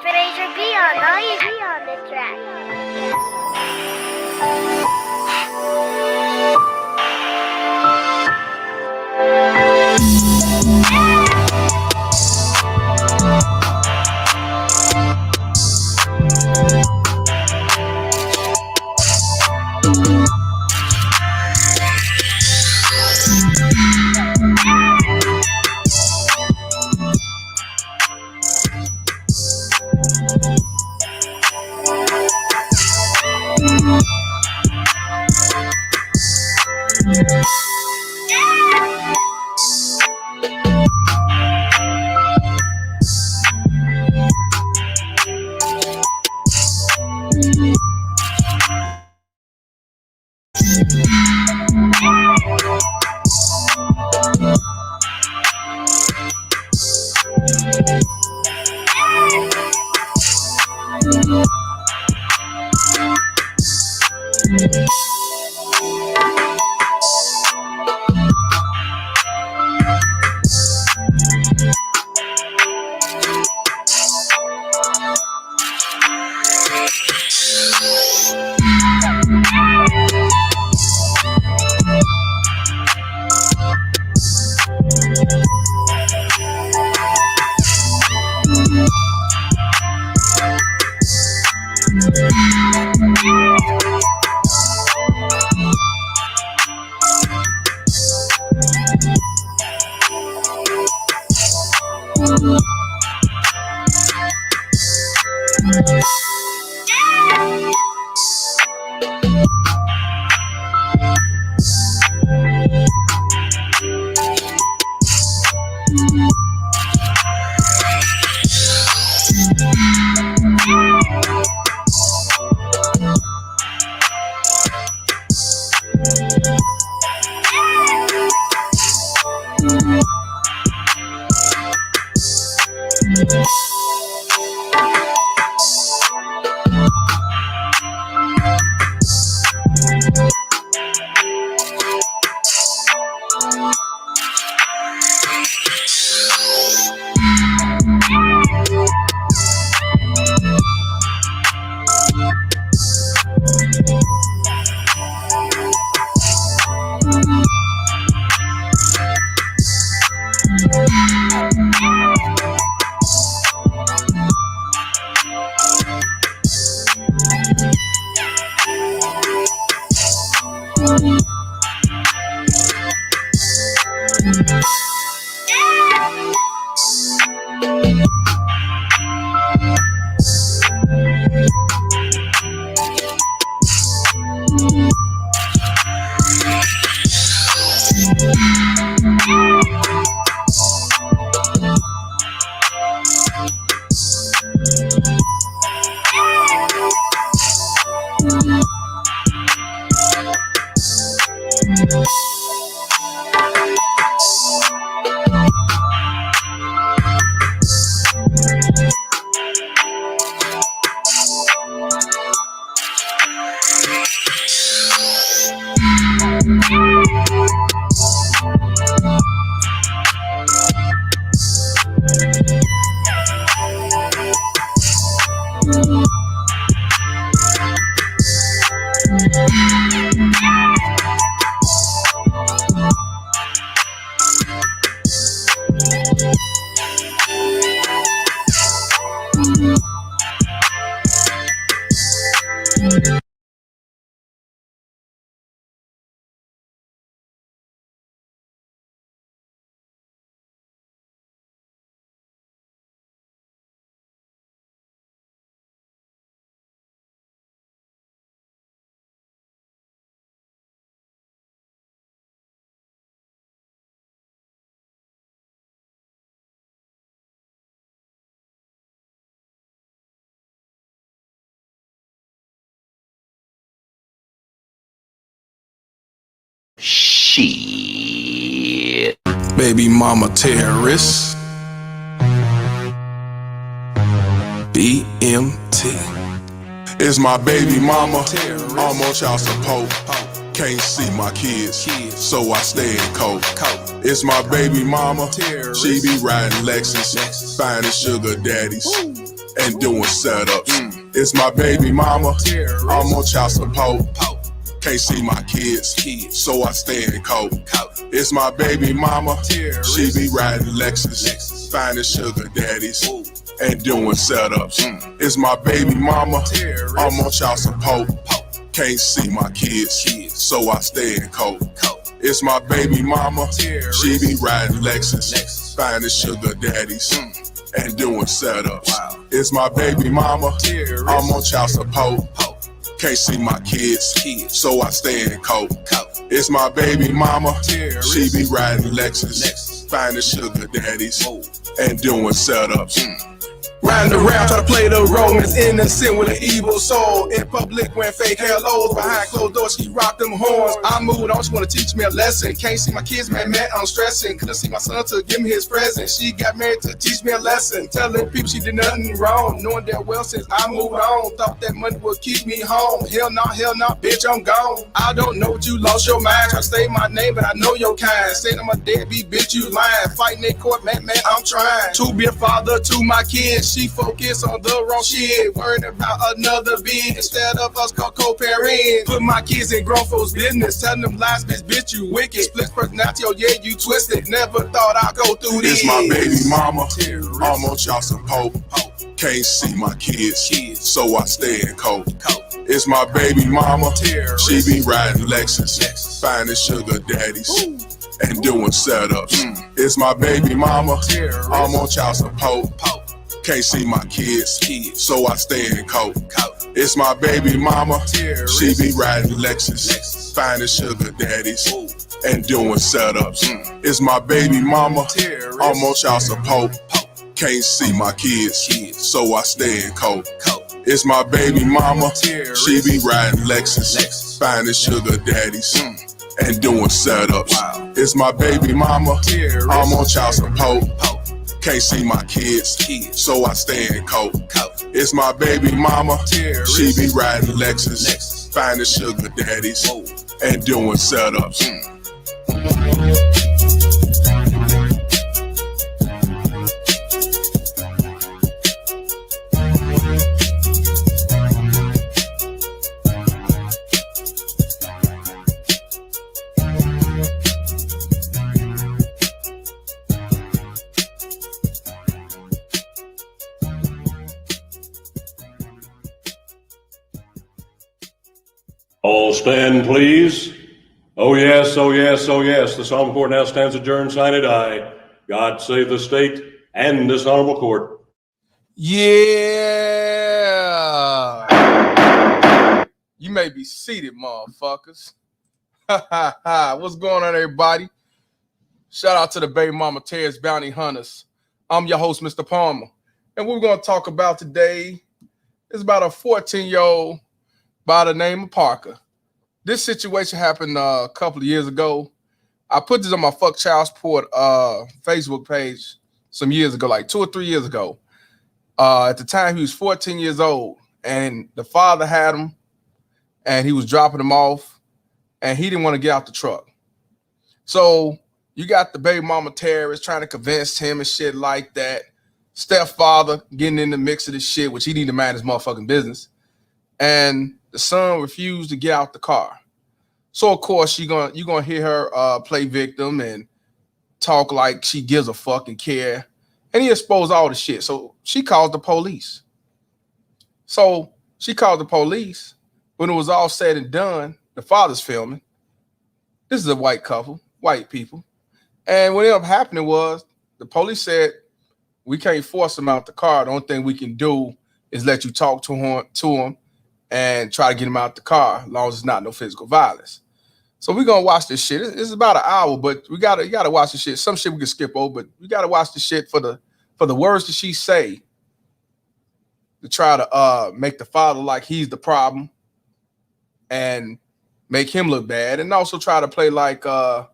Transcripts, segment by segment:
Fraser B on the track. Shit. Baby mama terrorist. BMT. It's my baby mama. Almost y'all support. Can't see my kids, so I stay in coat. It's my baby mama. She be riding Lexus, finding sugar daddies. And and doing setups. It's my baby mama, I'm on child support. Can't see my kids, so I stay in coat. It's my baby mama, she be riding Lexus, finding sugar daddies and doing setups. It's my baby mama, I'm on child support. Can't see my kids, so I stay in coat. It's my baby mama, she be riding Lexus, finding sugar daddies and doing setups. It's my baby mama, I'm on child support. Can't see my kids, so I stay in coat. It's my baby mama, she be riding Lexus, finding sugar daddies and doing setups. Riding around, try to play the role, Miss Innocent with an evil soul. In public, wearing fake halos, behind closed doors, she rock them horns. I moved on, she wanna teach me a lesson. Can't see my kids, man, I'm stressing. Couldn't see my son to give me his present. She got married to teach me a lesson. Telling people she did nothing wrong, knowing that well since I moved on. Thought that money would keep me home. Hell no, bitch, I'm gone. I don't know what you lost your mind. Try to say my name, but I know your kind. Saying I'm a deadbeat, bitch, you lying. Fighting in court, man, I'm trying to be a father to my kids. She focus on the wrong shit, worried about another being instead of us co-parenting. Put my kids in grown folks' business, telling them lies, bitch, you wicked. Split personality, oh yeah, you twisted. Never thought I'd go through this. It's my baby mama, I'm on child support. Can't see my kids, so I stay in coat. It's my baby mama, she be riding Lexus, finding sugar daddies and doing setups. It's my baby mama, I'm on child support. Can't see my kids, so I stay in coat. It's my baby mama, she be riding Lexus, finding sugar daddies and doing setups. It's my baby mama, I'm on child support. Can't see my kids, so I stay in coat. It's my baby mama, she be riding Lexus, finding sugar daddies and doing setups. It's my baby mama, I'm on child support. Can't see my kids, so I stay in coat. It's my baby mama, she be riding Lexus, finding sugar daddies and doing setups. All stand, please. Oh yes, oh yes, oh yes. The Solemn Court now stands adjourned, sine die. God save the state and this honorable court. Yeah. You may be seated, motherfuckers. What's going on, everybody? Shout out to the Baby Mama Terror's Bounty Hunters. I'm your host, Mr. Palmer. And what we're going to talk about today is about a 14-year-old by the name of Parker. This situation happened a couple of years ago. I put this on my Fuck Child Support Facebook page some years ago, like 2 or 3 years ago. At the time, he was 14 years old, and the father had him, and he was dropping him off, and he didn't want to get out the truck. So you got the baby mama terrorist trying to convince him and shit like that. Stepfather getting in the mix of this shit, which he need to mind his motherfucking business. And the son refused to get out the car. So of course you're gonna hear her play victim and talk like she gives a fuck and care. And he exposed all the shit. So she called the police. When it was all said and done, the father's filming. This is a white couple, white people. And what ended up happening was the police said, we can't force him out the car. The only thing we can do is let you talk to him and try to get him out the car, as long as it's not no physical violence. So we're gonna watch this shit. It's about an hour, but you gotta watch the shit. Some shit we can skip over, but we gotta watch the shit for the words that she say to try to make the father like he's the problem and make him look bad, and also try to play like the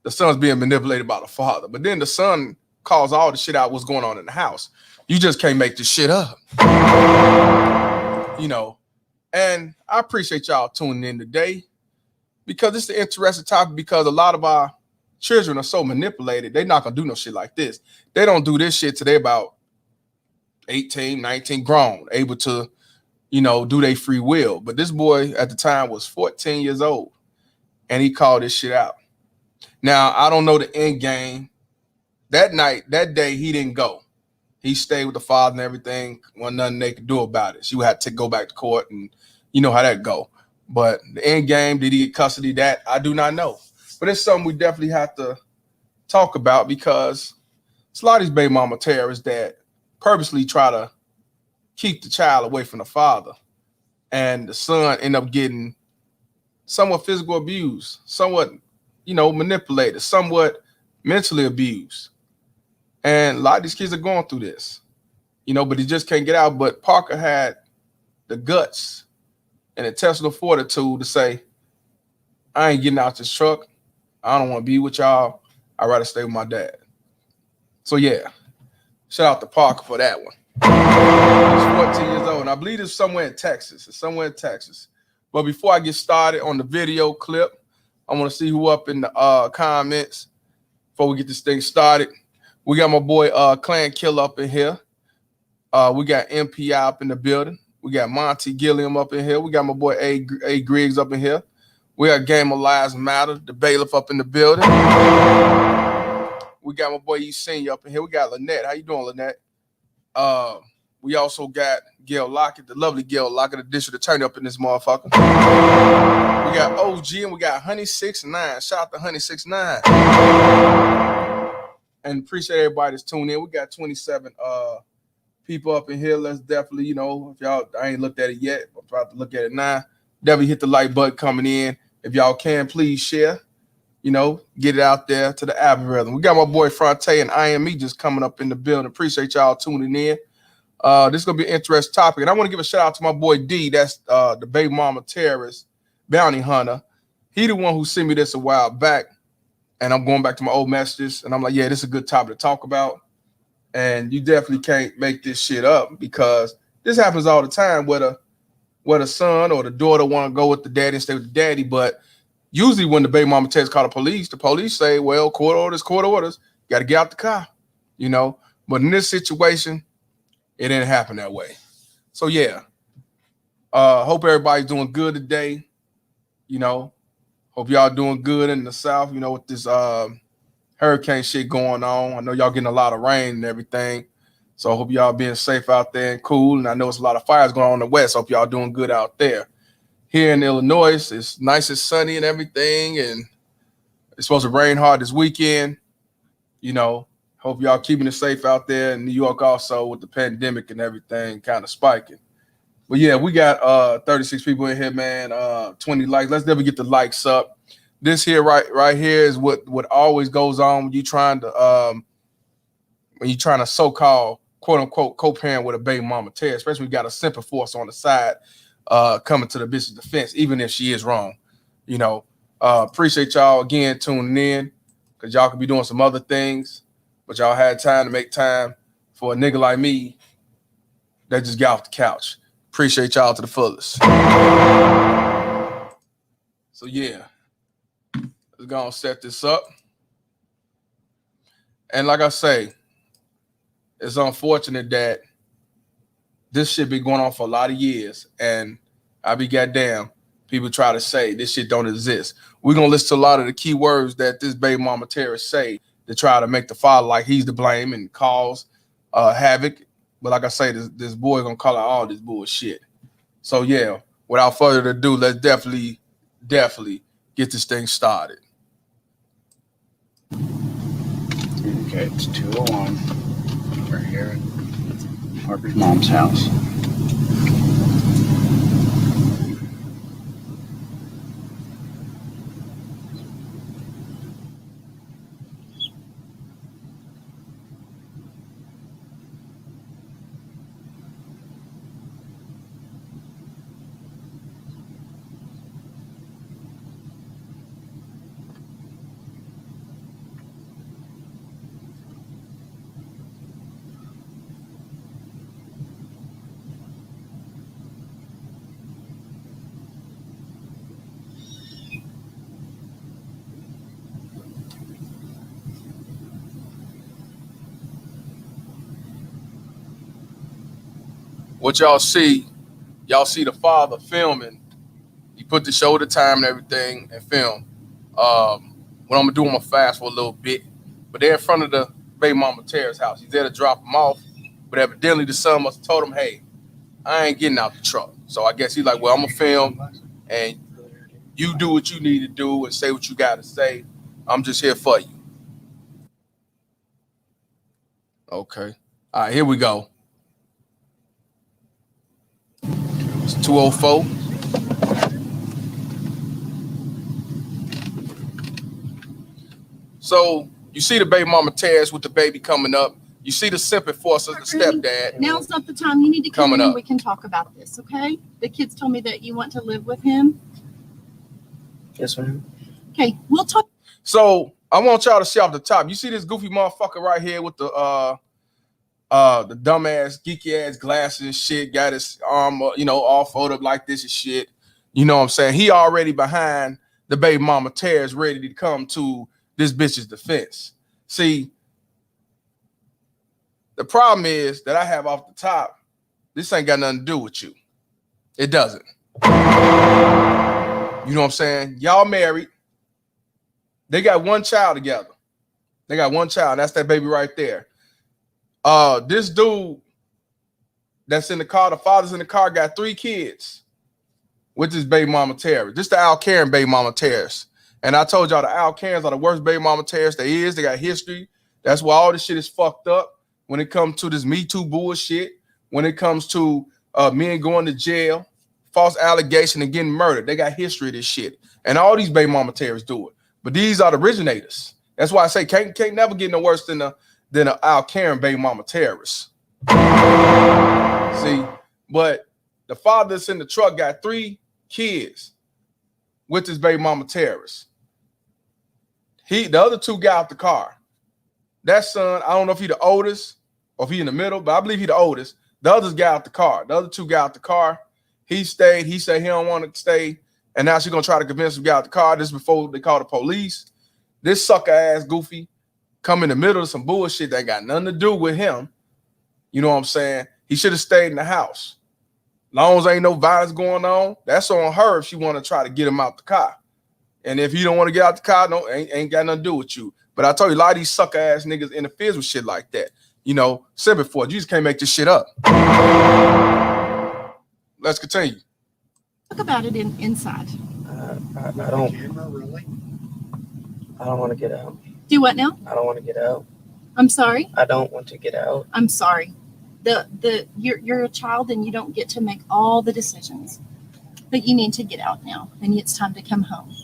son's being manipulated by the father. But then the son calls all the shit out what's going on in the house. You just can't make this shit up. You know. And I appreciate y'all tuning in today because it's an interesting topic, because a lot of our children are so manipulated. They're not going to do no shit like this. They don't do this shit till they're about 18, 19, grown, able to, you know, do their free will. But this boy at the time was 14 years old, and he called this shit out. Now, I don't know the end game. That night, that day, he didn't go. He stayed with the father and everything. Wasn't nothing they could do about it. She would have to go back to court, and you know how that go. But the end game, did he get custody? That I do not know. But it's something we definitely have to talk about, because it's a lot of these baby mama terrorists that purposely try to keep the child away from the father, and the son end up getting somewhat physical abuse, somewhat, you know, manipulated, somewhat mentally abused. And a lot of these kids are going through this, you know, but he just can't get out. But Parker had the guts and intestinal fortitude to say, I ain't getting out this truck. I don't want to be with y'all. I'd rather stay with my dad. So yeah, shout out to Parker for that one. He's 14 years old, and I believe it's somewhere in Texas. It's somewhere in Texas. But before I get started on the video clip, I want to see who up in the comments before we get this thing started. We got my boy Clan Killer up in here. We got MPI up in the building. We got Monty Gilliam up in here. We got my boy A. Griggs up in here. We got Game of Lives Matter, the bailiff up in the building. We got my boy E. Senior up in here. We got Lynette. How you doing, Lynette? We also got Gail Lockett, the lovely Gail Lockett, the district attorney up in this motherfucker. We got OG and we got Honey 69. Shout out to Honey 69. And appreciate everybody that's tuning in. We got 27 people up in here. Let's definitely, you know, if y'all, I ain't looked at it yet, but I'm about to look at it now. Definitely hit the like button coming in. If y'all can, please share, you know, get it out there to the algorithm. We got my boy Fronte and IME just coming up in the building. Appreciate y'all tuning in. This is going to be an interesting topic. And I want to give a shout out to my boy D. That's the baby mama terrorist bounty hunter. He the one who sent me this a while back. And I'm going back to my old messages. And I'm like, yeah, this is a good topic to talk about. And you definitely can't make this shit up, because this happens all the time, whether a son or the daughter want to go with the daddy and stay with the daddy. But usually when the baby mama terrorists call the police say, well, court orders, got to get out the car, you know. But in this situation, it didn't happen that way. So yeah, hope everybody's doing good today. You know, hope y'all doing good in the South, you know, with this hurricane shit going on. I know y'all getting a lot of rain and everything. So I hope y'all being safe out there and cool. And I know it's a lot of fires going on in the West. Hope y'all doing good out there. Here in Illinois, it's nice and sunny and everything. And it's supposed to rain hard this weekend. You know, hope y'all keeping it safe out there in New York also, with the pandemic and everything kind of spiking. But yeah, we got 36 people in here, man. 20 likes. Let's never get the likes up. This here right here is what always goes on when you trying to so-called quote unquote co-parent with a baby mama terror, especially when you got a simple force on the side coming to the bitch's defense, even if she is wrong. You know, appreciate y'all again tuning in, because y'all could be doing some other things, but y'all had time to make time for a nigga like me that just got off the couch. Appreciate y'all to the fullest. So yeah, let's go and set this up. And like I say, it's unfortunate that this shit been going on for a lot of years, and I be goddamn, people try to say this shit don't exist. We're gonna listen to a lot of the key words that this baby mama terrorist say to try to make the father like he's to blame and cause havoc. But like I say, this boy gonna call out all this bullshit. So yeah, without further ado, let's definitely get this thing started. Okay, it's 2:01. We're here at Harper's mom's house. what y'all see the father filming. He put the shoulder time and everything and film. What I'm gonna do, I'm gonna fast for a little bit, but they're in front of the baby mama Tara's house. He's there to drop him off, but evidently the son must have told him, "Hey, I ain't getting out the truck." So I guess he's like, "Well, I'm gonna film, and you do what you need to do and say what you got to say. I'm just here for you." Okay. All right, here we go. It's 2:04. So you see the baby mama Taz with the baby coming up. You see the simp enforcer, the stepdad. Now's not the time. You need to come in and we can talk about this, okay? The kids told me that you want to live with him. Yes, ma'am. Okay, we'll talk. So I want y'all to see off the top. You see this goofy motherfucker right here with the dumbass, geeky ass glasses and shit, got his arm, all folded up like this and shit. You know what I'm saying? He already behind the baby mama Taz, ready to come to this bitch's defense. See, the problem is that I have off the top, this ain't got nothing to do with you. It doesn't. You know what I'm saying? Y'all married. They got one child together. They got one child. That's that baby right there. This dude that's in the car, the father's in the car, got 3 kids with this baby mama Tara. This the Al Karen baby mama Taras. And I told y'all the Al Karens are the worst baby mama Taras there is. They got history. That's why all this shit is fucked up when it comes to this Me Too bullshit, when it comes to men going to jail, false allegation and getting murdered. They got history of this shit. And all these baby mama Taras do it. But these are the originators. That's why I say can't never get no worse than a Al Karen baby mama terrorist. See, but the father that's in the truck got 3 kids with his baby mama terrorist. The other 2 got out the car. That son, I don't know if he the oldest or if he in the middle, but I believe he the oldest. The others got out the car. The other 2 got out the car. He stayed. He said he don't want to stay. And now she's gonna try to convince him to get out the car. This is before they call the police. This sucker ass goofy come in the middle of some bullshit that got nothing to do with him. You know what I'm saying? He should have stayed in the house. Long as ain't no violence going on, that's on her if she want to try to get him out the car. And if he don't want to get out the car, no, ain't got nothing to do with you. But I told you, a lot of these sucker ass niggas interferes with shit like that. You know, said before, you just can't make this shit up. Let's continue. Talk about it inside. I don't want to get out. Do what now? I don't want to get out. I'm sorry. I don't want to get out. I'm sorry. You're a child and you don't get to make all the decisions. But you need to get out now, and it's time to come home.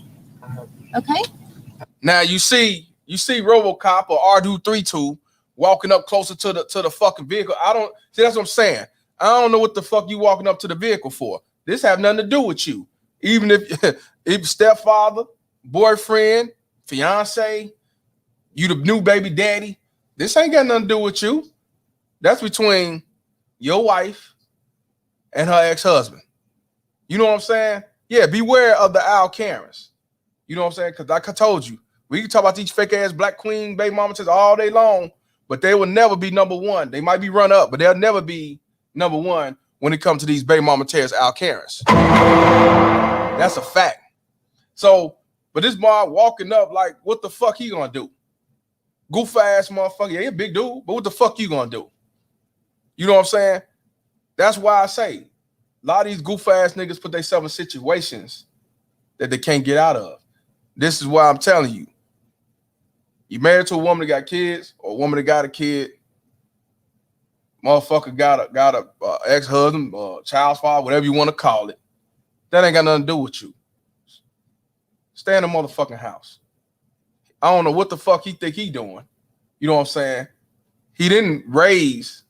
Okay? Now you see RoboCop or R232 walking up closer to the fucking vehicle. I don't see. That's what I'm saying. I don't know what the fuck you walking up to the vehicle for. This have nothing to do with you. Even if stepfather, boyfriend, fiance, you the new baby daddy, this ain't got nothing to do with you. That's between your wife and her ex-husband. You know what I'm saying? Yeah, beware of the Al Karens. You know what I'm saying? Because like I told you, we can talk about these fake ass black queen baby mamas all day long, but they will never be number one. They might be run up, but they'll never be number one when it comes to these baby mama tears Al Karens. That's a fact. So, but this mom walking up like, what the fuck he gonna do? Goof ass motherfucker. Yeah, he a big dude, but what the fuck you gonna do? You know what I'm saying? That's why I say a lot of these goof ass niggas put themselves in situations that they can't get out of. This is why I'm telling you. You married to a woman that got kids, or a woman that got a kid, motherfucker got a ex-husband, child's father, whatever you want to call it. That ain't got nothing to do with you. Stay in the motherfucking house. I don't know what the fuck he think he doing. You know what I'm saying? He didn't raise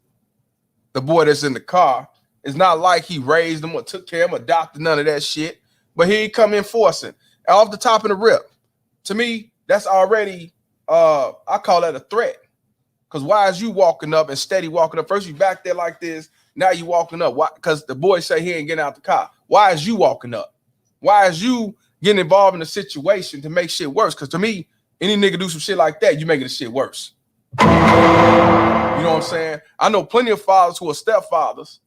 the boy that's in the car. It's not like he raised him or took care of him, adopted, none of that shit. But he come enforcing. Off the top of the rip. To me, that's already, I call that a threat. Because why is you walking up and steady walking up? First you back there like this. Now you walking up. Why? Because the boy say he ain't getting out the car. Why is you walking up? Why is you getting involved in a situation to make shit worse? Because to me, any nigga do some shit like that, you making the shit worse. You know what I'm saying? I know plenty of fathers who are stepfathers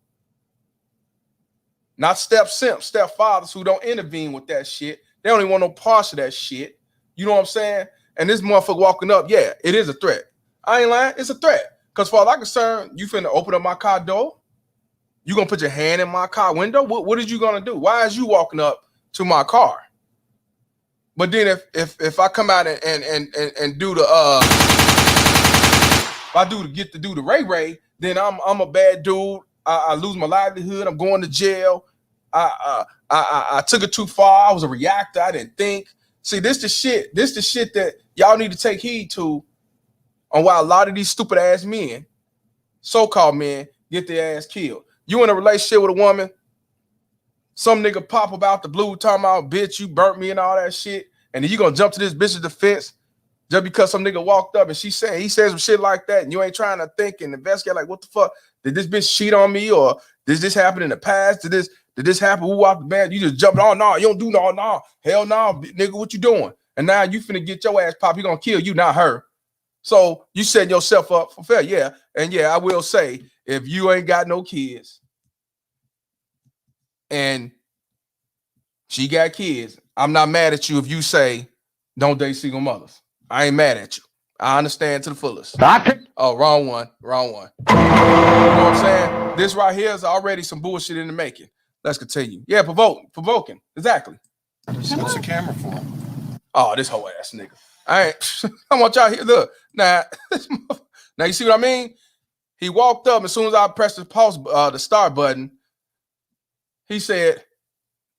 Not stepfathers who don't intervene with that shit. They don't even want no parts of that shit. You know what I'm saying? And this motherfucker walking up, yeah, it is a threat. I ain't lying, it's a threat. Because far as I'm concerned, you finna open up my car door. You gonna put your hand in my car window? What is you gonna do? Why is you walking up to my car? But then if I come out and do the if I get to do the ray, then I'm a bad dude. I lose my livelihood. I'm going to jail. I took it too far. I was a reactor. I didn't think. See, this the shit that y'all need to take heed to on why a lot of these stupid ass men, so-called men, get their ass killed. You in a relationship with a woman, some nigga pop about the blue talking about, bitch, you burnt me and all that shit, and then you gonna jump to this bitch's defense just because some nigga walked up and he says some shit like that, and you ain't trying to think and investigate like, what the fuck? Did this bitch cheat on me, or did this happen in the past? Did this happen? Who walked the bed? You just jumping, oh no, you don't do no, hell no, nigga, what you doing? And now you finna get your ass popped. He gonna kill you, not her. So you setting yourself up for failure. Yeah, and yeah, I will say, if you ain't got no kids and she got kids, I'm not mad at you if you say don't date single mothers. I ain't mad at you. I understand to the fullest. Doctor. Oh, wrong one. You know what I'm saying? This right here is already some bullshit in the making. Let's continue. Yeah, provoking. Exactly. What's the camera for? Oh, this whole ass nigga. I want y'all here. Look, now you see what I mean? He walked up as soon as I pressed the start button. He said,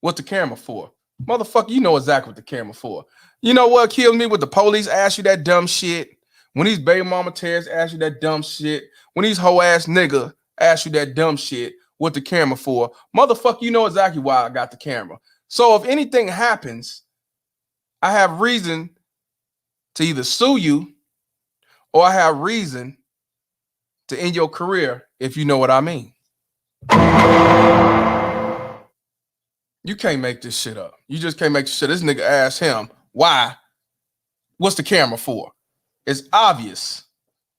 "What's the camera for?" Motherfucker, you know exactly what the camera for. You know what kills me? When the police ask you that dumb shit, when these baby mama terrorists ask you that dumb shit, when these hoe ass nigga ask you that dumb shit, what the camera for? Motherfucker, you know exactly why I got the camera. So if anything happens, I have reason to either sue you or I have reason to end your career, if you know what I mean. You can't make this shit up. You just can't make this shit. This nigga asked him, why? What's the camera for? It's obvious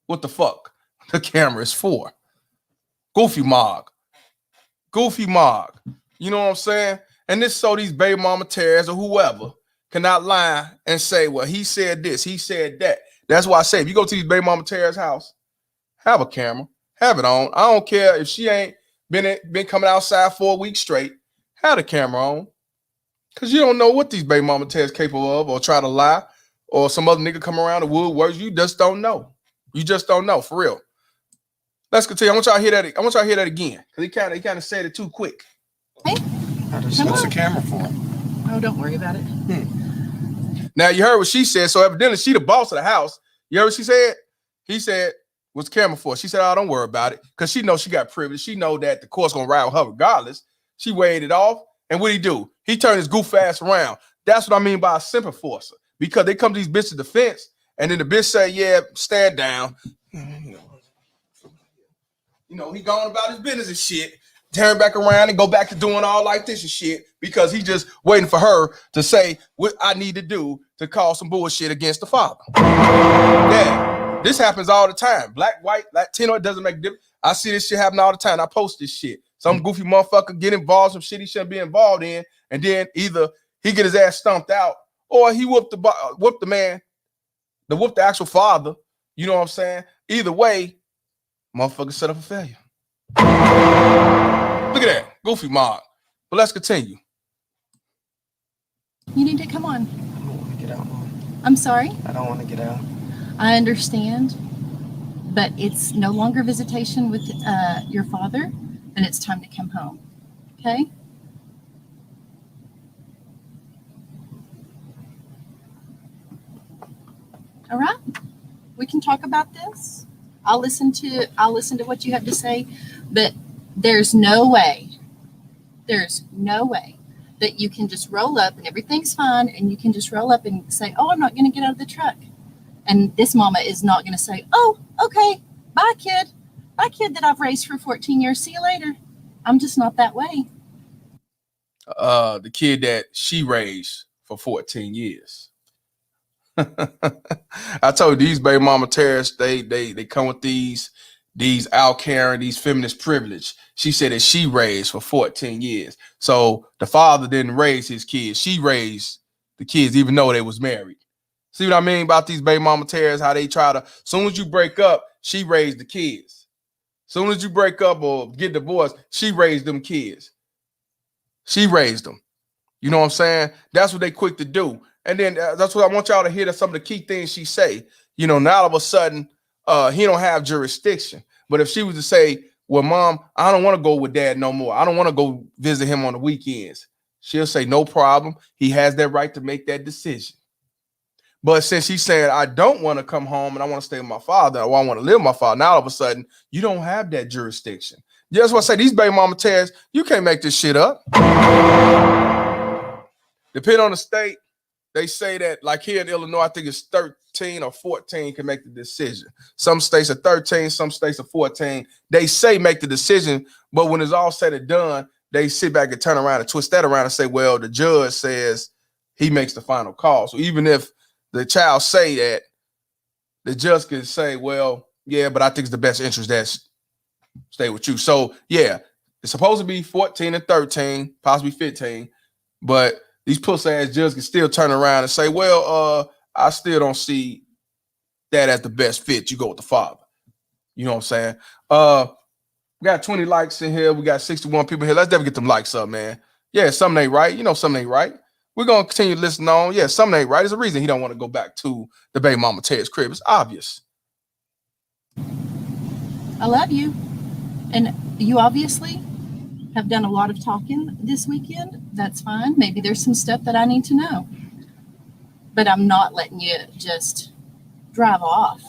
what the fuck the camera is for. Goofy Mog. You know what I'm saying? And this so these baby mama terrorists or whoever cannot lie and say, well, he said this, he said that. That's why I say, if you go to these baby mama terrorists' house, have a camera, have it on. I don't care if she ain't been coming outside for a week straight. Have the camera on. Because you don't know what these baby mama terrorists capable of, or try to lie, or some other nigga come around the woodworks. You just don't know. You just don't know, for real. Let's continue. I want y'all to hear that. I want y'all to hear that again. Because he kind of said it too quick. Hey, What's the camera for? oh, don't worry about it. Now you heard what she said. So evidently she the boss of the house. You heard what she said? He said, what's the camera for? She said, oh, don't worry about it. Because she knows she got privilege. She know that the court's going to ride with her regardless. She weighed it off. And what'd he do? He turned his goof ass around. That's what I mean by a simple forcer. Because they come to these bitches' defense, and then the bitch say, yeah, stand down. You know, he going about his business and shit. Turn back around and go back to doing all like this and shit because he just waiting for her to say what I need to do to cause some bullshit against the father. Yeah, this happens all the time. Black, white, Latino, it doesn't make a difference. I see this shit happen all the time. I post this shit. Some goofy motherfucker get involved in some shit he shouldn't be involved in, and then either he get his ass stomped out or he whooped the actual father. You know what I'm saying? Either way, motherfucker set up a failure. Look at that, goofy mob. But let's continue. You need to come on. I don't want to get out, Mom. I'm sorry. I don't want to get out. I understand, but it's no longer visitation with your father, and it's time to come home. Okay? All right. We can talk about this. I'll listen to what you have to say, but there's no way that you can just roll up and everything's fine and you can just roll up and say, oh, I'm not going to get out of the truck. And this mama is not going to say, oh, okay, bye, kid that I've raised for 14 years. See you later. I'm just not that way. The kid that she raised for 14 years. I told you these baby mama terrorists, they come with these these out caring, these feminist privilege. She said that she raised for 14 years. So the father didn't raise his kids. She raised the kids, even though they was married. See what I mean about these baby mama terrors? How they try to, soon as you break up, she raised the kids. Soon as you break up or get divorced, she raised them kids. She raised them. You know what I'm saying? That's what they quick to do. And then that's what I want y'all to hear. That some of the key things she say. You know, now all of a sudden, he don't have jurisdiction. But if she was to say, well, mom, I don't want to go with dad no more. I don't want to go visit him on the weekends. She'll say, no problem. He has that right to make that decision. But since she's saying, I don't want to come home and I want to stay with my father, or I want to live with my father, now all of a sudden, you don't have that jurisdiction. That's what I say, these baby mama tears, you can't make this shit up. Depending on the state, they say that, like here in Illinois, I think it's 13 or 14 can make the decision. Some states are 13, some states are 14. They say make the decision, but when it's all said and done, they sit back and turn around and twist that around and say, well, the judge says he makes the final call. So even if the child say that, the judge can say, well, yeah, but I think it's the best interest that stay with you. So yeah, it's supposed to be 14 and 13, possibly 15, but these pussy ass judges can still turn around and say, well, I still don't see that as the best fit. You go with the father. You know what I'm saying? We got 20 likes in here. We got 61 people here. Let's definitely get them likes up, man. Yeah, something ain't right. You know, something ain't right. We're going to continue to listen on. Yeah, something ain't right. There's a reason he don't want to go back to the baby mama Ted's crib. It's obvious. I love you. And you obviously have done a lot of talking this weekend. That's fine. Maybe there's some stuff that I need to know. But I'm not letting you just drive off.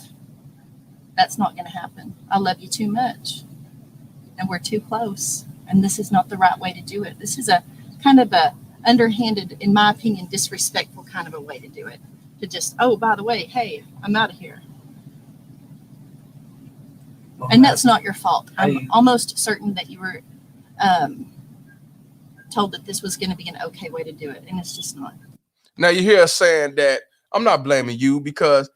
That's not going to happen. I love you too much. And we're too close. And this is not the right way to do it. This is a kind of a underhanded, in my opinion, disrespectful kind of a way to do it. To just, oh, by the way, hey, I'm out of here. And that's not your fault. I'm almost certain that you were told that this was going to be an okay way to do it, and it's just not. Now you hear us saying that I'm not blaming you because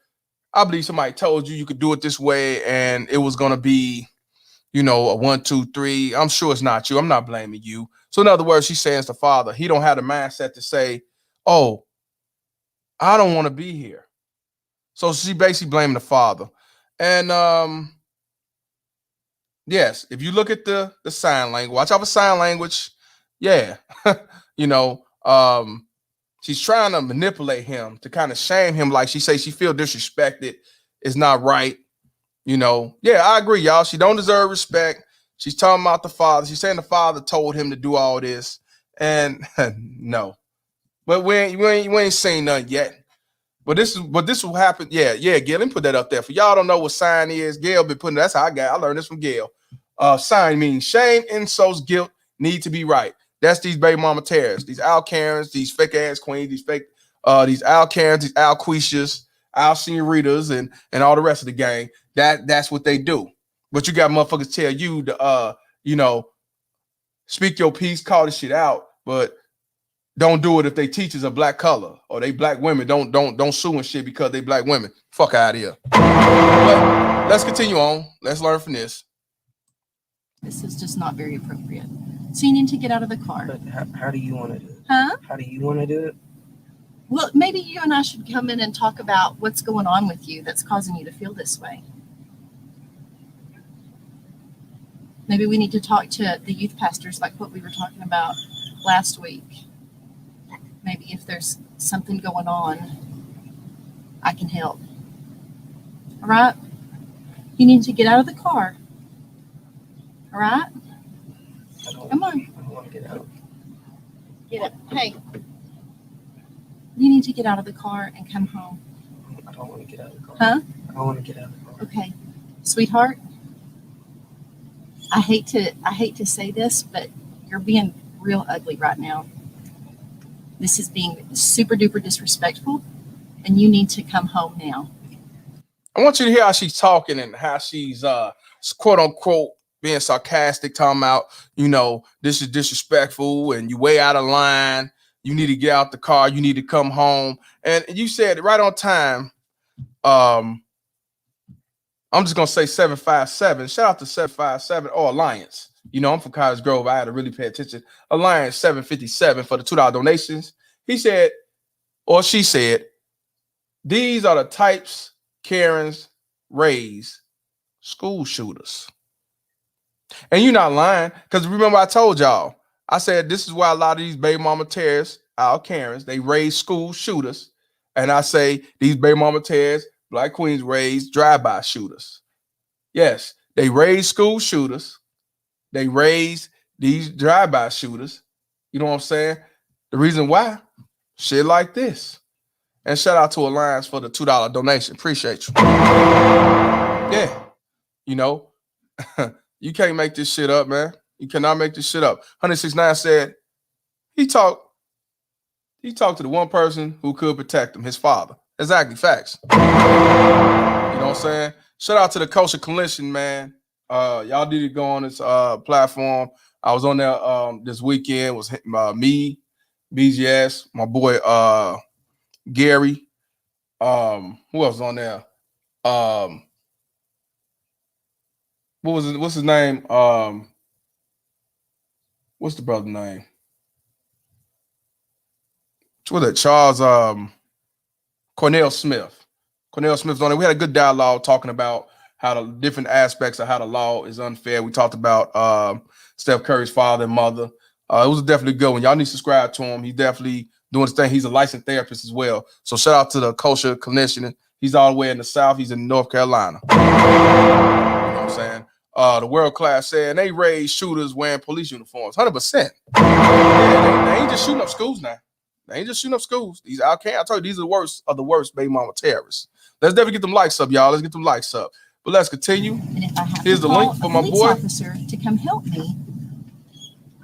I believe somebody told you could do it this way and it was going to be, you know, a 1, 2, 3. I'm sure it's not you. I'm not blaming you. So in other words, she's saying it's the father. He don't have the mindset to say, oh, I don't want to be here. So she basically blaming the father. And yes, if you look at the sign language, watch out for sign language. Yeah, you know, she's trying to manipulate him to kind of shame him. Like she say, she feel disrespected. It's not right. You know, yeah, I agree, y'all. She don't deserve respect. She's talking about the father. She's saying the father told him to do all this. And no, but we ain't seen nothing yet. But this will happen. Yeah, Gail, let me put that up there. For y'all don't know what sign is, Gail been putting, that's how I learned this from Gail. Sign means shame, insults, guilt, need to be right. That's these baby mama terrorists, these Al Karens, these fake ass queens, these fake, these Al Karens, these Al Quishas, Al Senoritas, and all the rest of the gang. That's what they do. But you got motherfuckers tell you to, you know, speak your piece, call this shit out, but don't do it if they teachers are black color or they black women. Don't sue and shit because they black women. Fuck out of here. But let's continue on. Let's learn from this. This is just not very appropriate. So you need to get out of the car. But how do you want to do it? Huh? How do you want to do it? Well, maybe you and I should come in and talk about what's going on with you that's causing you to feel this way. Maybe we need to talk to the youth pastors like what we were talking about last week. Maybe if there's something going on, I can help. All right? You need to get out of the car. All right? Come on. I don't want to get out. Get up. Hey. You need to get out of the car and come home. I don't want to get out of the car. Huh? I don't want to get out of the car. Okay. Sweetheart, I hate to say this, but you're being real ugly right now. This is being super duper disrespectful, and you need to come home now. I want you to hear how she's talking and how she's quote unquote being sarcastic, talking about, you know, this is disrespectful and you way out of line. You need to get out the car. You need to come home. And you said right on time. I'm I'm just gonna say 757. Shout out to 757 or Alliance. You know, I'm from Cottage Grove. I had to really pay attention. Alliance 757 for the $2 donations. He said, or she said, these are the types Karens raise school shooters. And you're not lying, because remember I told y'all, I said this is why a lot of these baby mama terrorists, our Karens, they raise school shooters. And I say these baby mama terrorists, Black Queens raise drive-by shooters. Yes, they raise school shooters. They raise these drive-by shooters. You know what I'm saying? The reason why, shit like this. And shout out to Alliance for the $2 donation. Appreciate you. Yeah, you know, you can't make this shit up, man. You cannot make this shit up. 169 said he talked to the one person who could protect him, his father. Exactly, facts. You know what I'm saying? Shout out to the Kosher Coalition, man. Y'all did go on this platform. I was on there this weekend. Was me, BGS, my boy Gary. Who else was on there? What's his name? What's the brother's name? What's that? Charles Cornell Smith. Cornell Smith's on there. We had a good dialogue talking about how the different aspects of how the law is unfair. We talked about Steph Curry's father and mother. It was definitely good one. Y'all need to subscribe to him. He's definitely doing his thing. He's a licensed therapist as well. So shout out to the Kosher Clinician. He's all the way in the South. He's in North Carolina. You know what I'm saying? The world class said they raise shooters wearing police uniforms. 100%. Yeah, they ain't just shooting up schools now. They ain't just shooting up schools. These I told you these are the worst baby mama terrorists. Let's definitely get them likes up, y'all. Let's get them likes up. But let's continue. And if I have Here's to the call link for a my police boy. officer to come help me,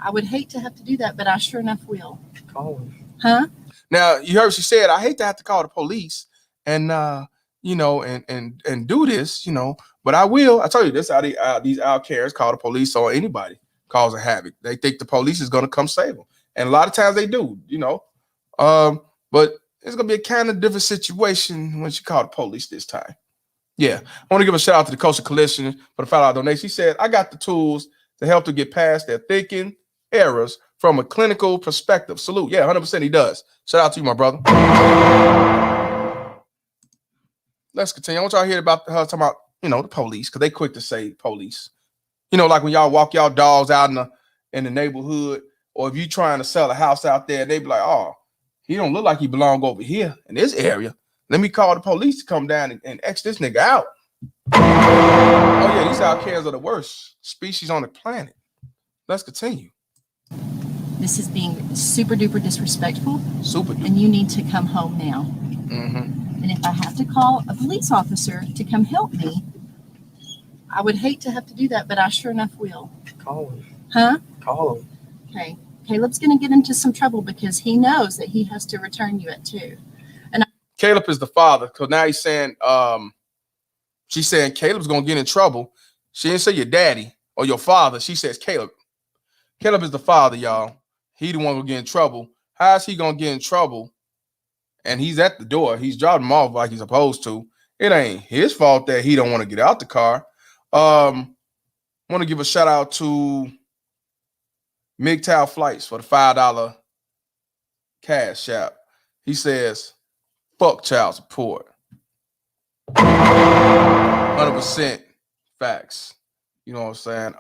I would hate to have to do that, but I sure enough will. Call him. Huh? Now you heard she said, I hate to have to call the police and you know, and do this, you know, but I will. I tell you this, these outcasts call the police on anybody causing havoc. They think the police is gonna come save them. And a lot of times they do, you know. But it's gonna be a kind of different situation when she called the police this time. Yeah, I want to give a shout out to the Kosher Coalition for the $5 donation. She said, I got the tools to help to get past their thinking errors from a clinical perspective. Salute. Yeah, 100% he does. Shout out to you, my brother. Let's continue. I want y'all to hear about her talking about, you know, the police, because they quick to say police. You know, like when y'all walk y'all dogs out in the neighborhood, or if you trying to sell a house out there, they be like, oh, he don't look like he belong over here in this area. Let me call the police to come down and X this nigga out. Oh, yeah, these outcasts are the worst species on the planet. Let's continue. This is being super duper disrespectful. Super duper. And you need to come home now. Mm-hmm. And if I have to call a police officer to come help me, I would hate to have to do that, but I sure enough will. Call him. Huh? Call him. Okay. Caleb's going to get into some trouble because he knows that he has to return you at 2. Caleb is the father, because now he's saying, she's saying Caleb's going to get in trouble. She didn't say your daddy or your father. She says Caleb. Caleb is the father, y'all. He the one who get in trouble. How is he going to get in trouble? And he's at the door. He's dropping him off like he's supposed to. It ain't his fault that he don't want to get out the car. Want to give a shout out to MGTOW Flights for the $5 cash app. He says, fuck child support. 100% facts. You know what I'm saying?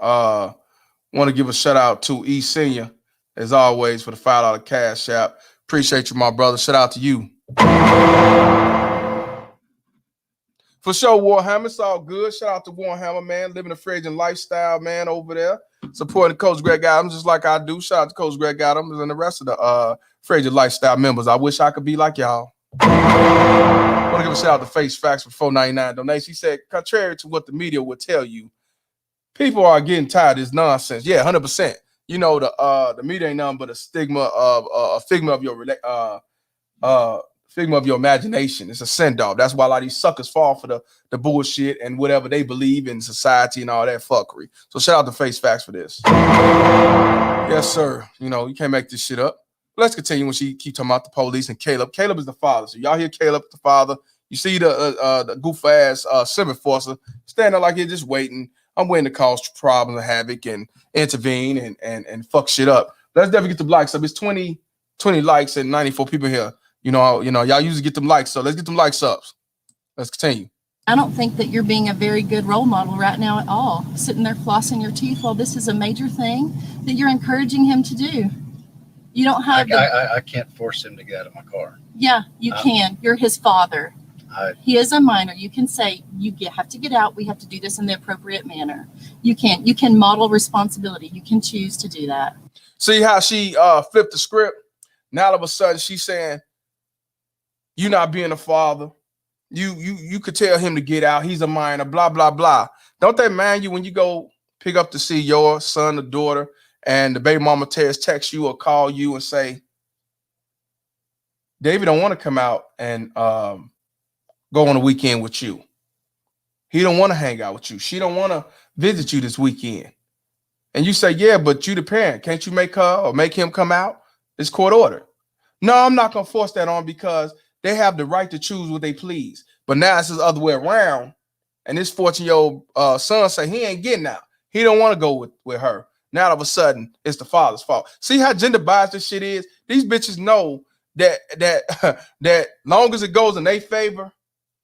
Want to give a shout out to E Senior, as always, for the $5 cash app. Appreciate you, my brother. Shout out to you. For sure, Warhammer. It's all good. Shout out to Warhammer, man. Living a Frisian lifestyle, man, over there. Supporting Coach Greg Adams just like I do. Shout out to Coach Greg Adams and the rest of the Frisian lifestyle members. I wish I could be like y'all. I want to give a shout out to Face Facts for $4.99 donation. He said, contrary to what the media would tell you, people are getting tired of this nonsense. Yeah, 100%. You know, the media ain't nothing but a stigma of a figment of your imagination. It's a send-off. That's why a lot of these suckers fall for the bullshit and whatever they believe in society and all that fuckery. So shout out to Face Facts for this. Yes, sir. You know, you can't make this shit up. Let's continue when she keep talking about the police and Caleb. Caleb is the father. So y'all hear Caleb, the father. You see the goof ass sim enforcer standing there like he's just waiting. I'm waiting to cause problems and havoc and intervene and fuck shit up. Let's definitely get the likes up. It's 20 likes and 94 people here. Y'all usually get them likes, so let's get them likes up. Let's continue. I don't think that you're being a very good role model right now at all. Sitting there flossing your teeth while this is a major thing that you're encouraging him to do. You don't have I can't force him to get out of my car. Yeah, you can. You're his father. He is a minor. You can say, have to get out. We have to do this in the appropriate manner. You can model responsibility. You can choose to do that. See how she flipped the script? Now all of a sudden she's saying, you not being a father. You could tell him to get out. He's a minor, blah, blah, blah. Don't that mind you when you go pick up to see your son or daughter and the baby mama text you or call you and say, David don't want to come out and go on a weekend with you. He don't want to hang out with you. She don't want to visit you this weekend. And you say, yeah, but you the parent. Can't you make her or make him come out? It's court order. No, I'm not going to force that on because they have the right to choose what they please. But now it's the other way around. And this 14-year-old son say he ain't getting out. He don't want to go with her. Now all of a sudden, it's the father's fault. See how gender biased this shit is? These bitches know that long as it goes in their favor,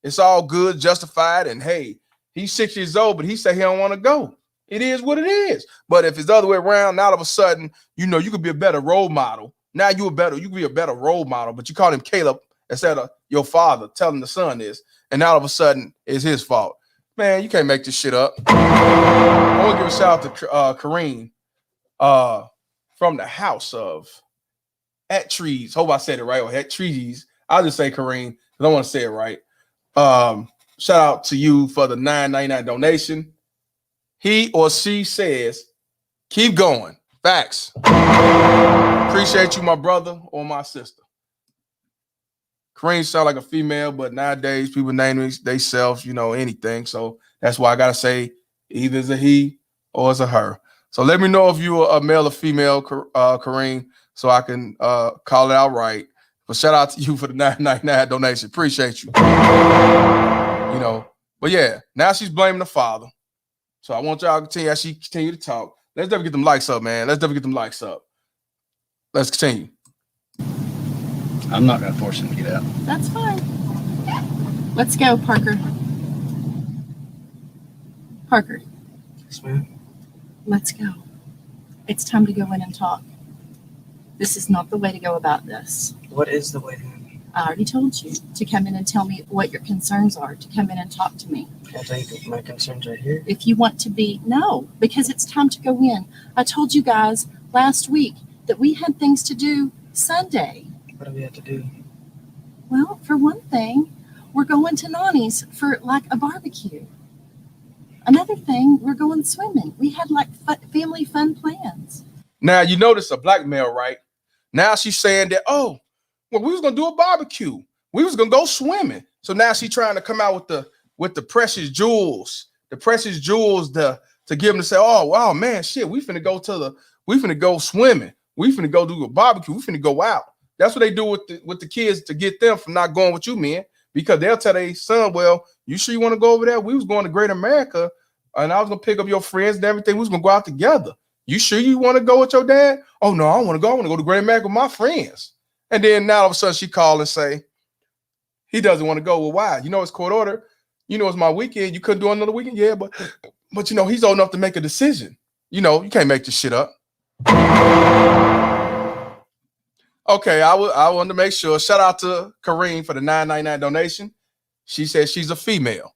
it's all good, justified. And hey, he's 6 years old, but he say he don't want to go. It is what it is. But if it's the other way around, now all of a sudden, you could be a better role model. Now you could be a better role model, but you call him Caleb instead of your father telling the son this, and now all of a sudden it's his fault. Man, you can't make this shit up. I want to give a shout out to Kareem from the house of At Trees. Hope I said it right. Or At Trees. I'll just say Kareem because I don't want to say it right. Shout out to you for the $9.99 donation. He or she says, keep going. Facts. Appreciate you, my brother or my sister. Kareem sound like a female, but nowadays people name themselves, anything. So that's why I gotta say either it's a he or it's a her. So let me know if you're a male or female, Kareem, so I can call it out right. But shout out to you for the $9.99 donation. Appreciate you. But yeah, now she's blaming the father. So I want y'all to continue as she continue to talk. Let's definitely get them likes up, man. Let's definitely get them likes up. Let's continue. I'm not going to force him to get out. That's fine. Let's go, Parker. Parker. Yes, ma'am. Let's go. It's time to go in and talk. This is not the way to go about this. What is the way to? I already told you to come in and tell me what your concerns are, to come in and talk to me. I'll tell you my concerns right here. If you want to no, because it's time to go in. I told you guys last week that we had things to do Sunday. What do we have to do? Well, for one thing, we're going to Nani's for like a barbecue. Another thing, we're going swimming. We had like family fun plans. Now, you notice a blackmail, right? Now she's saying that, we was going to do a barbecue. We was going to go swimming. So now she's trying to come out with the precious jewels, to give them to say, oh, wow, man, shit, we finna go swimming. We finna go do a barbecue. We finna go out. That's what they do with the kids to get them from not going with you, man, because they'll tell their son, well, you sure you want to go over there? We was going to Great America and I was going to pick up your friends and everything. We was going to go out together. You sure you want to go with your dad? Oh, no, I want to go. I want to go to Great America with my friends. And then now all of a sudden she called and say, he doesn't want to go. Well, why? It's court order. It's my weekend. You couldn't do another weekend? Yeah, but he's old enough to make a decision. You can't make this shit up. Okay, I wanted to make sure. Shout out to Kareem for the $9.99 donation. She says she's a female.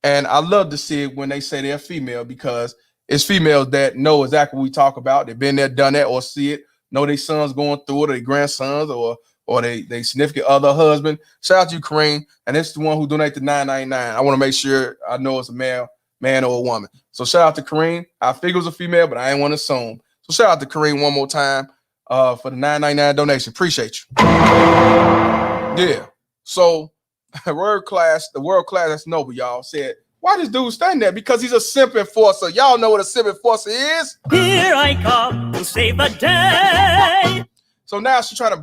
And I love to see it when they say they're female because it's females that know exactly what we talk about. They've been there, done that, or see it. Know their sons going through it, or their grandsons, or they significant other husband. Shout out to you, Kareem. And it's the one who donated the $9.99. I want to make sure I know it's a man or a woman. So shout out to Kareem. I figured it was a female, but I ain't want to assume. So shout out to Kareem one more time for the $9.99 donation. Appreciate you. Yeah. So the world class that's noble, y'all, said, why this dude standing there? Because he's a simp enforcer. Y'all know what a simp enforcer is. Here I come to save the day. So now she's trying to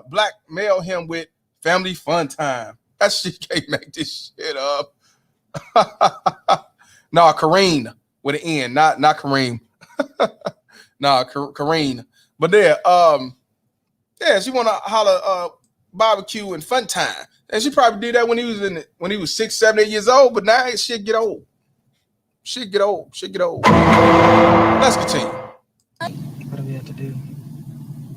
blackmail him with family fun time. That shit can't make this shit up. No, Kareem with an N, not Kareem. No, Kareem. But there, yeah, she want to holler barbecue and fun time, and she probably did that when he was 6, 7, 8 years old. But now shit get old. Shit get old. Let's continue. What do we have to do?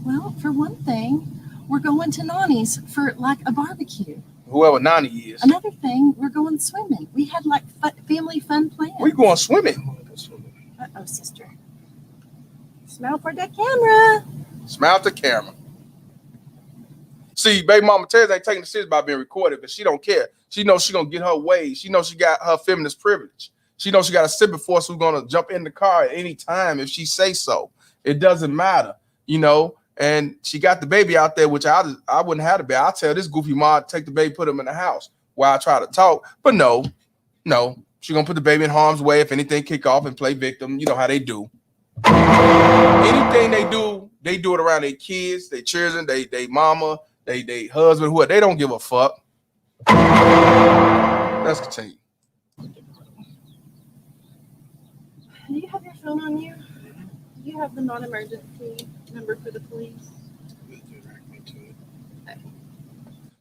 Well, for one thing, we're going to Nani's for like a barbecue. Whoever Nani is. Another thing, we're going swimming. We had like family fun plans. We going swimming. I want to go swimming. Uh-oh, sister. Smile for the camera. Smile at the camera. See, baby mama Tez ain't taking the serious about being recorded, but she don't care. She knows she gonna get her way. She knows she got her feminist privilege. She knows she got a sibling force who's gonna jump in the car at any time if she say so. It doesn't matter, you know. And she got the baby out there, which I wouldn't have the baby. I'll tell this goofy mom, take the baby, put him in the house while I try to talk. But no, she gonna put the baby in harm's way if anything kick off and play victim. You know how they do. Anything they do it around their kids, their children, they mama, they husband, whoever. They don't give a fuck. Let's continue. Do you have your phone on you? Do you have the non-emergency number for the police?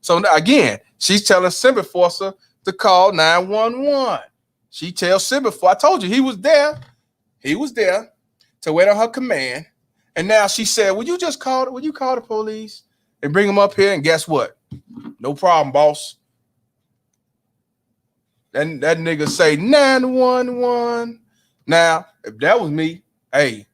So now, again, she's telling Simba Forcer to call 911. She tells Simba Forcer, I told you he was there to wait on her command. And now she said, will you call the police and bring them up here? And guess what? No problem, boss. Then that nigga say 911. Now, if that was me, hey,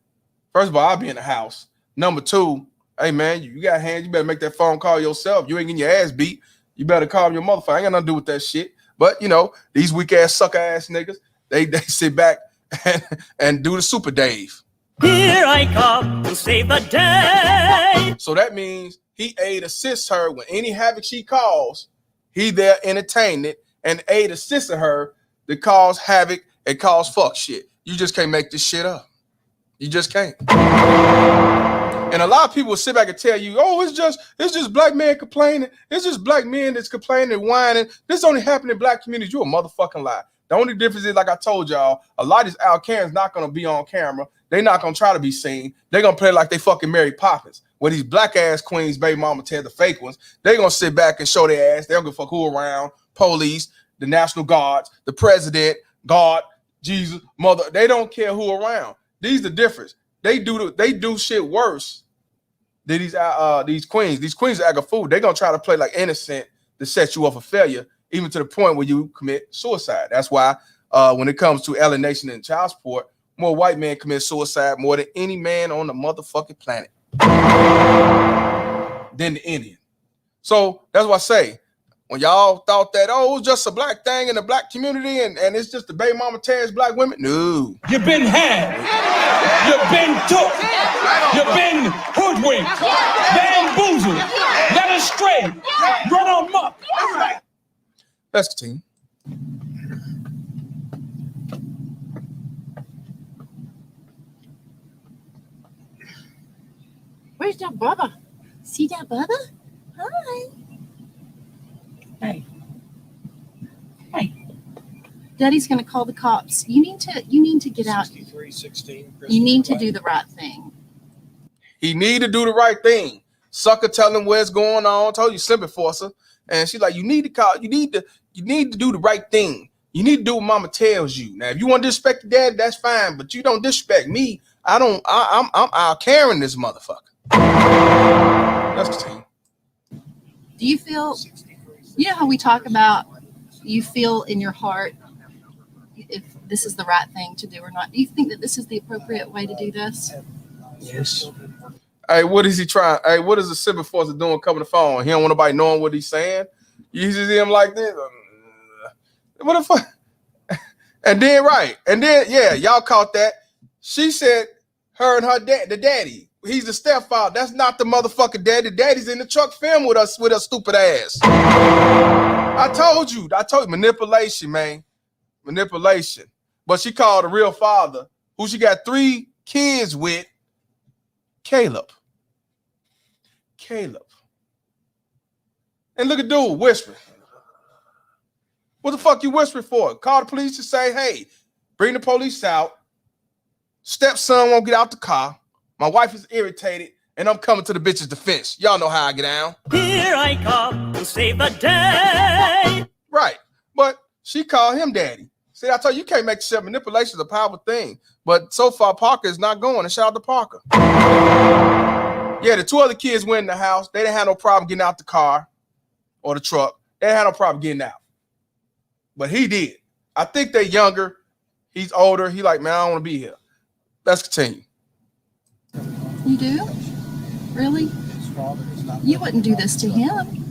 first of all, I'll be in the house. Number two, hey man, you got hands, you better make that phone call yourself. You ain't getting your ass beat. You better call your motherfucker. I ain't got nothing to do with that shit. But you know, these weak ass sucker ass niggas, they sit back and do the Super Dave. Here I come to save the day. So that means he assists her when any havoc she calls, he there entertain it and assisting her to cause havoc and cause fuck shit. You just can't make this shit up. You just can't. And a lot of people will sit back and tell you, oh, it's just black men complaining. It's just black men that's complaining and whining. This only happened in black communities. You a motherfucking lie. The only difference is, like I told y'all, a lot of these Al Karens not going to be on camera. They're not going to try to be seen. They're going to play like they fucking Mary Poppins. Where these black ass queens, baby mama tell the fake ones, they're going to sit back and show their ass. They don't give a fuck who around. Police, the National Guards, the president, God, Jesus, mother. They don't care who around. These the difference. They do shit worse than these queens. These queens act a fool. They're going to try to play like innocent to set you up for failure, even to the point where you commit suicide. That's why when it comes to alienation and child support, more white men commit suicide more than any man on the motherfucking planet than the Indian. So that's what I say. When y'all thought that, oh, it was just a black thing in the black community and it's just the baby mama tears black women. No. You've been had. You've been took. You've been hoodwinked. Bamboozled. Led astray. Run amok. Let's continue. Where's that Bubba? See that Bubba? Hi. Hey. Daddy's gonna call the cops. You need to get out. 6316. You need to do the right thing. He need to do the right thing. Sucker tell him what's going on. Told you Slipping Forcer. And she's like, you need to call, you need to do the right thing. You need to do what mama tells you. Now, if you want to disrespect your dad, that's fine, but you don't disrespect me. I'm out carrying this motherfucker. Let's continue. Do you feel, you know how we talk about you feel in your heart if this is the right thing to do or not? Do you think that this is the appropriate way to do this? Yes. Hey, what is he trying? Hey, what is the Slipping Forcer doing coming to the phone? He don't want nobody knowing what he's saying. You see him like this. What the fuck? And then, yeah, y'all caught that. She said her and her dad, the daddy, he's the stepfather. That's not the motherfucking daddy. Daddy's in the truck film with us with her stupid ass. I told you, manipulation, man. Manipulation. But she called the real father, who she got 3 kids with, Caleb. And look at dude whispering. What the fuck you whispering for? Call the police and say, hey, bring the police out. Stepson won't get out the car. My wife is irritated, and I'm coming to the bitch's defense. Y'all know how I get down. Here I come to save the day. Right. But she called him daddy. See, I told you can't make shit. Manipulation is a powerful thing. But so far, Parker is not going. And shout out to Parker. Yeah, the two other kids went in the house. They didn't have no problem getting out the car or the truck. They didn't have no problem getting out. But he did. I think they're younger. He's older. He like, man, I don't want to be here. Let's continue. You do? Really? You wouldn't do this to him.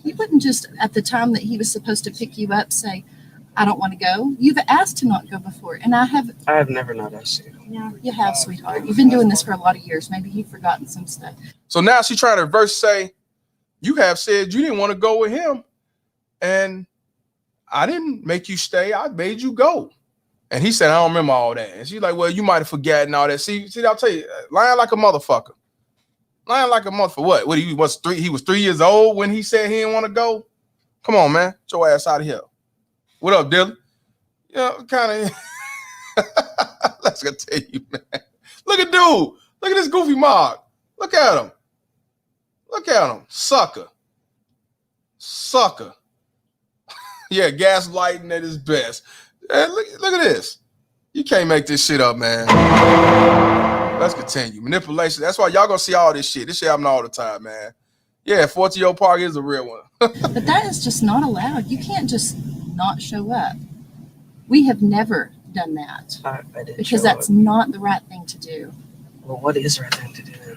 You wouldn't just, at the time that he was supposed to pick you up, say, I don't want to go. You've asked to not go before. And I have never not asked you. Yeah, you have, sweetheart. You've been doing this for a lot of years. Maybe you've forgotten some stuff. So now she's trying to reverse say, you have said you didn't want to go with him. And I didn't make you stay. I made you go. And he said, I don't remember all that. And she's like, well, you might have forgotten all that. See, I'll tell you, lying like a motherfucker. Lying like a motherfucker. What he was 3? He was 3 years old when he said he didn't want to go. Come on, man. Get your ass out of here. What up, Dylan? You know, kind of. Let's continue, man. Look at dude. Look at this goofy mog. Look at him. Look at him. Sucker. Sucker. Yeah, gaslighting at his best. And look at this. You can't make this shit up, man. Let's continue. Manipulation. That's why y'all gonna see all this shit. This shit happen all the time, man. Yeah, 40-year-old Park is a real one. But that is just not allowed. You can't just not show up. We have never done that. I didn't because show that's up. not the right thing to do. Well, what is the right thing to do?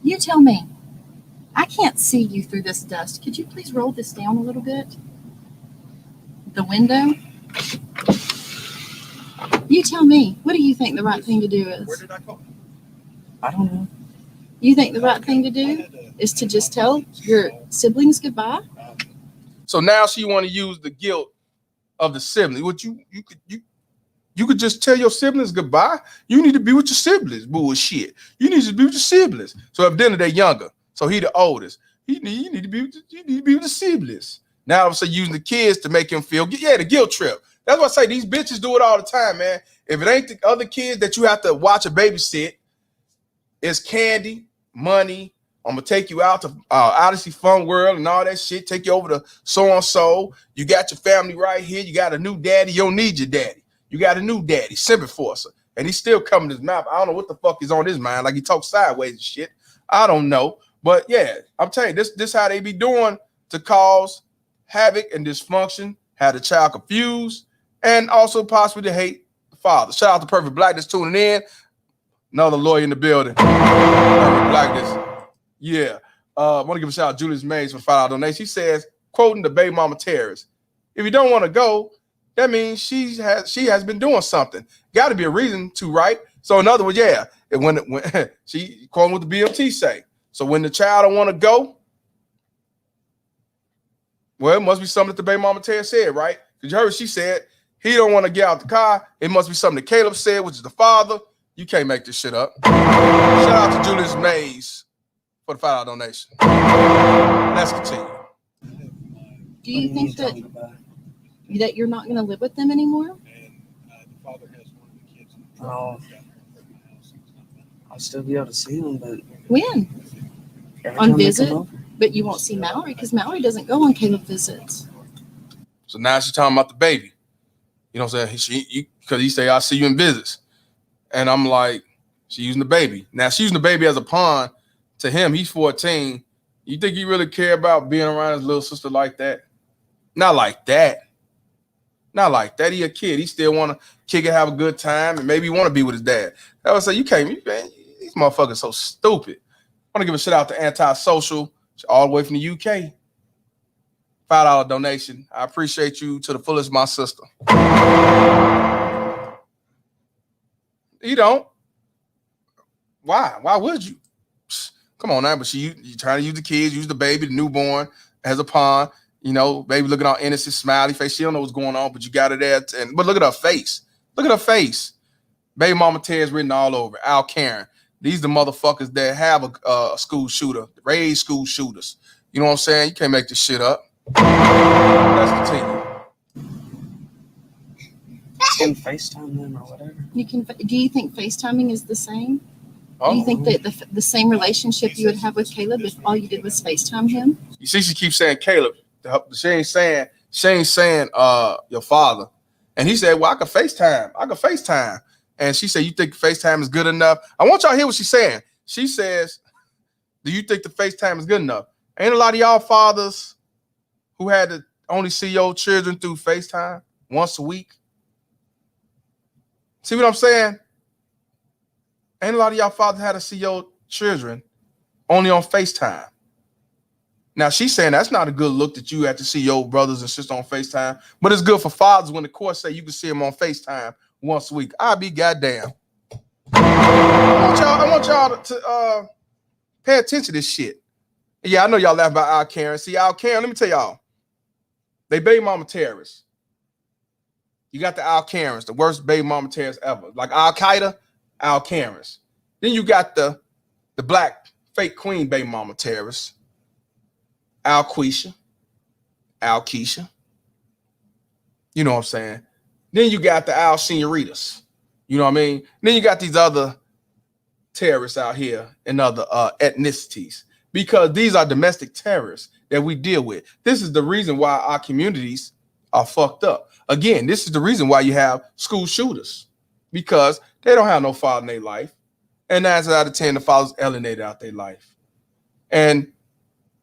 You tell me. I can't see you through this dust. Could you please roll this down a little bit? The window? You tell me. What do you think the right thing to do is? Where did I go? I don't know. You think the right thing to do is to just tell your siblings goodbye? So now she want to use the guilt of the sibling. What you could just tell your siblings goodbye. You need to be with your siblings. Bullshit. You need to be with your siblings. So evidently they're younger. So he the oldest. You need to be with the siblings. Now I'm using the kids to make him feel the guilt trip. That's why I say these bitches do it all the time, man. If it ain't the other kids that you have to watch or babysit, it's candy, money. I'm gonna take you out to Odyssey Fun World and all that shit. Take you over to so-and-so. You got your family right here. You got a new daddy. You don't need your daddy. You got a new daddy, Simba Forcer. And he's still coming to his mouth. I don't know what the fuck is on his mind. Like he talks sideways and shit. I don't know. But yeah, I'm telling you, this how they be doing to cause havoc and dysfunction, have the child confused, and also possibly to hate the father. Shout out to Perfect Black that's tuning in. Another lawyer in the building. Perfect Blackness. Yeah. I want to give a shout out to Julius Mays for $5 donation. He says, quoting the baby mama terrorist, if you don't want to go, that means she has been doing something. Got to be a reason to, right? So in other words, yeah, when she quoting what the BMT say. So when the child don't want to go, well, it must be something that the baby mama terrorist said, right? Because you heard she said he don't want to get out the car. It must be something that Caleb said, which is the father. You can't make this shit up. Shout out to Julius Mays for the $5 donation. Let's continue. Do you think that you're not going to live with them anymore? Oh, I'll still be able to see them, but When? every On time they visit? come over, But you won't see Mallory because Mallory doesn't go on Caleb visits. So now she's talking about the baby. You know what I'm saying? Because he say, I'll see you in visits. And I'm like, she's using the baby. Now she's using the baby as a pawn to him. He's 14. You think he really care about being around his little sister like that? Not like that. Not like that. He a kid. He still want to kick it, have a good time, and maybe want to be with his dad. I would say, you can't, man, these motherfuckers so stupid. I want to give a shout out to Antisocial, all the way from the UK. $5 donation. I appreciate you to the fullest, my sister. You don't. Why? Why would you? Come on now, but you trying to use the kids, use the baby, the newborn as a pawn. You know, baby looking all innocent, smiley face. She don't know what's going on, but you got her there. But look at her face. Look at her face. Baby mama Ted's written all over. Al Karen. These the motherfuckers that have a school shooter, raised school shooters. You know what I'm saying? You can't make this shit up. Let's continue. Can FaceTime them or whatever. You can. Do you think FaceTiming is the same? Oh. Do you think that the same relationship you would have with Caleb if all you did was FaceTime him? You see, she keeps saying Caleb. She ain't saying your father. And he said, well, I can FaceTime. And she said, you think FaceTime is good enough? I want y'all to hear what she's saying. She says, do you think the FaceTime is good enough? Ain't a lot of y'all fathers who had to only see your children through FaceTime once a week? See what I'm saying? Ain't a lot of y'all fathers had to see your children only on FaceTime. Now, she's saying that's not a good look that you have to see your brothers and sisters on FaceTime, but it's good for fathers when the court say you can see them on FaceTime once a week. I'll be goddamn. I want y'all to pay attention to this shit. Yeah, I know y'all laugh about Al Karen. See, Al Karen, let me tell y'all, they baby mama terrorists. You got the Al Karens, the worst baby mama terrorists ever. Like Al Qaeda, Al Karens. Then you got the black fake queen baby mama terrorists. Al Keisha. You know what I'm saying? Then you got the Al Senoritas. You know what I mean? Then you got these other terrorists out here and other ethnicities, because these are domestic terrorists that we deal with. This is the reason why our communities are fucked up. Again, this is the reason why you have school shooters, because they don't have no father in their life. And 9 out of 10, the fathers alienated out their life. And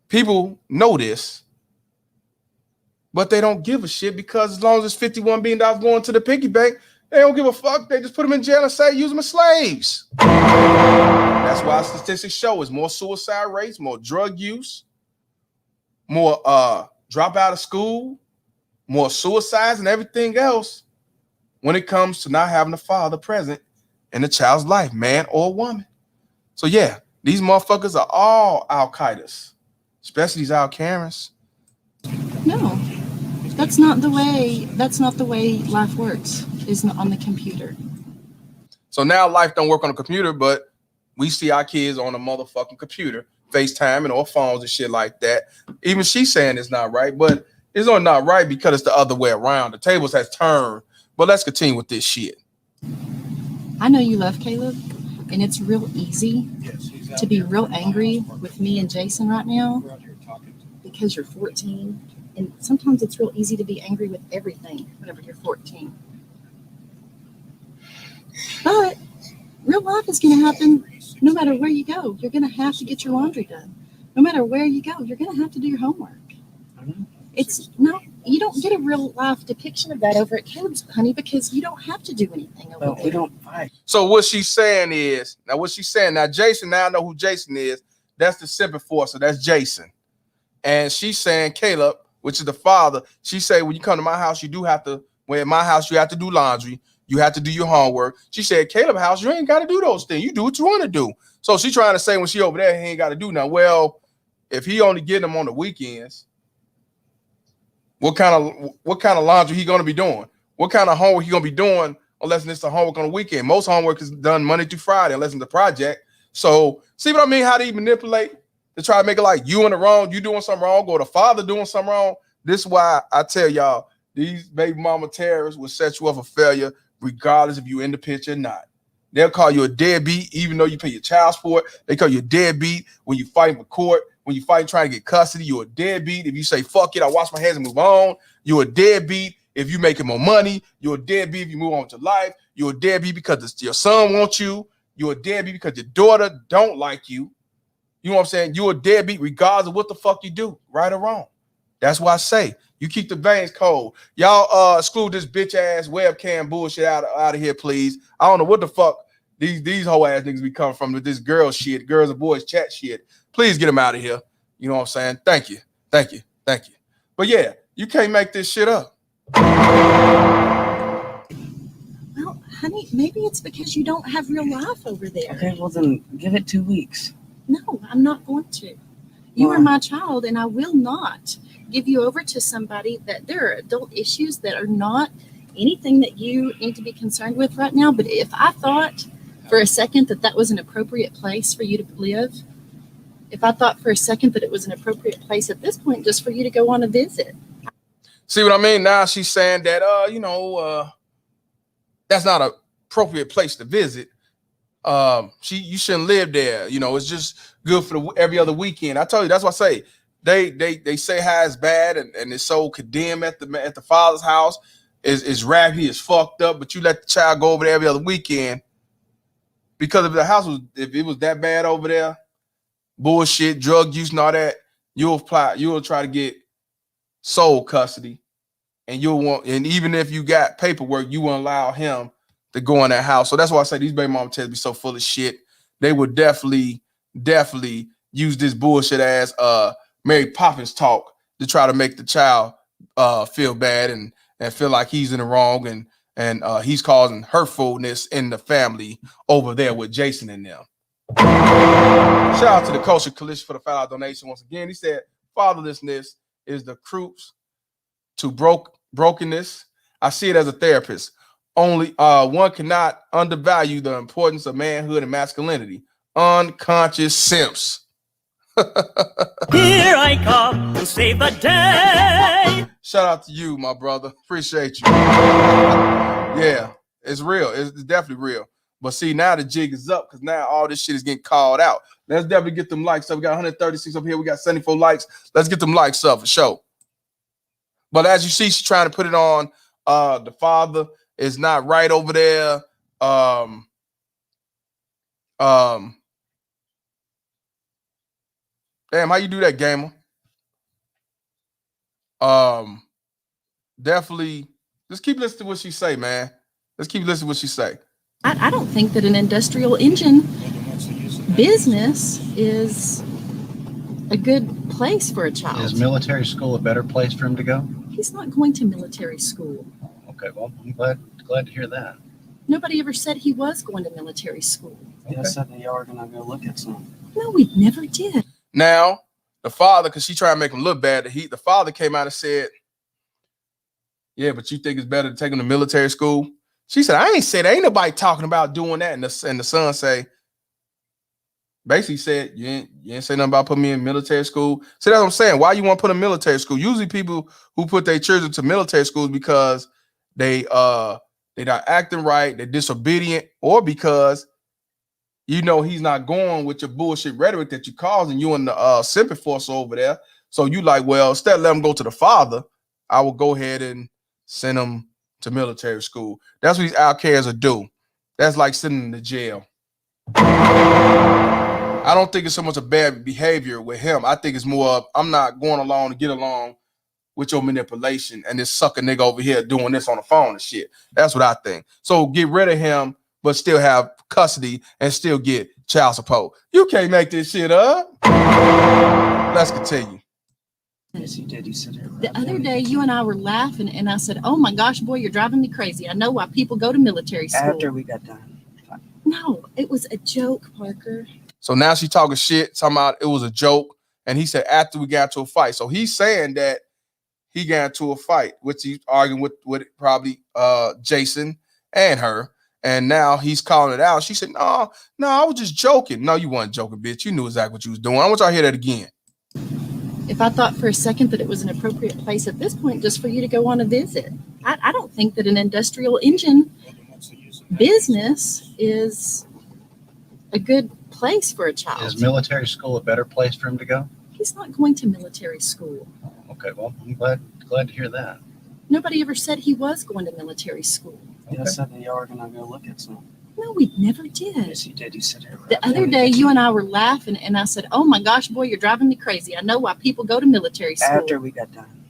people know this, but they don't give a shit, because as long as it's $51 billion going to the piggy bank, they don't give a fuck. They just put them in jail and say, use them as slaves. That's why statistics show is more suicide rates, more drug use, more drop out of school, more suicides and everything else when it comes to not having a father present in the child's life, man or woman. So yeah, these motherfuckers are all Al Qaedas, especially these Al Karens. No, that's not the way. That's not the way life works. Is not on the computer. So now life don't work on a computer, but we see our kids on a motherfucking computer, FaceTime and all phones and shit like that. Even she's saying it's not right, but it's only not right because it's the other way around. The tables has turned. But let's continue with this shit. I know you love Caleb, and it's real easy to be real angry with me and Jason right now because you're 14. And sometimes it's real easy to be angry with everything whenever you're 14. But real life is going to happen no matter where you go. You're going to have to get your laundry done. No matter where you go, you're going to have to do your homework. It's no, you don't get a real life depiction of that over at Caleb's, honey, because you don't have to do anything over there. We don't fight. So what she's saying is, now Jason, now I know who Jason is. That's the sympathy force, so that's Jason. And she's saying Caleb, which is the father, she say, when you come to my house, in my house, you have to do laundry. You have to do your homework. She said, Caleb house, you ain't got to do those things. You do what you want to do. So she's trying to say when she over there, he ain't got to do now. Well, if he only get them on the weekends, what kind of laundry he going to be doing? What kind of homework he going to be doing unless it's the homework on the weekend? Most homework is done Monday through Friday unless it's the project. So see what I mean? How do you manipulate to try to make it like you in the wrong, you doing something wrong, or the father doing something wrong? This is why I tell y'all, these baby mama terrorists will set you up for failure regardless if you in the picture or not. They'll call you a deadbeat even though you pay your child support. They call you a deadbeat when you fight for court. When you fight trying to get custody, you're a deadbeat. If you say, fuck it, I wash my hands and move on, you're a deadbeat. If you making more money, you're a deadbeat. If you move on to life, you're a deadbeat because your son wants you. You're a deadbeat because your daughter don't like you. You know what I'm saying? You're a deadbeat regardless of what the fuck you do, right or wrong. That's why I say you keep the veins cold. Y'all exclude this bitch ass webcam bullshit out of here, please. I don't know what the fuck these whole ass niggas be coming from with this girl shit, girls and boys chat shit. Please get them out of here. You know what I'm saying? Thank you. But yeah, you can't make this shit up. Well, honey, maybe it's because you don't have real life over there. Okay, well then give it 2 weeks. No, I'm not going to. You are my child, and I will not give you over to somebody that there are adult issues that are not anything that you need to be concerned with right now. But if I thought for a second that was an appropriate place for you to live, If I thought for a second that it was an appropriate place at this point just for you to go on a visit. See what I mean? Now she's saying that, that's not an appropriate place to visit. You shouldn't live there. It's just good for every other weekend. I told you, that's what I say. They say how it's bad and it's so condemned at the father's house. Is ratty, is fucked up, but you let the child go over there every other weekend because if it was that bad over there, bullshit, drug use and all that, you'll try to get sole custody, and even if you got paperwork, you won't allow him to go in that house. So that's why I say these baby mama tends to be so full of shit. They would definitely use this bullshit as Mary Poppins talk to try to make the child feel bad and feel like he's in the wrong and he's causing hurtfulness in the family over there with Jason and them. Shout out to the Culture Coalition for the $5 donation once again. He said, fatherlessness is the croups to brokenness. I see it as a therapist. Only one cannot undervalue the importance of manhood and masculinity. Unconscious simps. Here I come to save the day. Shout out to you, my brother. Appreciate you. Yeah, it's real. It's definitely real. But see, now the jig is up because now all this shit is getting called out. Let's definitely get them likes up. We got 136 up here. We got 74 likes. Let's get them likes up for sure. But as you see, she's trying to put it on. The father is not right over there. Damn, how you do that, gamer? Definitely just keep listening to what she say, man. Let's keep listening to what she say. I don't think that an industrial engine business is a good place for a child. Is military school a better place for him to go? He's not going to military school. Okay, well, I'm glad to hear that. Nobody ever said he was going to military school. Okay. Yeah, I said they are gonna go look at some. No, we never did. Now, the father, because she tried to make him look bad, the father came out and said, yeah, but you think it's better to take him to military school? She said, I ain't said, ain't nobody talking about doing that. And the son basically said, you ain't say nothing about putting me in military school. See, that's what I'm saying. Why you want to put in military school? Usually people who put their children to military schools because they're not acting right, they're disobedient, or because he's not going with your bullshit rhetoric that you causing you and the sympathy force over there. So you like, well, instead of letting him go to the father, I will go ahead and send him to military school. That's what these outcasts will do. That's like sending him to jail. I don't think it's so much a bad behavior with him. I think it's more of, I'm not going along to get along with your manipulation and this sucker nigga over here doing this on the phone and shit. That's what I think. So get rid of him, but still have custody and still get child support. You can't make this shit up. Let's continue. Yes, he did. He said it. The other day, you and I were laughing, and I said, oh my gosh, boy, you're driving me crazy. I know why people go to military school. After we got done. No, it was a joke, Parker. So now she's talking shit, talking about it was a joke. And he said after we got into a fight. So he's saying that he got into a fight, which he's arguing with probably Jason and her. And now he's calling it out. She said, no, I was just joking. No, you weren't joking, bitch. You knew exactly what you was doing. I want y'all to hear that again. If I thought for a second that it was an appropriate place at this point just for you to go on a visit. I don't think that an industrial engine business is a good place for a child. Is military school a better place for him to go? He's not going to military school. Okay, well, I'm glad to hear that. Nobody ever said he was going to military school. Okay. Yeah, I said they are gonna go look at some. No, we never did. Yes, he did. He said it. The other day, you and I were laughing, and I said, oh my gosh, boy, you're driving me crazy. I know why people go to military school. After we got done.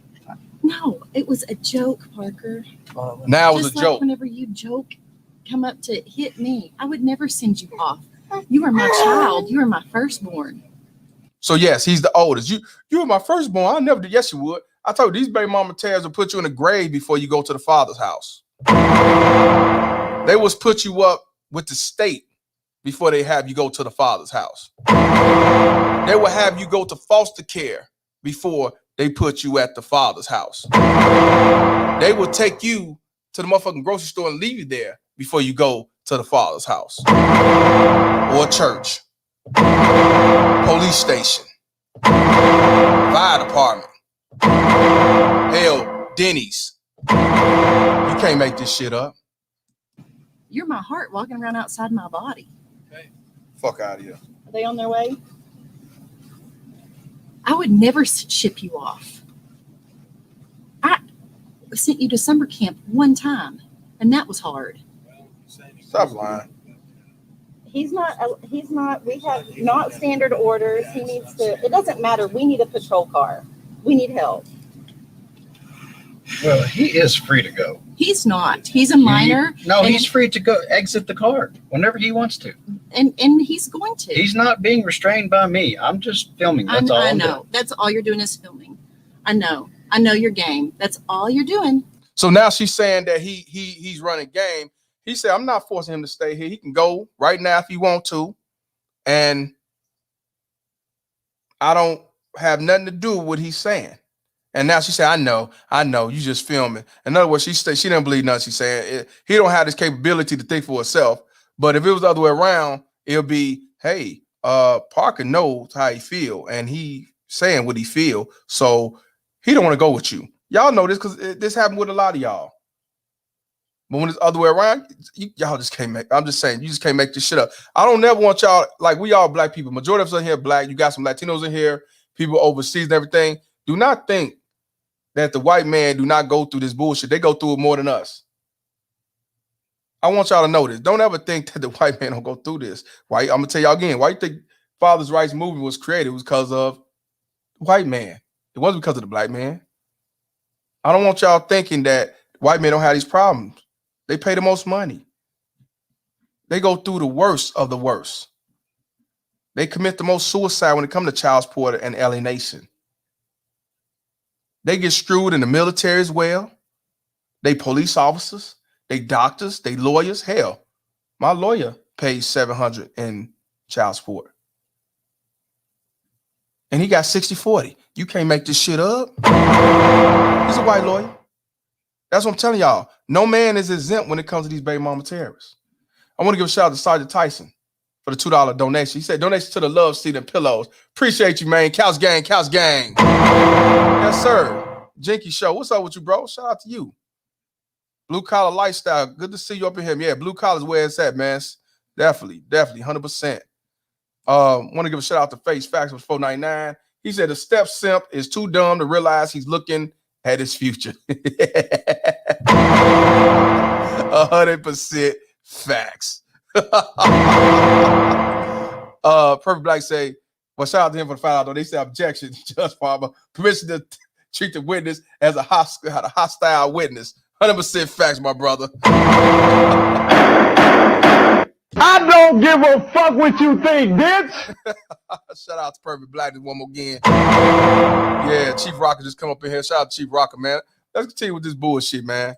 No, it was a joke, Parker. Now it was Just a like joke. whenever you come up to hit me, I would never send you off. You are my child. You are my firstborn. So yes, he's the oldest. You were my firstborn. I never did. Yes, you would. I told you, these baby mama tears will put you in a grave before you go to the father's house. They will put you up with the state before they have you go to the father's house. They will have you go to foster care before they put you at the father's house. They will take you to the motherfucking grocery store and leave you there before you go to the father's house or church. police station, fire department, hell, Denny's. You can't make this shit up. You're my heart walking around outside my body. Okay. Fuck out of here. Are they on their way? I would never ship you off. I sent you to summer camp one time, and that was hard. Stop lying. He's not, we have not standard orders. He needs to, it doesn't matter. We need a patrol car. We need help. Well, he is free to go. He's not. He's a minor. He's free to go exit the car whenever he wants to. And he's going to. He's not being restrained by me. I'm just filming. That's all I I'm know. doing. That's all you're doing is filming. I know your game. That's all you're doing. So now she's saying that he's running game. He said, I'm not forcing him to stay here. He can go right now if he want to. And I don't have nothing to do with what he's saying. And now she said, I know, you just filming. In other words, she didn't believe nothing she's saying. He don't have this capability to think for himself. But if it was the other way around, it'll be, hey, Parker knows how he feel, and he saying what he feel. So he don't want to go with you. Y'all know this because this happened with a lot of y'all. But when it's the other way around, y'all just can't make, I'm just saying, you just can't make this shit up. I don't never want y'all, like we all black people. Majority of us in here black. You got some Latinos in here, people overseas and everything. Do not think that the white man do not go through this bullshit. They go through it more than us. I want y'all to know this. Don't ever think that the white man don't go through this. Why? I'm gonna tell y'all again. Why you think Father's Rights movement was created? It was because of the white man. It wasn't because of the black man. I don't want y'all thinking that white men don't have these problems. They pay the most money. They go through the worst of the worst. They commit the most suicide when it comes to child support and alienation. They get screwed in the military as well. They police officers, they doctors, they lawyers. Hell, my lawyer pays $700 in child support. And he got 60-40. You can't make this shit up. He's a white lawyer. That's what I'm telling y'all. No man is exempt when it comes to these baby mama terrorists. I want to give a shout out to Sergeant Tyson for the $2 donation. He said, donation to the love seat and pillows. Appreciate you, man. Couch gang, couch gang. Yes, sir. Jinky Show. What's up with you, bro? Shout out to you. Blue collar lifestyle. Good to see you up in here. Yeah, blue collar is where it's at, man. Definitely, 100%. Want to give a shout out to Face Facts with 499. He said the step simp is too dumb to realize he's looking at his future. 100% facts. Perfect Black say, well, shout out to him for the $5 though. They say objection, Judge Palmer. Permission to treat the witness as a hostile witness. 100% facts, my brother. I don't give a fuck what you think, bitch. Shout out to Perfect Black one more again. Yeah, Chief Rocker just come up in here. Shout out to Chief Rocker, man. Let's continue with this bullshit, man.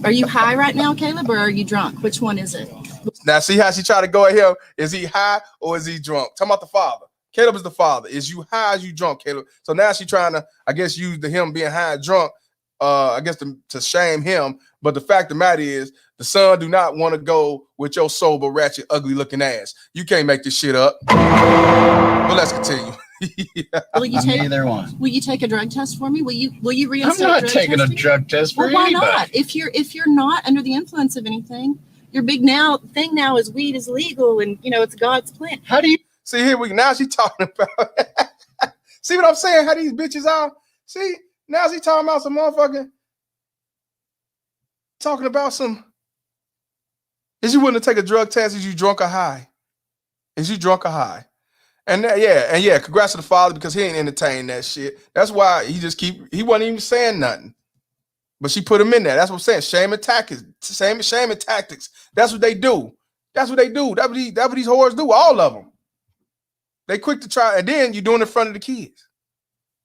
Are you high right now, Caleb, or are you drunk? Which one is it? Now, see how she tried to go at him? Is he high or is he drunk? Talking about the father. Caleb is the father. Is you high or is you drunk, Caleb? So now she's trying to, I guess, use him being high and drunk, I guess, to shame him. But the fact of the matter is, the son do not want to go with your sober, ratchet, ugly looking ass. You can't make this shit up. But let's continue. Will you take Neither one. Will you take a drug test for me? Will you reinstate? I'm not taking a drug test for why anybody. not? If you're not under the influence of anything, your big thing now is weed is legal, and it's God's plan. How do you see here? Now she talking about. See what I'm saying? How these bitches are. See now she talking about some motherfucking. Talking about some. Is you willing to take a drug test? Is you drunk or high? Is you drunk or high? And yeah, congrats to the father because he ain't entertaining that shit. That's why he wasn't even saying nothing. But she put him in there. That's what I'm saying. Shame and tactics. Shame and tactics. That's what they do. That's what they do. That's what these whores do. All of them. They quick to try, and then you're doing it in front of the kids.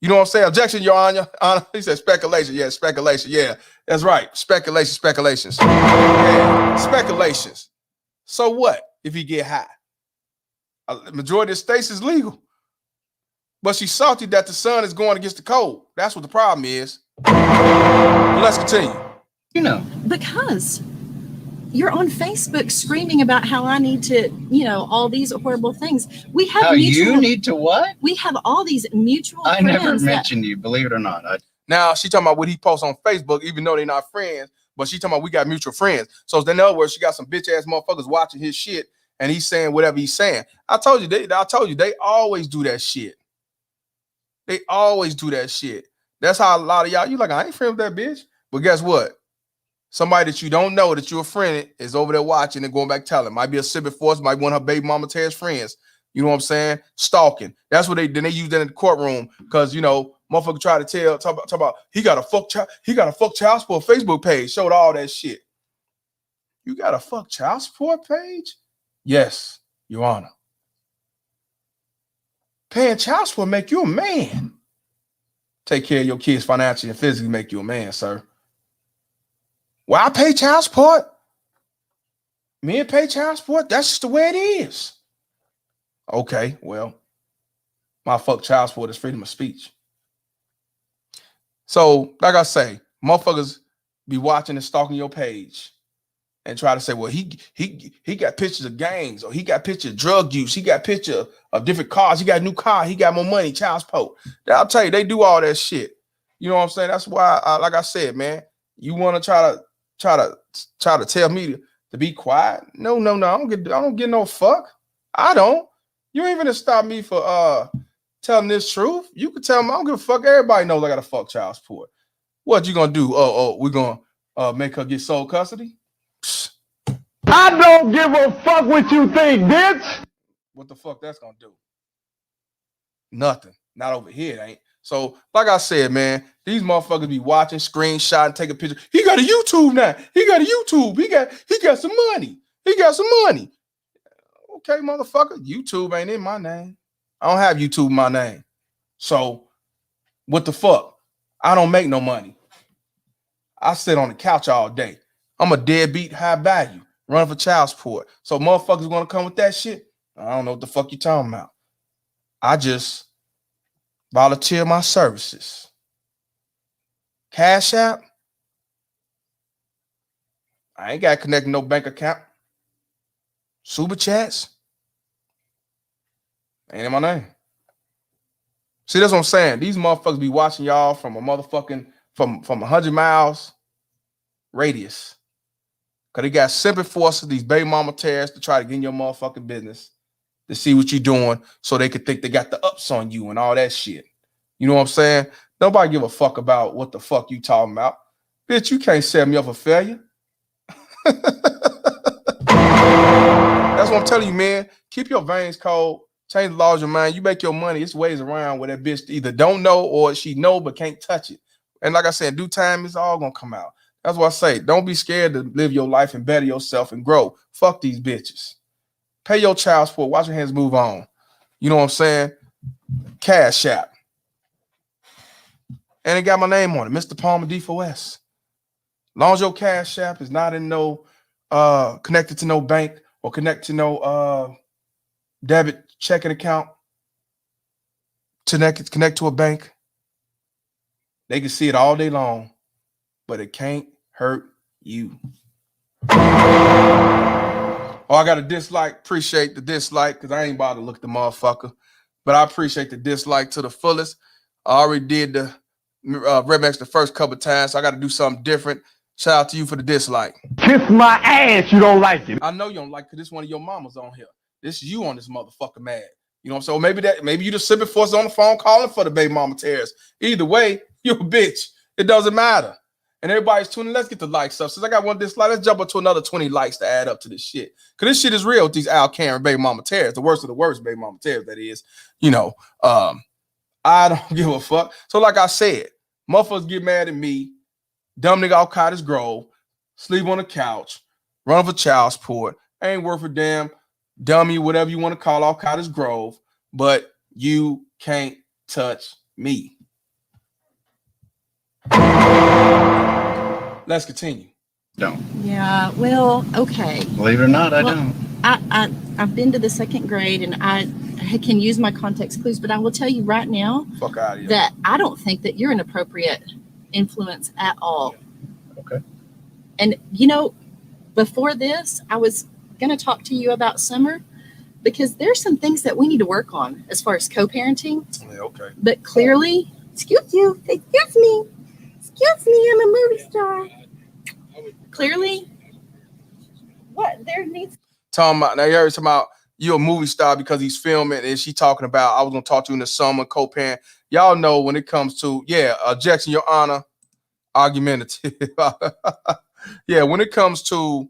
You know what I'm saying? Objection, Your Honor. He said speculation. Yeah, speculation. Yeah, that's right. Speculations. Yeah, speculations. So what if he get high? Majority of states is legal. But she's salty that the son is going against the code. That's what the problem is. But let's continue. Because you're on Facebook screaming about how I need to, all these horrible things. We have How mutual. you need to what? We have all these mutual. I friends never that- mentioned you, believe it or not. Now she talking about what he posts on Facebook, even though they're not friends. But she talking about we got mutual friends. So in other words, she got some bitch ass motherfuckers watching his shit, and he's saying whatever he's saying. I told you they always do that shit. They always do that shit. That's how a lot of y'all, you like, I ain't friends with that bitch. But guess what? Somebody that you don't know that you're a friend is over there watching and going back telling. Might be a sibling force, might be one of her baby mama Ted's friends. You know what I'm saying? Stalking. That's what they use that in the courtroom because motherfucker try to talk about he got a fuck child support Facebook page. Showed all that shit. You got a fuck child support page? Yes, Your Honor. Paying child support make you a man. Take care of your kids financially and physically make you a man, sir. Well, I pay child support. Men pay child support. That's just the way it is. Okay, well, my fuck child support is freedom of speech. So, like I say, motherfuckers be watching and stalking your page and try to say, well, he got pictures of gangs, or he got pictures of drug use, he got picture of different cars, he got a new car, he got more money, child support. I'll tell you, they do all that shit. You know what I'm saying? That's why, like I said, man, you want to try to tell me to be quiet? No, I don't get no fuck. I don't. You ain't gonna stop me for telling this truth. You can tell me I don't give a fuck. Everybody knows I got to fuck child support. What you gonna do? We're gonna make her get sole custody? I don't give a fuck what you think, bitch. What the fuck that's gonna do? Nothing. Not over here, it ain't. So, like I said, man, these motherfuckers be watching, screenshot, and take a picture. He got a YouTube now. He got a YouTube. He got some money. He got some money. Okay, motherfucker. YouTube ain't in my name. I don't have YouTube in my name. So, what the fuck? I don't make no money. I sit on the couch all day. I'm a deadbeat, high value, running for child support. So, motherfuckers gonna come with that shit? I don't know what the fuck you talking about. I just volunteer my services. Cash App. I ain't got to connect no bank account. Super chats. Ain't in my name. See, that's what I'm saying. These motherfuckers be watching y'all from a motherfucking from 100 miles radius. Cause they got simple forces, these baby mama terrorists, to try to get in your motherfucking business to see what you're doing, so they could think they got the ups on you and all that shit. You know what I'm saying? Nobody give a fuck about what the fuck you talking about. Bitch, you can't set me up for failure. That's what I'm telling you, man. Keep your veins cold. Change the laws of your mind. You make your money. It's ways around where that bitch either don't know or she know but can't touch it. And like I said, in due time, it's all gonna come out. That's what I say. Don't be scared to live your life and better yourself and grow. Fuck these bitches. Pay your child support. Watch your hands move on. You know what I'm saying? Cash App. And it got my name on it, Mr. Palmer D4S. Long as your Cash App is not in no connected to no bank or connected to no debit checking account, connect to a bank, they can see it all day long, but it can't hurt you. Oh, I got a dislike. Appreciate the dislike, because I ain't about to look at the motherfucker. But I appreciate the dislike to the fullest. I already did the Redmax the first couple of times, so I got to do something different. Shout out to you for the dislike. Kiss my ass, you don't like it. I know you don't like it, because this one of your mamas on here. This is you on this motherfucker mad. You know what I'm saying? Maybe you just sipping force on the phone calling for the baby mama tears. Either way, you're a bitch. It doesn't matter. And everybody's tuning. Let's get the likes up. Since I got one dislike, let's jump up to another 20 likes to add up to this shit. Because this shit is real with these Al Karen baby mama tears. The worst of the worst baby mama tears, that is. You know, I don't give a fuck. So like I said, motherfuckers get mad at me. Dumb nigga out Cottage Grove. Sleep on the couch. Run for child support. Ain't worth a damn. Dummy, whatever you want to call off Cottage Grove. But you can't touch me. Let's continue. Don't. Yeah, well, okay. Believe it or not, I don't. I've been to the second grade, and I can use my context clues, but I will tell you right now Fuck out of here. that I don't think that you're an appropriate influence at all. Okay. And, you know, Before this, I was going to talk to you about Summer because there's some things that we need to work on as far as co-parenting. Yeah, okay. But clearly, excuse me, I'm a movie star. Clearly, what there needs. Talking about, now you heard talking about you're a movie star because he's filming, and she talking about I was gonna talk to you in the summer, co-parent. Y'all know when it comes to objection, Your Honor, argumentative. Yeah, when it comes to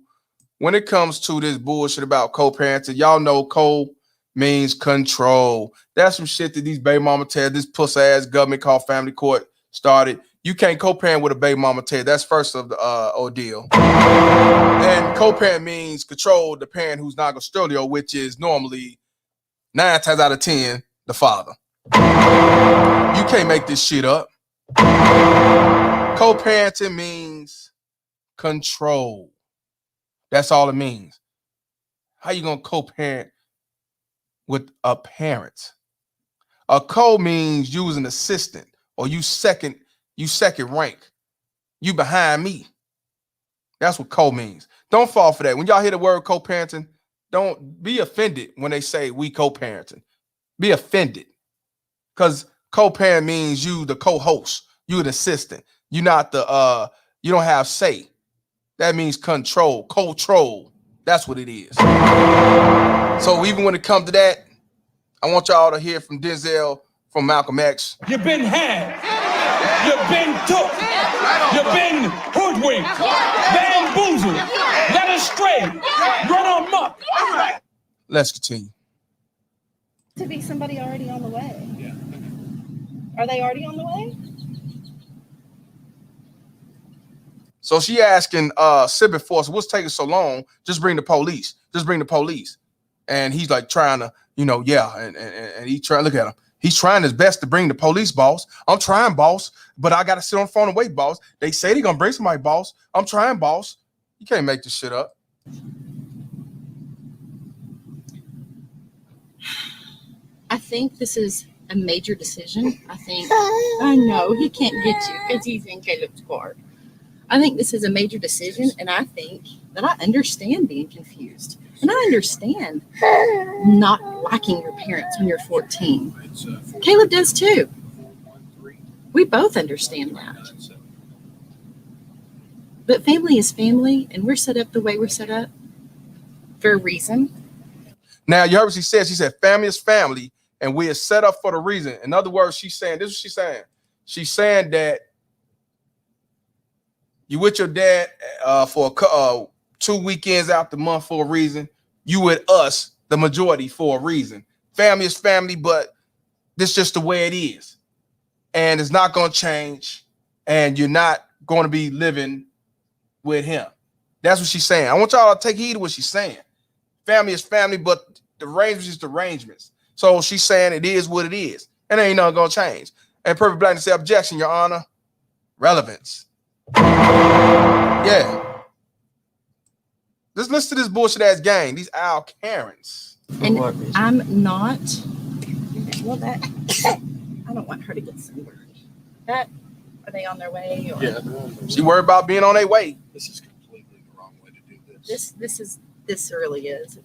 this bullshit about co-parenting, y'all know co means control. That's some shit that these baby mama tell this puss ass government called family court started. You can't co-parent with a baby mama tell. That's first of the ordeal. And co-parent means control the parent who's not custodial, which is normally 9 times out of 10 the father. You can't make this shit up. Co-parenting means control. That's all it means. How you gonna co-parent with a parent? A co means you was an assistant, or you second rank. You behind me. That's what co means. Don't fall for that. When y'all hear the word co-parenting, don't be offended when they say we co-parenting. Be offended. Because co-parent means you the co-host, you an assistant. You not the you don't have say. That means control. That's what it is. So even when it comes to that, I want y'all to hear from Denzel from Malcolm X. You've been had. You've been took. You've been hoodwinked. Bamboozled. Led astray. Run amok. Let's continue. To be somebody already on the way. Yeah. Are they already on the way? So she asking Civic Force, what's taking so long? Just bring the police. And he's like trying to, and he trying, look at him. He's trying his best to bring the police, boss. I'm trying, boss, but I got to sit on the phone and wait, boss. They say they're going to bring somebody, boss. I'm trying, boss. You can't make this shit up. I think this is a major decision. I know he can't get you because he's in Caleb's car. I think this is a major decision, and I think that I understand being confused. And I understand not liking your parents when you're 14. Caleb does too. We both understand that. But family is family, and we're set up the way we're set up for a reason. Now, you heard what she said. She said family is family, and we are set up for the reason. In other words, she's saying, this is what she's saying. She's saying that you with your dad for 2 weekends out the month for a reason. You with us, the majority, for a reason. Family is family, but this is just the way it is. And it's not going to change. And you're not going to be living with him. That's what she's saying. I want y'all to take heed of what she's saying. Family is family, but the arrangements is the arrangements. So she's saying it is what it is. And ain't nothing going to change. And Perfect Black say, objection, Your Honor. Relevance. Yeah. Just listen to this bullshit ass gang. These Al Karens. And I'm not. Well, that I don't want her to get sunburned. Are they on their way? Or? Yeah. She worried about being on their way. This is completely the wrong way to do this. This really is.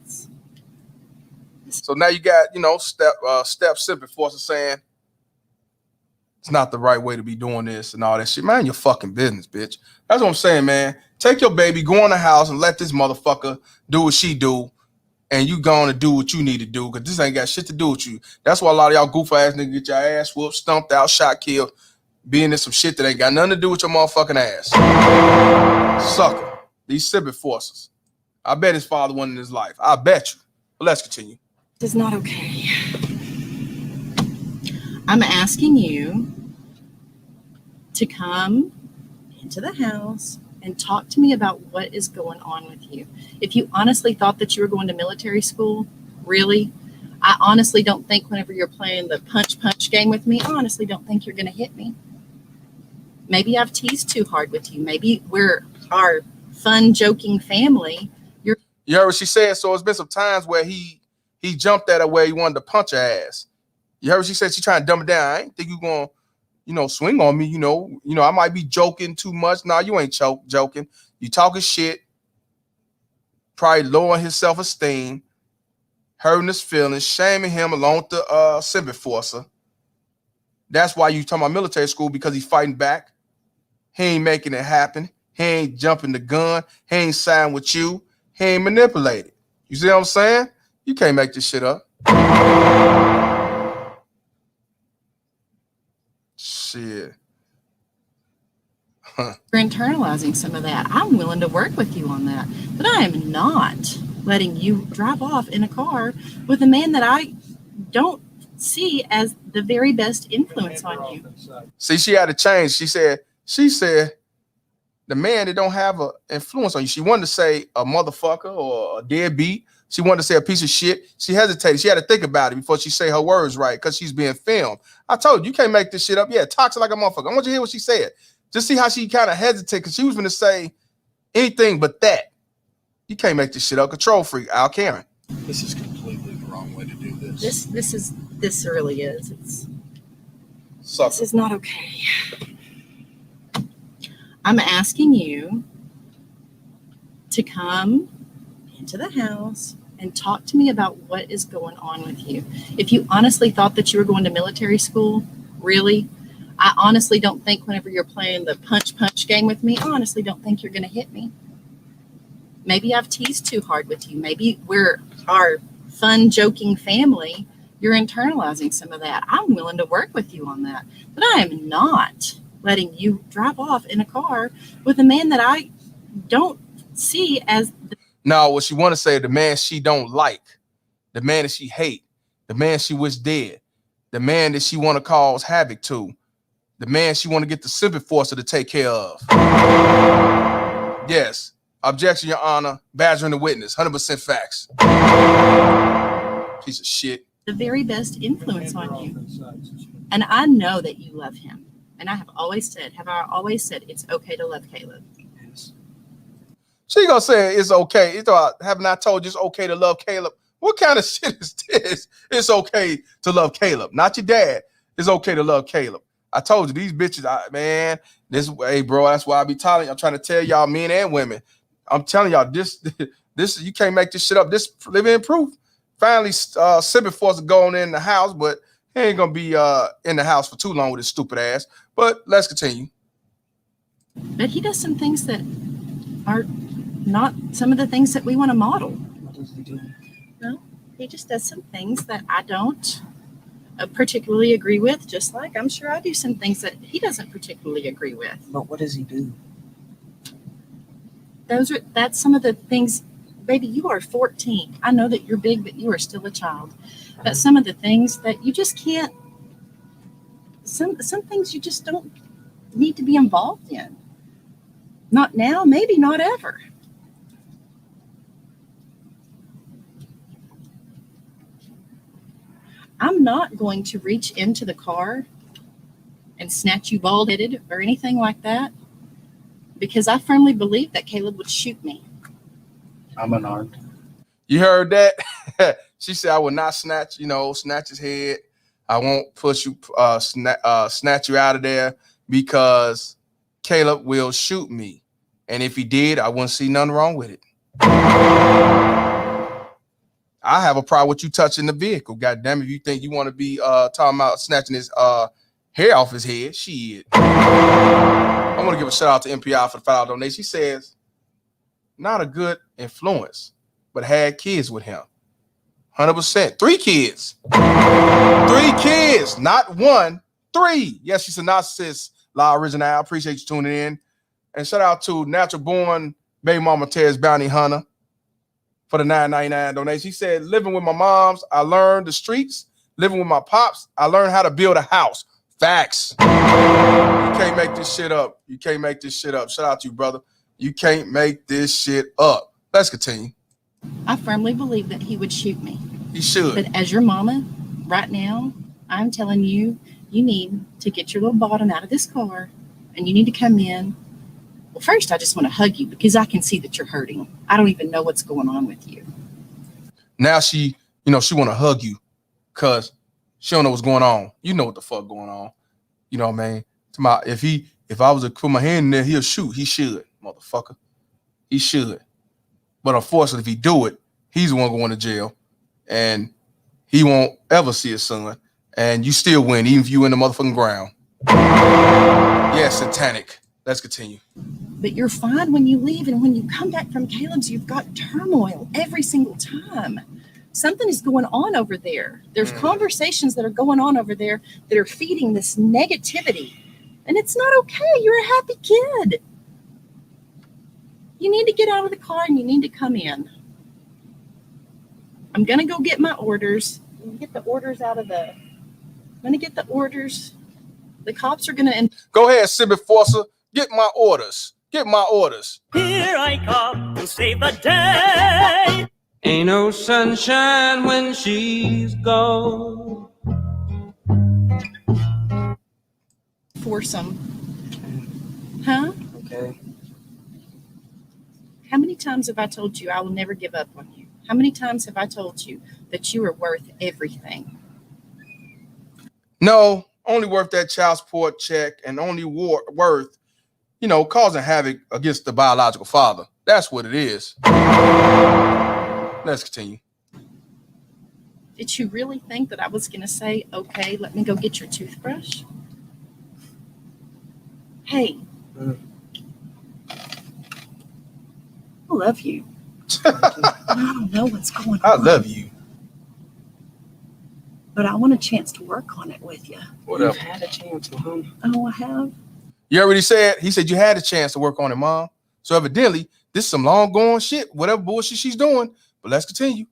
So now you got, Step Sipping Force saying it's not the right way to be doing this and all that shit. Mind your fucking business, bitch. That's what I'm saying, man. Take your baby, go in the house, and let this motherfucker do what she do, and you going to do what you need to do, because this ain't got shit to do with you. That's why a lot of y'all goof ass niggas get your ass whooped, stumped out, shot, killed, being in some shit that ain't got nothing to do with your motherfucking ass. Sucker. These Civic Forces. I bet his father won in his life. I bet you. But let's continue. This is not okay. I'm asking you to come into the house and talk to me about what is going on with you. If you honestly thought that you were going to military school, really, I honestly don't think whenever you're playing the punch game with me, I honestly don't think you're going to hit me. Maybe I've teased too hard with you. Maybe we're our fun, joking family. You heard what she said? So it's been some times where he jumped at her where he wanted to punch her ass. You heard what she said? She trying to dumb it down. I ain't think you going to swing on me, I might be joking too much. Nah, you ain't joking. You talking shit. probably lowering his self-esteem, hurting his feelings, shaming him along with the civic forcer. That's why you talking about military school, because he's fighting back. He ain't making it happen. He ain't jumping the gun. He ain't siding with you. He ain't manipulated. You see what I'm saying? You can't make this shit up. Shit. You're internalizing some of that. I'm willing to work with you on that, but I am not letting you drive off in a car with a man that I don't see as the very best influence on you. See, she had to change. She said the man that don't have an influence on you. She wanted to say a motherfucker or a deadbeat. She wanted to say a piece of shit. She hesitated. She had to think about it before she say her words right, because she's being filmed. I told you can't make this shit up. Yeah, toxic like a motherfucker. I want you to hear what she said. Just see how she kind of hesitated, because she was going to say anything but that. You can't make this shit up. Control freak, Al Karen. This is completely the wrong way to do this. This really is. Sucker. This is not okay. I'm asking you to come into the house and talk to me about what is going on with you. If you honestly thought that you were going to military school, really, I honestly don't think whenever you're playing the punch game with me, I honestly don't think you're going to hit me. Maybe I've teased too hard with you. Maybe we're our fun, joking family. You're internalizing some of that. I'm willing to work with you on that, but I am not letting you drive off in a car with a man that I don't see as No, what she want to say, the man she don't like, the man that she hate, the man she wish dead, the man that she want to cause havoc to, the man she want to get the civic forcer to take care of. Yes. Objection, Your Honor. Badgering the witness. 100% facts. Piece of shit. the very best influence on you. And I know that you love him. And I have always said, it's okay to love Caleb. She gonna say it's okay. Haven't I told you it's okay to love Caleb? What kind of shit is this? It's okay to love Caleb, not your dad. It's okay to love Caleb. I told you these bitches, man. Hey, bro, that's why I be telling you. I'm trying to tell y'all, men and women. I'm telling y'all, this you can't make this shit up. This living proof. Finally, civic force going in the house, but he ain't gonna be in the house for too long with his stupid ass. But let's continue. But he does some things that are not some of the things that we want to model. What does he do? No, he just does some things that I don't particularly agree with, just like I'm sure I do some things that he doesn't particularly agree with. But what does he do? That's some of the things. Baby, you are 14. I know that you're big, but you are still a child. But some of the things that you just can't, some things you just don't need to be involved in. Not now, maybe not ever. I'm not going to reach into the car and snatch you bald-headed or anything like that, because I firmly believe that Caleb would shoot me. I'm unarmed. You heard that? She said, I will not snatch his head. I won't push you, snatch you out of there, because Caleb will shoot me. And if he did, I wouldn't see nothing wrong with it. I have a problem with you touching the vehicle. God damn, if you think you want to be talking about snatching his hair off his head, shit. I want to give a shout out to MPI for the $5 donation. She says, not a good influence, but had kids with him. 100%. 3 kids. 3 kids, not 1, 3. Yes, she's a narcissist. La Original. I appreciate you tuning in. And shout out to Natural Born Baby Mama Terry's Bounty Hunter for the $9.99 donation. She said, living with my moms, I learned the streets. Living with my pops, I learned how to build a house. Facts. You can't make this shit up. You can't make this shit up. Shout out to you, brother. You can't make this shit up. Let's continue. I firmly believe that he would shoot me. He should. But as your mama, right now, I'm telling you, you need to get your little bottom out of this car and you need to come in. Well, first, I just want to hug you because I can see that you're hurting. I don't even know what's going on with you. Now she want to hug you because she don't know what's going on. You know what the fuck going on. You know what I mean? If I was to put my hand in there, he'll shoot. He should, motherfucker. He should. But unfortunately, if he do it, he's the one going to jail, and he won't ever see his son. And you still win, even if you in the motherfucking ground. Yeah, satanic. Let's continue. But you're fine when you leave, and when you come back from Caleb's, you've got turmoil every single time. Something is going on over there. There's conversations that are going on over there that are feeding this negativity. And it's not okay. You're a happy kid. You need to get out of the car and you need to come in. I'm going to go get my orders. I'm going to get the orders out of the... I'm going to get the orders. The cops are going to... Go ahead, Civic Forcer. Get my orders. Get my orders. Here I come to save the day. Ain't no sunshine when she's gone. Foursome. Huh? Okay. How many times have I told you I will never give up on you? How many times have I told you that you are worth everything? No, only worth that child support check, and only worth, causing havoc against the biological father. That's what it is. Let's continue. Did you really think that I was going to say, okay, let me go get your toothbrush? Hey, I love you. I don't know what's going on. I love you. But I want a chance to work on it with you. Whatever. You've had a chance, Mom. Oh, I have? You already said, he said you had a chance to work on it, Mom. So evidently, this is some long going shit, whatever bullshit she's doing. But let's continue.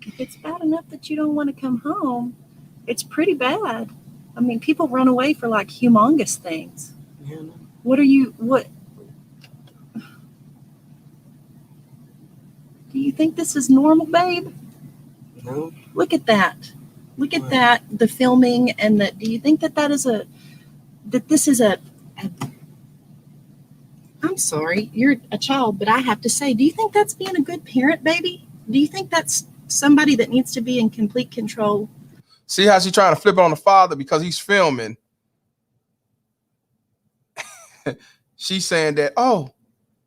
If it's bad enough that you don't want to come home, it's pretty bad. I mean, people run away for like humongous things. Yeah, no. What? Do you think this is normal, babe? No. Look at that. Look at that, the filming, and do you think that this is a I'm sorry, you're a child, but I have to say, do you think that's being a good parent, baby? Do you think that's somebody that needs to be in complete control? See how she's trying to flip it on the father because he's filming. She's saying that, oh,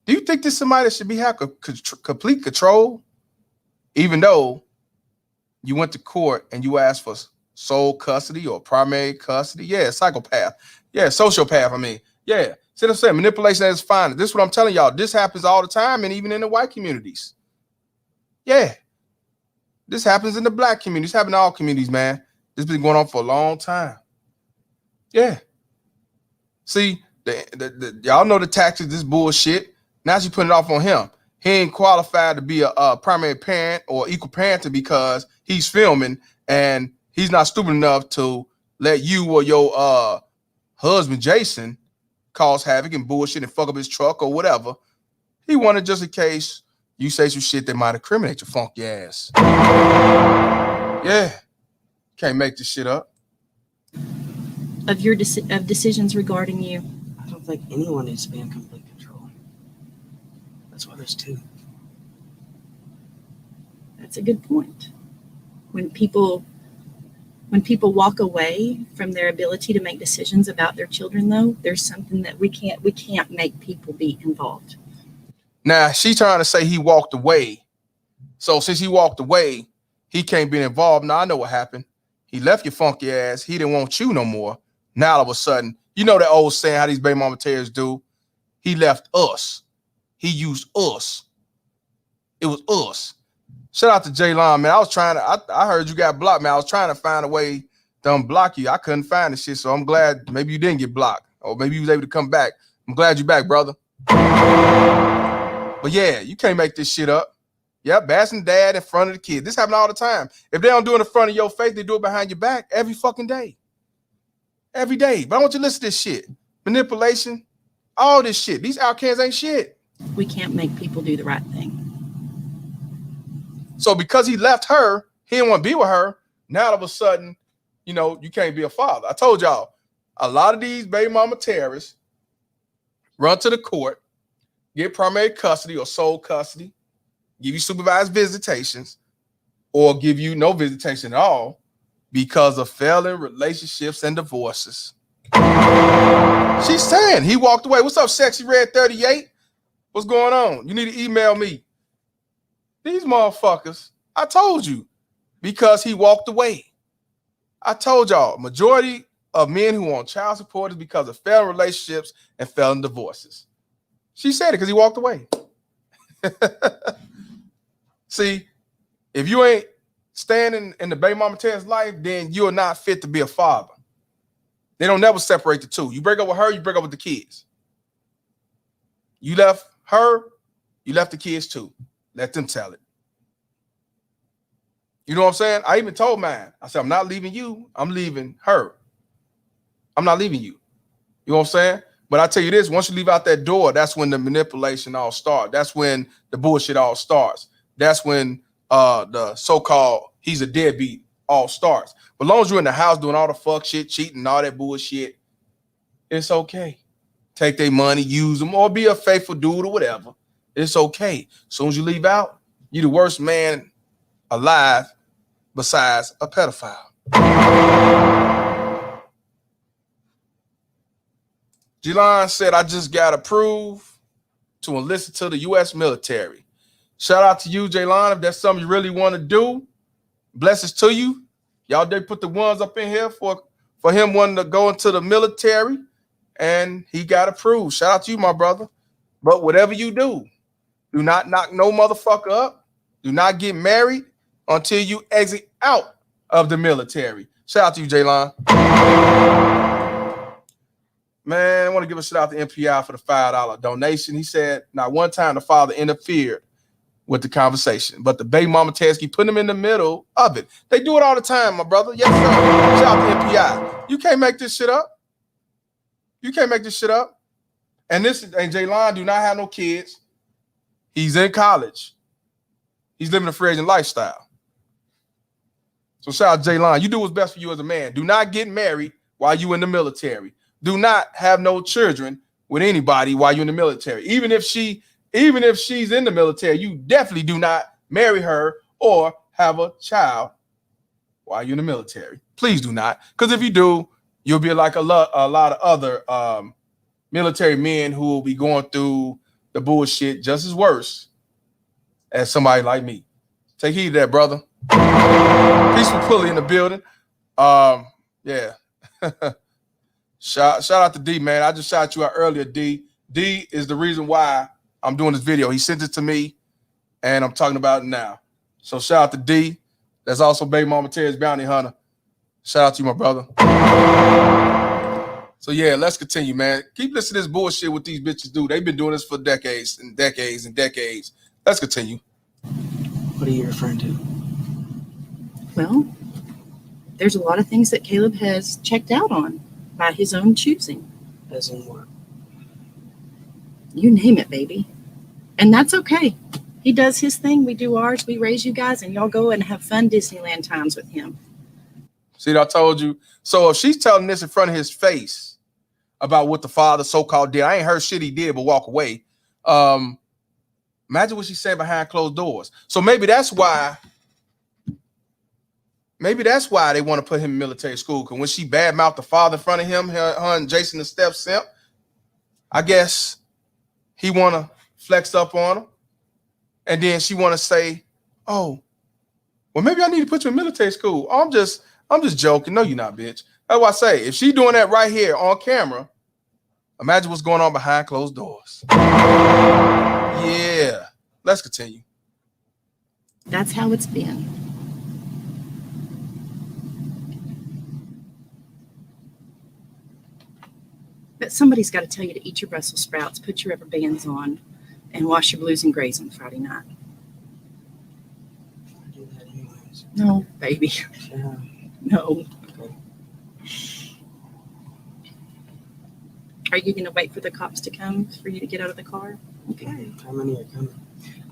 do you think this is somebody that should have complete control? Even though you went to court and you asked for sole custody or primary custody. Yeah, psychopath. Yeah, sociopath, I mean. Yeah. See what I'm saying? Manipulation is fine. This is what I'm telling y'all. This happens all the time, and even in the white communities. Yeah. This happens in the black communities. It's happening in all communities, man. This has been going on for a long time. Yeah. See, y'all know the tactics, this bullshit. Now she's putting it off on him. He ain't qualified to be a primary parent or equal parenting because he's filming, and he's not stupid enough to let you or your husband, Jason, cause havoc and bullshit and fuck up his truck or whatever. He wanted just in case you say some shit that might incriminate your funky ass. Yeah. Can't make this shit up. Of your of decisions regarding you. I don't think anyone needs to be in complete control. That's why there's two. That's a good point. When people walk away from their ability to make decisions about their children, though, there's something that we can't make people be involved. Now, she's trying to say he walked away. So since he walked away, he can't be involved. Now, I know what happened. He left your funky ass. He didn't want you no more. Now, all of a sudden, you know that old saying how these baby mama tears do. He left us. He used us. It was us. Shout out to Jaylon, man. I heard you got blocked, man. I was trying to find a way to unblock you. I couldn't find the shit, so I'm glad maybe you didn't get blocked. Or maybe you was able to come back. I'm glad you're back, brother. But yeah, you can't make this shit up. Yep, bashing dad in front of the kid. This happens all the time. If they don't do it in front of your face, they do it behind your back every fucking day. Every day. But I want you to listen to this shit. Manipulation, all this shit. These outcasts ain't shit. We can't make people do the right thing. So because he left her, he didn't want to be with her. Now all of a sudden, you can't be a father. I told y'all, a lot of these baby mama terrorists run to the court, get primary custody or sole custody, give you supervised visitations, or give you no visitation at all. because of failing relationships and divorces. She's saying he walked away. What's up, Sexy Red 38? What's going on? You need to email me. These motherfuckers, I told you, because he walked away. I told y'all, majority of men who are on child support is because of failing relationships and failing divorces. She said it because he walked away. See, if you ain't standing in the baby mama Ted's life, then you're not fit to be a father. They don't never separate the two. You break up with her, you break up with the kids. You left her, you left the kids too. Let them tell it. You know what I'm saying? I even told mine. I said, I'm not leaving you. I'm leaving her. I'm not leaving you. You know what I'm saying? But I tell you this, once you leave out that door, that's when the manipulation all starts. That's when the bullshit all starts. That's when the so-called he's a deadbeat all starts. But as long as you're in the house doing all the fuck shit, cheating, all that bullshit, it's okay. Take their money, use them, or be a faithful dude or whatever. It's okay. As soon as you leave out, you're the worst man alive besides a pedophile. Jelon said, I just got approved to enlist to the U.S. military. Shout out to you, Jelon. If that's something you really want to do, blessings to you. Y'all did put the ones up in here for him wanting to go into the military, and he got approved. Shout out to you, my brother. But whatever you do not knock no motherfucker up. Do not get married until you exit out of the military. Shout out to you, Jelon. Man, I want to give a shout out to MPI for the $5 donation. He said, not one time the father interfered with the conversation, but the baby mama Ted's put him in the middle of it. They do it all the time, my brother. Yes, sir. Shout out to MPI. You can't make this shit up. You can't make this shit up. And Jelon do not have no kids. He's in college. He's living a free agent lifestyle. So shout out to Jelon. You do what's best for you as a man. Do not get married while you in the military. Do not have no children with anybody while you're in the military. Even if she's in the military, you definitely do not marry her or have a child while you're in the military. Please do not. Because if you do, you'll be like a lot of other military men who will be going through the bullshit just as worse as somebody like me. Take heed of that, brother. Peaceful Pulley in the building. Yeah. Shout out to D, man. I just shouted you out earlier, D. D is the reason why I'm doing this video. He sent it to me, and I'm talking about it now. So shout out to D. That's also baby mama Terry's bounty hunter. Shout out to you, my brother. So yeah, let's continue, man. Keep listening to this bullshit what these bitches do. They've been doing this for decades and decades and decades. Let's continue. What are you referring to? Well, there's a lot of things that Caleb has checked out on by his own choosing. As in what? You name it, baby. And that's okay. He does his thing. We do ours. We raise you guys, and y'all go and have fun Disneyland times with him. See what I told you? So if she's telling this in front of his face about what the father so-called did, I ain't heard shit he did but walk away. Imagine what she said behind closed doors. So maybe that's why they want to put him in military school. Because when she badmouthed the father in front of him, her and Jason the step simp, I guess he want to flex up on him. And then she want to say, oh, well, maybe I need to put you in military school. Oh, I'm just joking. No, you're not, bitch. That's what I say. If she doing that right here on camera, imagine what's going on behind closed doors. Yeah. Let's continue. That's how it's been. But somebody's got to tell you to eat your Brussels sprouts, put your rubber bands on, and wash your blues and grays on Friday night. I do that anyways. No, baby. Yeah. No. Okay. Are you going to wait for the cops to come for you to get out of the car? Okay. How many are coming?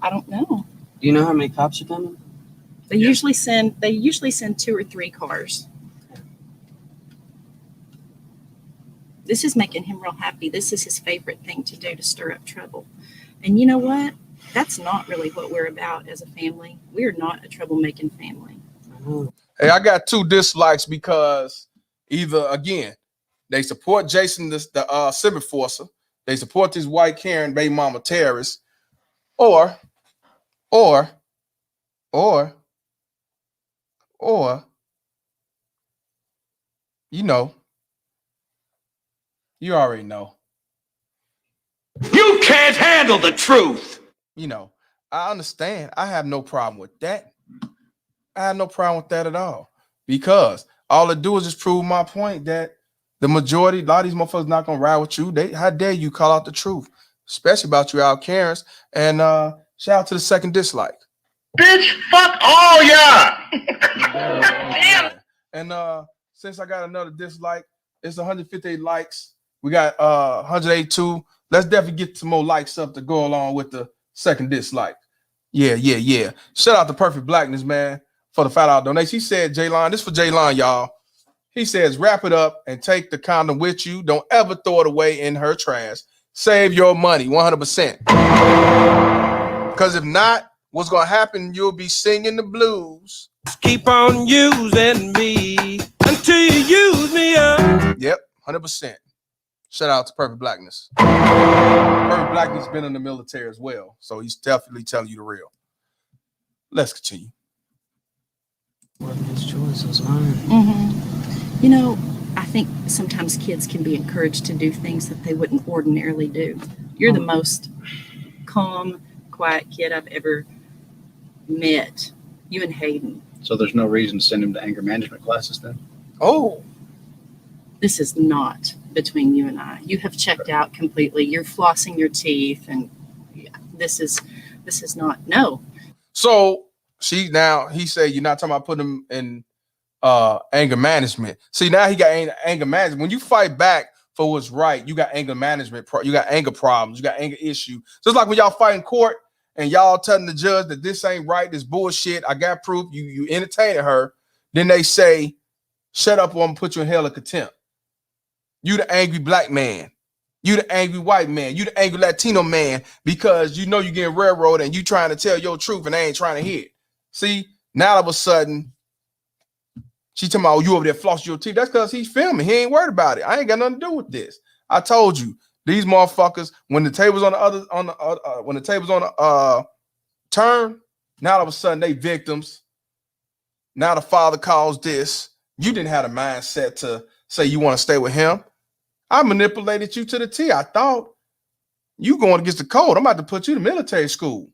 I don't know. Do you know how many cops are coming? They usually send 2 or 3 cars. This is making him real happy. This is his favorite thing to do, to stir up trouble. And you know what? That's not really what we're about as a family. We're not a troublemaking family. I know. Hey, I got 2 dislikes because either, again, they support Jason, the civic forcer. They support this white Karen baby mama terrorist. Or, you know, you already know. You can't handle the truth. You know, I understand. I have no problem with that. I have no problem with that at all. Because all it do is just prove my point that the majority, a lot of these motherfuckers not gonna ride with you. How dare you call out the truth, especially about you out Karens. And shout out to the second dislike. Bitch, fuck all ya. Damn. And since I got another dislike, it's 158 likes. We got 182. Let's definitely get some more likes up to go along with the second dislike. Yeah. Shout out to Perfect Blackness, man, for the $5 donation. He said, Jaylon, this for Jaylon, y'all. He says, wrap it up and take the condom with you. Don't ever throw it away in her trash. Save your money, 100%. Because if not, what's going to happen, you'll be singing the blues. Keep on using me until you use me up. Yep, 100%. Shout out to Perfect Blackness. Perfect Blackness been in the military as well, so he's definitely telling you the real. Let's continue. Wasn't his choice, it was mine. Mm-hmm. You know, I think sometimes kids can be encouraged to do things that they wouldn't ordinarily do. You're the most calm, quiet kid I've ever met. You and Hayden. So there's no reason to send him to anger management classes then? Oh. This is not between you and I. You have checked out completely. You're flossing your teeth, and this is not, no. So he said you're not talking about putting him in anger management. See, now he got anger management. When you fight back for what's right, you got anger management. You got anger problems. You got anger issue. Just like when y'all fight in court and y'all telling the judge that this ain't right, this bullshit. I got proof. You entertaining her. Then they say, shut up or I'm gonna put you in hell of contempt. You the angry black man. You the angry white man. You the angry Latino man because you know you're getting railroaded and you trying to tell your truth and they ain't trying to hear it. See, now all of a sudden, she talking about, oh, you over there flossing your teeth. That's because he's filming. He ain't worried about it. I ain't got nothing to do with this. I told you, these motherfuckers, when the table's on the turn, now all of a sudden they victims. Now the father calls this. You didn't have a mindset to say you want to stay with him. I manipulated you to the T. I thought you going against the code. I'm about to put you in military school.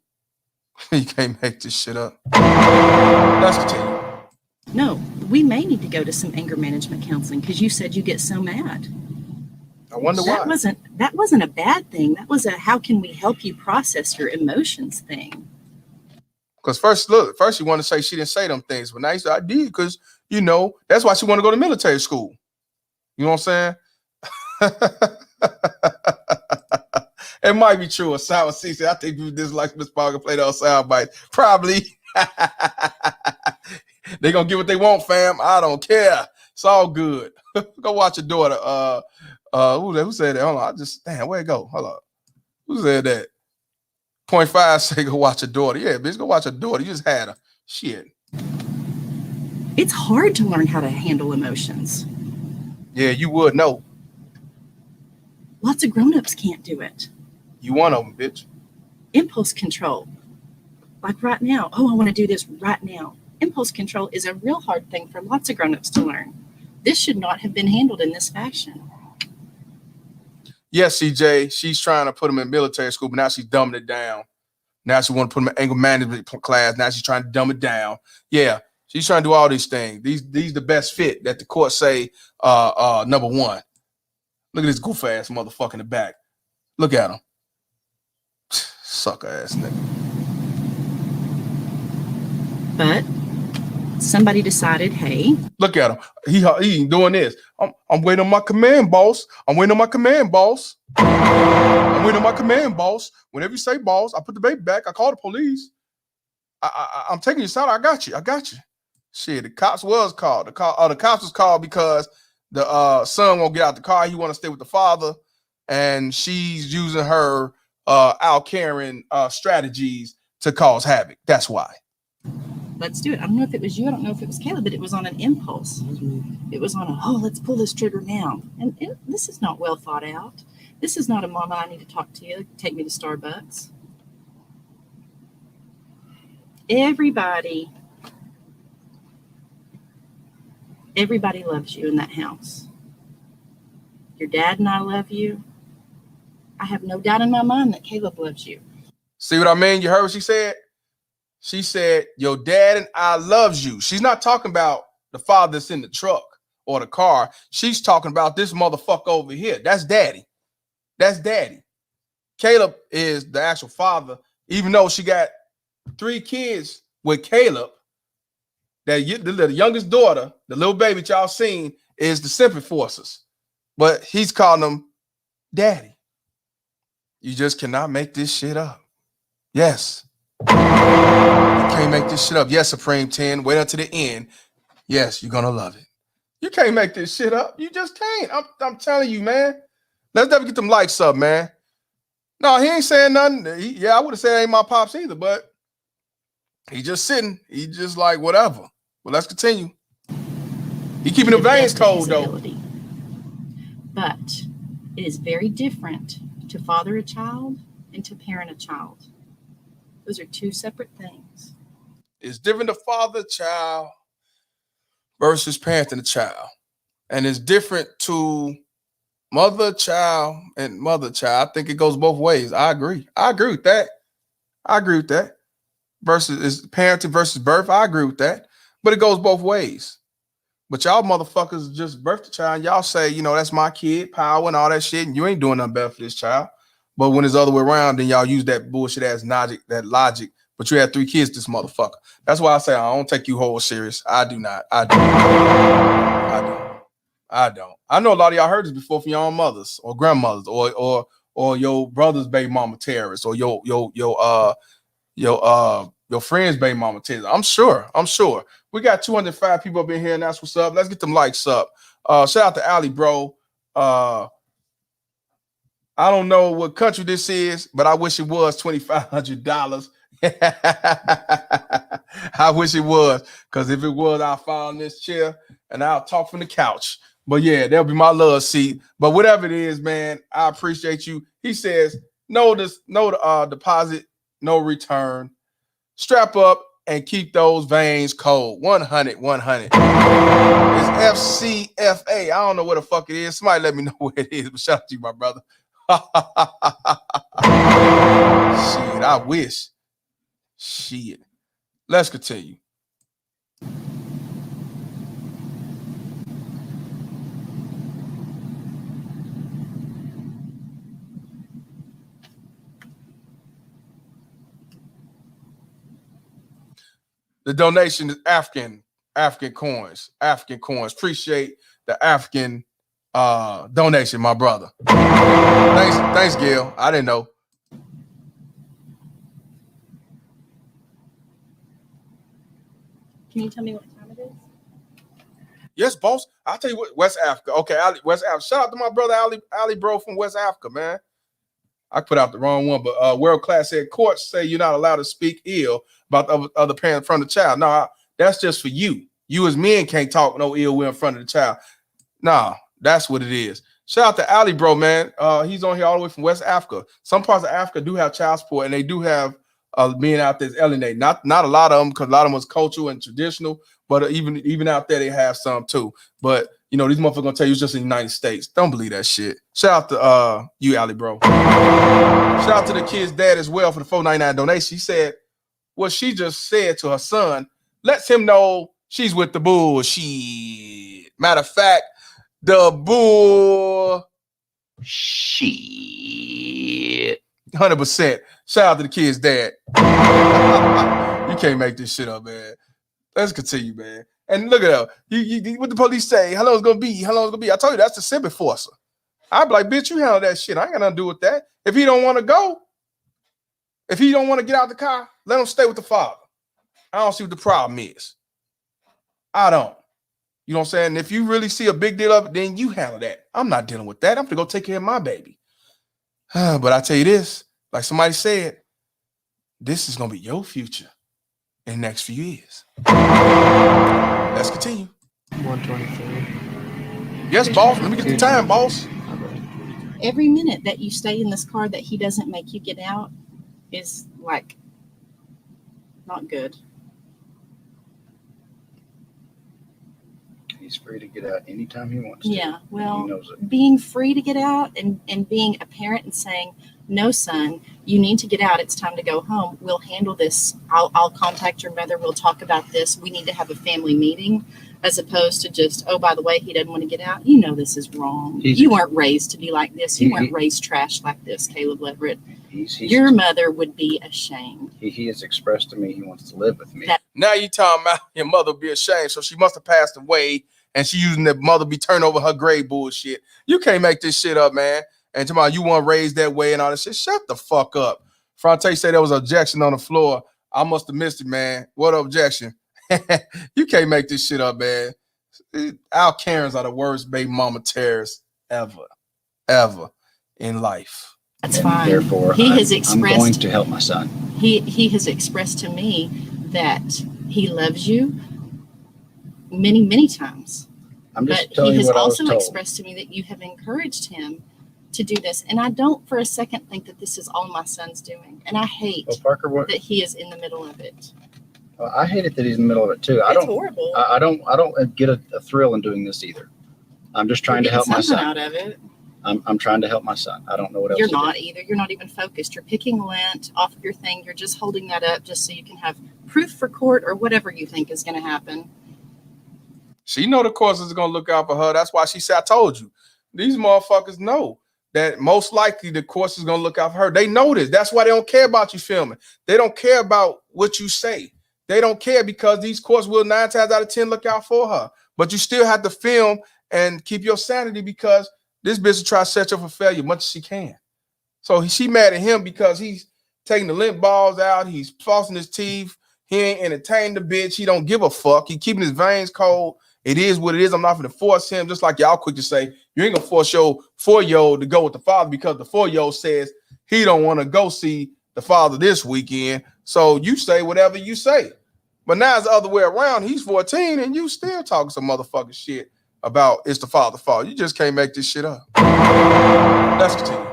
You can't make this shit up. Let's continue. No, we may need to go to some anger management counseling because you said you get so mad. I wonder why. That wasn't a bad thing. That was a how can we help you process your emotions thing. Because first you want to say she didn't say them things, but now you said I did because, you know, that's why she want to go to military school. You know what I'm saying? It might be true. A sour C said, I think you dislike Miss Parker played on sound bites. Probably. They gonna get what they want, fam. I don't care. It's all good. Go watch your daughter. Who said that? Hold on. Where'd it go? Hold on. Who said that? 0.5 say go watch your daughter. Yeah, bitch, go watch your daughter. You just had her. Shit. It's hard to learn how to handle emotions. Yeah, you would know. Lots of grown-ups can't do it. You one of them, bitch. Impulse control. Like right now. Oh, I want to do this right now. Impulse control is a real hard thing for lots of grown-ups to learn. This should not have been handled in this fashion. Yes, CJ, she's trying to put him in military school, but now she's dumbing it down. Now she want to put him in anger management class. Now she's trying to dumb it down. Yeah, she's trying to do all these things. These the best fit that the court say number one. Look at this goof ass motherfucker in the back. Look at him. Sucker ass nigga. But somebody decided, hey. Look at him. He ain't doing this. I'm waiting on my command, boss. I'm waiting on my command, boss. I'm waiting on my command, boss. Whenever you say boss, I put the baby back. I call the police. I'm taking you out. I got you. Shit, the cops was called. The cops was called because the son won't get out the car. He want to stay with the father, and she's using her out Karen strategies to cause havoc. That's why. let's do it. I don't know if it was you. I don't know if it was Caleb, but it was on an impulse. It was on a, let's pull this trigger now. And this is not well thought out. This is not a mama, I need to talk to you. Take me to Starbucks. Everybody loves you in that house. Your dad and I love you. I have no doubt in my mind that Caleb loves you. See what I mean? You heard what she said? She said, your dad and I loves you. She's not talking about the father that's in the truck or the car. She's talking about this motherfucker over here. That's daddy. That's daddy. Caleb is the actual father, even though she got 3 kids with Caleb. The youngest daughter, the little baby that y'all seen, is the Sympathy Forces. But he's calling them daddy. You just cannot make this shit up. Yes. You can't make this shit up. Yes, Supreme 10. Wait until the end. Yes, you're gonna love it. You can't make this shit up. You just can't. I'm telling you, man. Let's never get them likes up, man. No, he ain't saying nothing. I would have said ain't my pops either, but he just sitting. He just like whatever. Well, let's continue. He keeping the veins cold though. But it is very different to father a child and to parent a child. Those are 2 separate things. It's different to father a child versus parenting a child. And it's different to mother child and mother child. I think it goes both ways. I agree with that. Versus is parenting versus birth. I agree with that. But it goes both ways. But y'all motherfuckers just birth the child. Y'all say, that's my kid, power and all that shit. And you ain't doing nothing better for this child. But when it's the other way around, then y'all use that bullshit ass logic. But you had 3 kids, this motherfucker. That's why I say I don't take you whole serious. I do not. I don't. I know a lot of y'all heard this before from your own mothers or grandmothers or your brother's baby mama terrorists or your friend's baby mama terrorists. I'm sure. We got 205 people up in here, and that's what's up. Let's get them likes up. Shout out to Ali, bro. I don't know what country this is, but I wish it was $2,500. I wish it was, because if it was, I'll fall in this chair and I'll talk from the couch. But yeah, that'll be my love seat. But whatever it is, man, I appreciate you. He says, no deposit, no return. Strap up and keep those veins cold. 100. It's FCFA. I don't know what the fuck it is. Somebody let me know what it is. But shout out to you, my brother. Shit, I wish. Shit. Let's continue. The donation is African coins. Appreciate the African donation, my brother. Thanks, Gail. I didn't know. Can you tell me what time it is? Yes, boss. I'll tell you what, West Africa. Okay, West Africa. Shout out to my brother Ali bro from West Africa, man. I put out the wrong one, but World Class said courts say you're not allowed to speak ill about the other parent in front of the child. No, that's just for you. You as men can't talk no ill will in front of the child. Nah, that's what it is. Shout out to Ali, bro, man. He's on here all the way from West Africa. Some parts of Africa do have child support, and they do have men out there alienated. Not a lot of them, because a lot of them was cultural and traditional. But even out there, they have some too. But these motherfuckers gonna tell you it's just in the United States. Don't believe that shit. Shout out to you, Ali, bro. Shout out to the kid's dad as well for the $4.99 donation. He said what she just said to her son lets him know she's with the bullshit. Matter of fact, the bull shit. 100%. Shout out to the kid's dad. You can't make this shit up, man. Let's continue, man. And look at that. You what the police say? How long it's gonna be? I told you that's the Sympathy Forcer. I'd be like, bitch, you handle that shit. I ain't got nothing to do with that. If he don't want to go, if he don't want to get out the car, let him stay with the father. I don't see what the problem is. I don't. You know what I'm saying? If you really see a big deal of it, then you handle that. I'm not dealing with that. I'm gonna go take care of my baby. But I tell you this, like somebody said, this is gonna be your future. in the next few years? Let's continue. 123. Yes, boss. Let me get the time, boss. Every minute that you stay in this car that he doesn't make you get out is like not good. He's free to get out anytime he wants to. Yeah, well, he knows it. Being free to get out and being a parent and saying, no, son, you need to get out. It's time to go home. We'll handle this. I'll contact your mother. We'll talk about this. We need to have a family meeting, as opposed to just, oh, by the way, he doesn't want to get out. You know this is wrong. You weren't raised to be like this. You weren't raised trash like this, Caleb Leverett. Your mother would be ashamed. He has expressed to me he wants to live with me. Now you talking about your mother be ashamed, so she must have passed away, and she using that mother be turned over her grave bullshit. You can't make this shit up, man. And tomorrow you want raised that way and all this shit. Shut the fuck up. Fronte said there was an objection on the floor. I must have missed it, man. What objection? You can't make this shit up, man. Our Karens are the worst baby mama terrorists ever in life. That's fine. Therefore, he has expressed, I'm going to help my son. He has expressed to me that he loves you many, many times. I'm just but telling he you has what I was also told. expressed to me that you have encouraged him to do this. And I don't for a second think that this is all my son's doing. And I hate Parker, that he is in the middle of it. I hate it that he's in the middle of it too. It's horrible. I don't get a thrill in doing this either. I'm just trying to help my son. Out of it. I'm trying to help my son. I don't know what else. You're not either. You're not even focused. You're picking lint off of your thing. You're just holding that up just so you can have proof for court or whatever you think is going to happen. She know the course is going to look out for her. That's why she said, I told you. These motherfuckers know that most likely the course is going to look out for her. They know this. That's why they don't care about you filming. They don't care about what you say. They don't care because these courts will 9 times out of 10 look out for her. But you still have to film and keep your sanity because this bitch will try to set you up for failure much as she can. So she mad at him because he's taking the lint balls out. He's flossing his teeth. He ain't entertaining the bitch. He don't give a fuck. He keeping his veins cold. It is what it is. I'm not going to force him. Just like y'all quick to say, you ain't going to force your 4-year-old to go with the father because the 4-year-old says he don't want to go see the father this weekend. So you say whatever you say. But now it's the other way around. He's 14 and you still talking some motherfucking shit about it's the father's fault. You just can't make this shit up. Let's continue.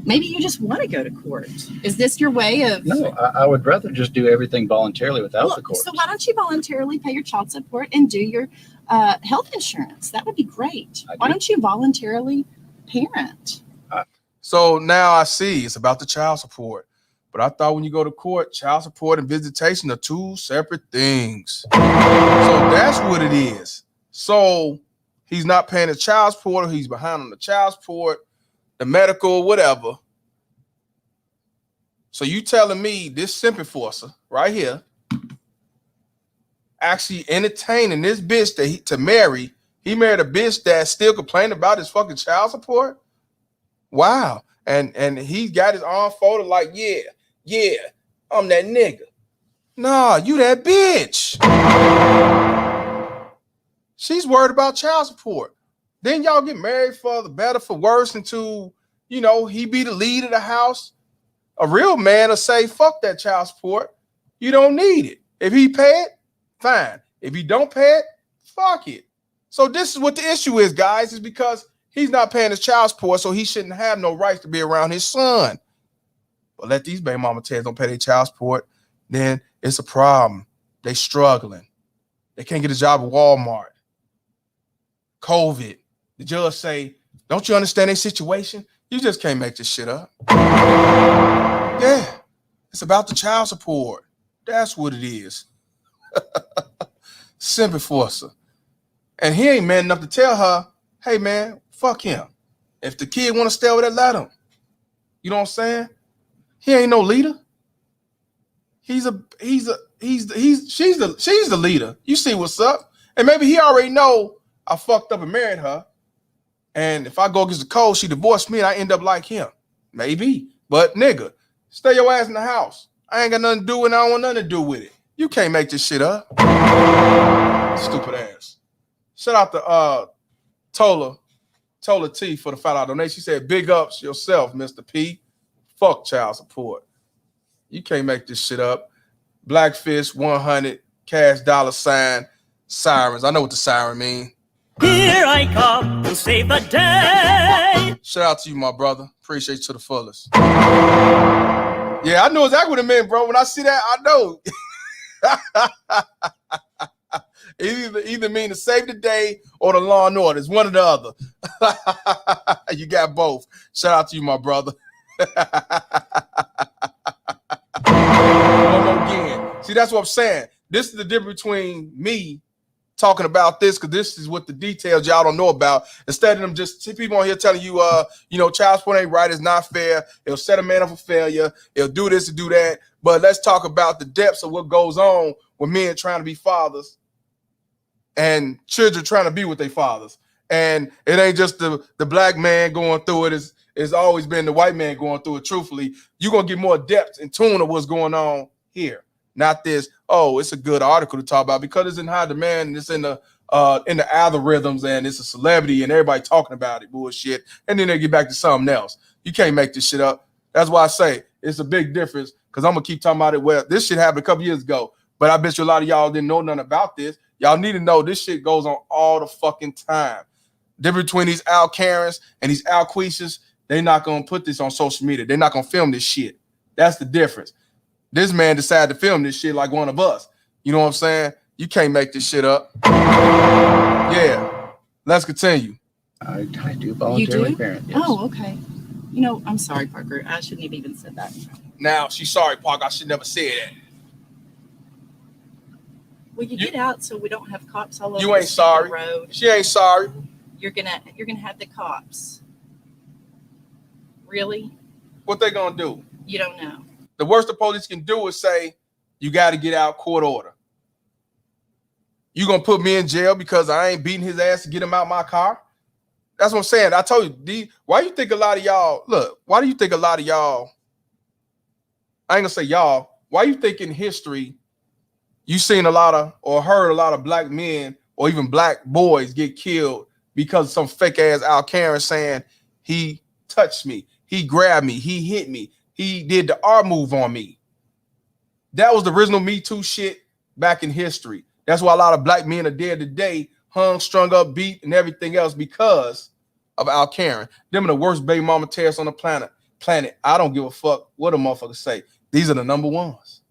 Maybe you just want to go to court. Is this your way of... No, I would rather just do everything voluntarily without the court. So why don't you voluntarily pay your child support and do your health insurance? That would be great. Why don't you voluntarily parent? So now I see it's about the child support. But I thought when you go to court, child support and visitation are 2 separate things. So that's what it is. So he's not paying the child support, or he's behind on the child support, the medical, whatever. So you telling me this simp enforcer right here actually entertaining this bitch that to marry. He married a bitch that still complaining about his fucking child support? Wow. And he got his arm folded like, yeah, I'm that nigga. Nah, you that bitch. She's worried about child support. Then y'all get married for the better, for worse, until, he be the lead of the house. A real man will say, fuck that child support. You don't need it. If he pay it, fine. If he don't pay it, fuck it. So this is what the issue is, guys, is because he's not paying his child support, so he shouldn't have no rights to be around his son. But let these baby mama tell don't pay their child support, then it's a problem. They struggling. They can't get a job at Walmart. COVID. The judge say, don't you understand their situation? You just can't make this shit up. Yeah, it's about the child support. That's what it is. Simp enforcer. And he ain't man enough to tell her, hey man, fuck him. If the kid want to stay over there, let him. You know what I'm saying? He ain't no leader. She's the leader. You see what's up. And maybe he already know I fucked up and married her. And if I go against the code, she divorced me and I end up like him. Maybe. But nigga, stay your ass in the house. I ain't got nothing to do with it. I don't want nothing to do with it. You can't make this shit up. Stupid ass. Shout out to Tola T for the $5 donation. She said, big ups yourself, Mr. P. Fuck child support. You can't make this shit up. Blackfish 100, cash $, sirens. I know what the siren mean. Here I come to save the day. Shout out to you, my brother. Appreciate you to the fullest. Yeah, I know exactly what it meant, bro. When I see that, I know. It either mean to save the day or the law and order. It's one or the other. You got both. Shout out to you, my brother. One more again. See, that's what I'm saying. This is the difference between me talking about this, because this is what the details y'all don't know about. Instead of them just people on here telling you, child support ain't right, it's not fair, it'll set a man up for failure, it'll do this and do that. But let's talk about the depths of what goes on with men trying to be fathers and children trying to be with their fathers. And it ain't just the black man going through it. It's always been the white man going through it. Truthfully, you're going to get more depth and tune of what's going on here. Not this, oh, it's a good article to talk about because it's in high demand and it's in the algorithms and it's a celebrity and everybody talking about it, bullshit. And then they get back to something else. You can't make this shit up. That's why I say it's a big difference, because I'm going to keep talking about it. Well, this shit happened a couple years ago, but I bet you a lot of y'all didn't know nothing about this. Y'all need to know this shit goes on all the fucking time. Difference between these Al Karens and these Al Quishas, they're not going to put this on social media. They're not going to film this shit. That's the difference. This man decided to film this shit like one of us. You know what I'm saying? You can't make this shit up. Yeah. Let's continue. I do voluntarily parent. Yes. Oh, okay. I'm sorry, Parker. I shouldn't have even said that. Now, she's sorry, Parker. I should never say that. Will you get out so we don't have cops all over you ain't sorry. the road? She ain't sorry. You're gonna have the cops. Really? What they gonna do? You don't know. The worst the police can do is say, you got to get out, court order. You going to put me in jail because I ain't beating his ass to get him out my car? That's what I'm saying. I told you, why do you think a lot of y'all, I ain't going to say y'all, why you think in history you seen a lot of, or heard a lot of black men or even black boys get killed because of some fake ass Al Karen saying he touched me, he grabbed me, he hit me, he did the R move on me. That was the original Me Too shit back in history. That's why a lot of black men are dead today, hung, strung up, beat, and everything else because of Al Karen. Them are the worst baby mama terrorists on the planet. I don't give a fuck what a motherfucker say. These are the number ones.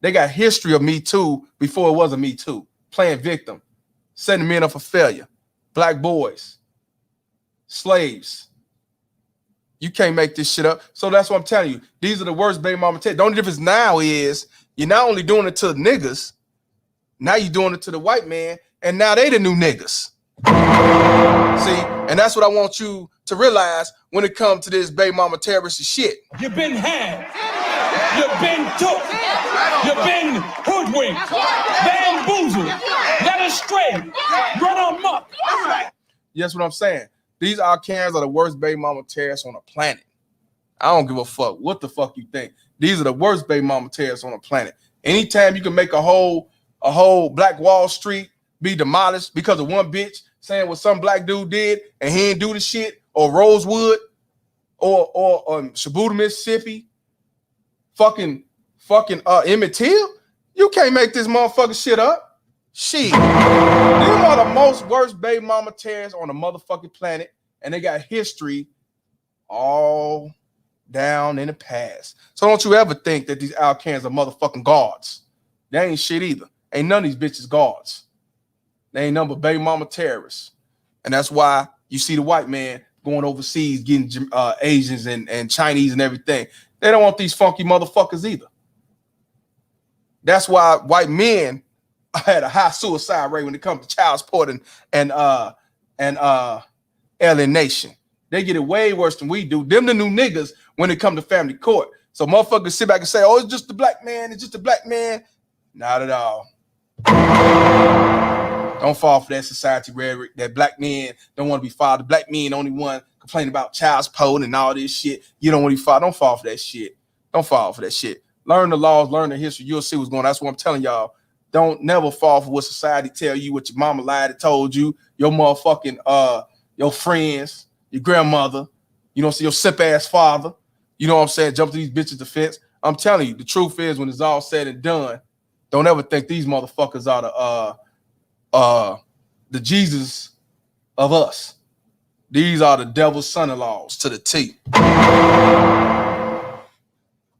They got history of Me Too before it was a Me Too. Playing victim, setting men up for failure. Black boys, slaves. You can't make this shit up. So that's what I'm telling you. These are the worst baby mama terrorists. The only difference now is you're not only doing it to the niggas, now you're doing it to the white man, and now they the new niggas. See, and that's what I want you to realize when it comes to this baby mama terrorist shit. You've been had. You've been took. You've been hoodwinked. Bamboozled. Led astray. Run amok. Yes, what I'm saying. These Al Karens are the worst baby mama terrorists on the planet. I don't give a fuck what the fuck you think. These are the worst baby mama terrorists on the planet. Anytime you can make a whole Black Wall Street be demolished because of one bitch saying what some black dude did and he didn't do the shit, or Rosewood, or Shibuya, Mississippi, fucking Emmett Till, you can't make this motherfucking shit up. Shit. Them are the most worst baby mama terrorists on the motherfucking planet, and they got history all down in the past. So don't you ever think that these Al Karens are motherfucking guards. They ain't shit either. Ain't none of these bitches guards. They ain't number baby mama terrorists. And that's why you see the white man going overseas getting Asians and Chinese and everything. They don't want these funky motherfuckers either. That's why white men had a high suicide rate when it comes to child support and alienation. They get it way worse than we do. Them the new niggas when it comes to family court. So motherfuckers sit back and say, oh, it's just the black man. It's just the black man. Not at all. Don't fall for that society rhetoric that black men don't want to be fathered. Black men only one complaining about child support and all this shit. You don't want to be fathered. Don't fall for that shit. Don't fall for that shit. Learn the laws, learn the history. You'll see what's going on. That's what I'm telling y'all. Don't never fall for what society tell you, what your mama lied and told you, your motherfucking your friends, your grandmother, you know, see your sip ass father. You know what I'm saying? Jump to these bitches' defense. I'm telling you, the truth is, when it's all said and done, don't ever think these motherfuckers are the Jesus of us. These are the devil's son-in-laws to the T.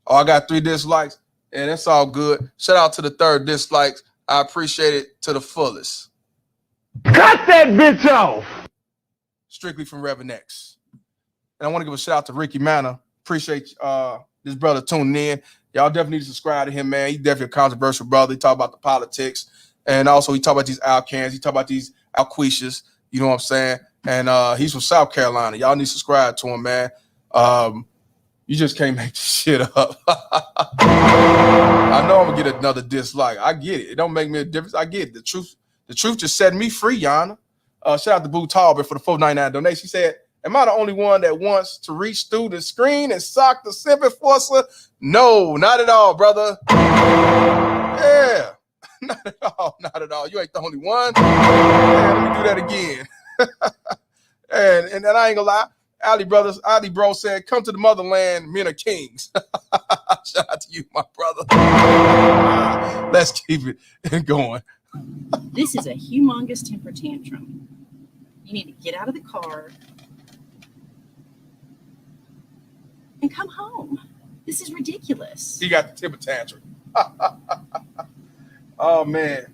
Oh, I got 3 dislikes. And that's all good. Shout out to the 3rd dislikes. I appreciate it to the fullest. Cut that bitch off. Strictly from Reverend X. And I want to give a shout out to Ricky Manor. Appreciate this brother tuning in. Y'all definitely need to subscribe to him, man. He's definitely a controversial brother. He talk about the politics. And also he talk about these Alcans. He talk about these Alquishas. You know what I'm saying? And he's from South Carolina. Y'all need to subscribe to him, man. You just can't make this shit up. I know I'm gonna get another dislike. I get it. It don't make me a difference. I get it. The truth just setting me free, Yana. Shout out to Boo Talbot for the $4.99 donation. She said, am I the only one that wants to reach through the screen and sock the simp enforcer? No, not at all, brother. Yeah, not at all, not at all. You ain't the only one. Yeah, let me do that again. and I ain't gonna lie. Ali bro said, come to the motherland, men are kings. Shout out to you, my brother. Let's keep it going. This is a humongous temper tantrum. You need to get out of the car and come home. This is ridiculous. He got the temper tantrum. Oh, man.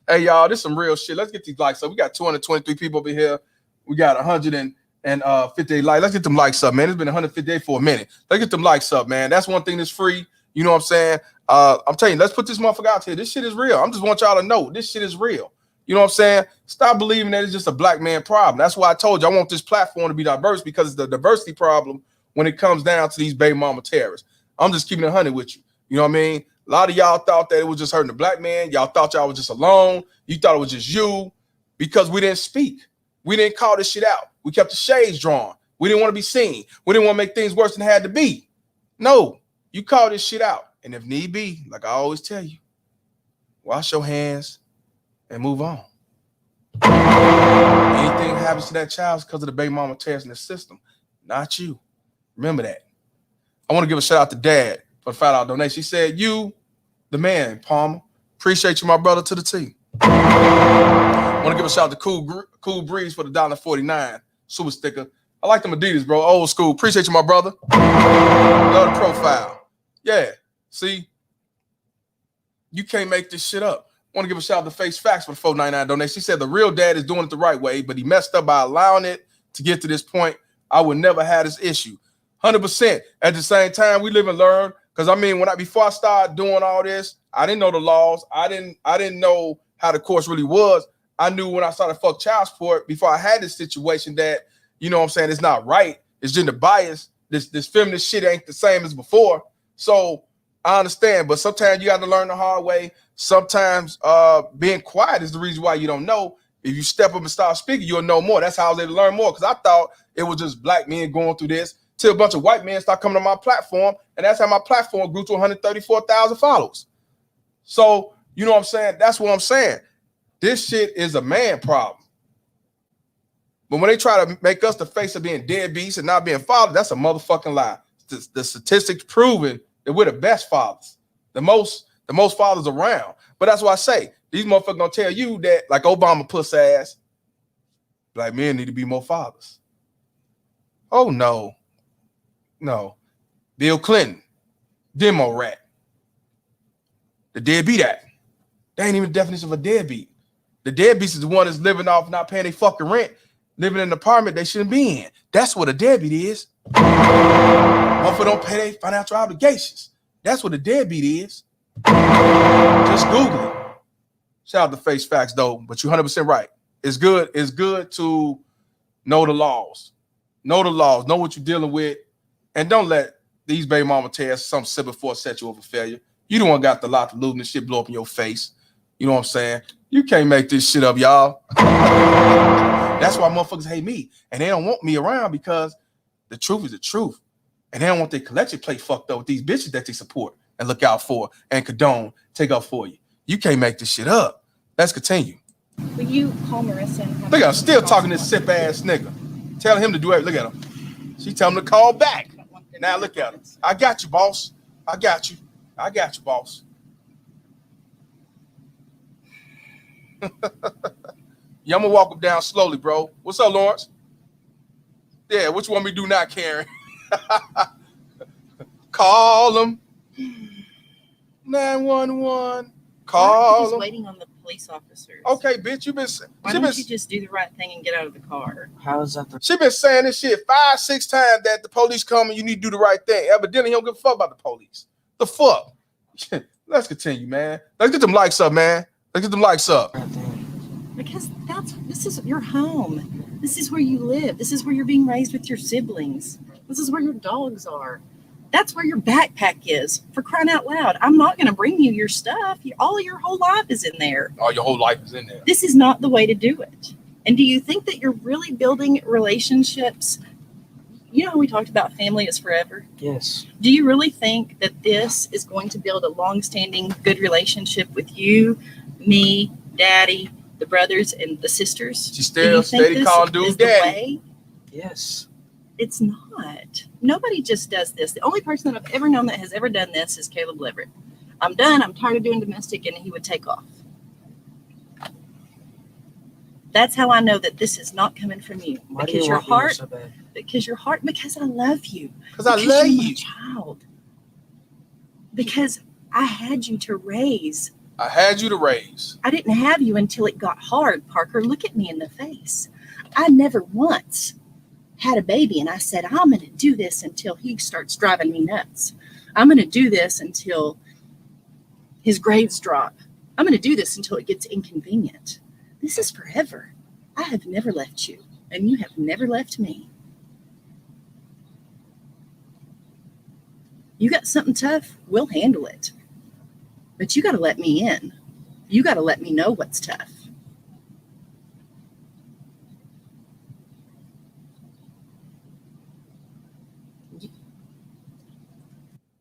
Hey, y'all, this is some real shit. Let's get these likes up. We got 223 people over here. We got 158 likes. Let's get them likes up, man. It's been 158 for a minute. Let's get them likes up, man. That's one thing that's free. You know what I'm saying? I'm telling you, let's put this motherfucker out here. This shit is real. I just want y'all to know this shit is real. You know what I'm saying? Stop believing that it's just a black man problem. That's why I told you I want this platform to be diverse, because it's the diversity problem when it comes down to these baby mama terrorists. I'm just keeping it 100 with you. You know what I mean? A lot of y'all thought that it was just hurting the black man. Y'all thought y'all was just alone. You thought it was just you, because we didn't speak. We didn't call this shit out. We kept the shades drawn. We didn't want to be seen. We didn't want to make things worse than it had to be. No, you call this shit out. And if need be, like I always tell you, wash your hands and move on. Anything happens to that child is because of the baby mama tears in the system, not you. Remember that. I want to give a shout out to Dad for the $5 donation. He said, you, the man, Palmer. Appreciate you, my brother, to the team. I want to give a shout out to Cool Breeze for the $1.49 super sticker. I like them Adidas, bro. Old school. Appreciate you, my brother. Love the profile. Yeah. See, you can't make this shit up. I want to give a shout out to Face Facts for the $4.99 donation. She said the real dad is doing it the right way, but he messed up by allowing it to get to this point. I would never have this issue. 100%. At the same time, we live and learn. Because I mean, before I started doing all this, I didn't know the laws. I didn't know how the course really was. I knew when I started fuck child support before I had this situation that, you know what I'm saying, it's not right. It's gender bias. This feminist shit ain't the same as before. So I understand, but sometimes you got to learn the hard way. Sometimes being quiet is the reason why you don't know. If you step up and start speaking, you'll know more. That's how I was able to learn more, because I thought it was just black men going through this till a bunch of white men start coming to my platform, and that's how my platform grew to 134,000 followers. So, you know what I'm saying? That's what I'm saying. This shit is a man problem. But when they try to make us the face of being deadbeats and not being fathers, that's a motherfucking lie. The statistics proving that we're the best fathers, the most fathers around. But that's why I say these motherfuckers gonna tell you that, like Obama puss ass, black men need to be more fathers. Oh no. Bill Clinton, demo rat. The deadbeat act. That ain't even the definition of a deadbeat. The deadbeats is the one that's living off not paying their fucking rent, living in an apartment they shouldn't be in. That's what a deadbeat is. Motherfucker don't pay their financial obligations. That's what a deadbeat is. Just Google it. Shout out to Face Facts though, but you're 100% right. It's good to know the laws. Know the laws. Know what you're dealing with, and don't let these baby mama tears some simple for set you over failure. You don't want got the lot to lose and this shit blow up in your face. You know what I'm saying? You can't make this shit up, y'all. That's why motherfuckers hate me. And they don't want me around, because the truth is the truth. And they don't want their collection plate fucked up with these bitches that they support and look out for and condone, take up for you. You can't make this shit up. Let's continue. Will you call Marissa and have Look at him, still talking to this sip ass nigga. Telling him to do it. Look at him. She tell him to call back. Now look at him. I got you, boss. I got you, boss. Yeah, I'm gonna walk him down slowly, bro. What's up, Lawrence? Yeah, what you want me to do now, Karen? Call him. 911. Call just him. waiting on the police officers. Okay, bitch, Why don't you just do the right thing and get out of the car? How is that? She been saying this shit 5-6 times that the police come and you need to do the right thing. Evidently, he don't give a fuck about the police. The fuck? Let's continue, man. Let's get them likes up, man. Let's get them likes up. Because this is your home. This is where you live. This is where you're being raised with your siblings. This is where your dogs are. That's where your backpack is, for crying out loud. I'm not going to bring you your stuff. All of your whole life is in there. Oh, your whole life is in there. This is not the way to do it. And do you think that you're really building relationships? You know how we talked about family is forever? Yes. Do you really think that this is going to build a long-standing good relationship with you, me, Daddy, the brothers, and the sisters? She's still steady calling dude Daddy. Yes. It's not. Nobody just does this. The only person that I've ever known that has ever done this is Caleb Leverett. I'm done. I'm tired of doing domestic, and he would take off. That's how I know that this is not coming from you. Because your heart, because I love you. Because I love you. My child. Because I had you to raise. I had you to raise. I didn't have you until it got hard, Parker. Look at me in the face. I never once had a baby and I said, I'm going to do this until he starts driving me nuts. I'm going to do this until his grades drop. I'm going to do this until it gets inconvenient. This is forever. I have never left you, and you have never left me. You got something tough, we'll handle it. But you got to let me in. You got to let me know what's tough.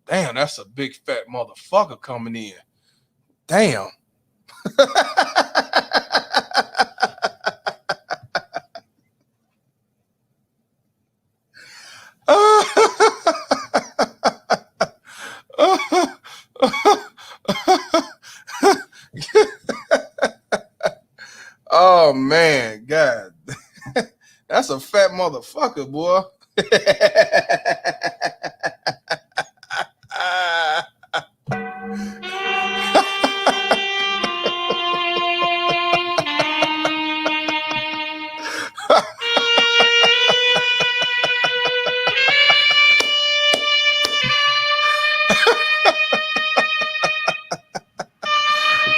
Damn, that's a big fat motherfucker coming in. Damn. Oh man, God. That's a fat motherfucker, boy.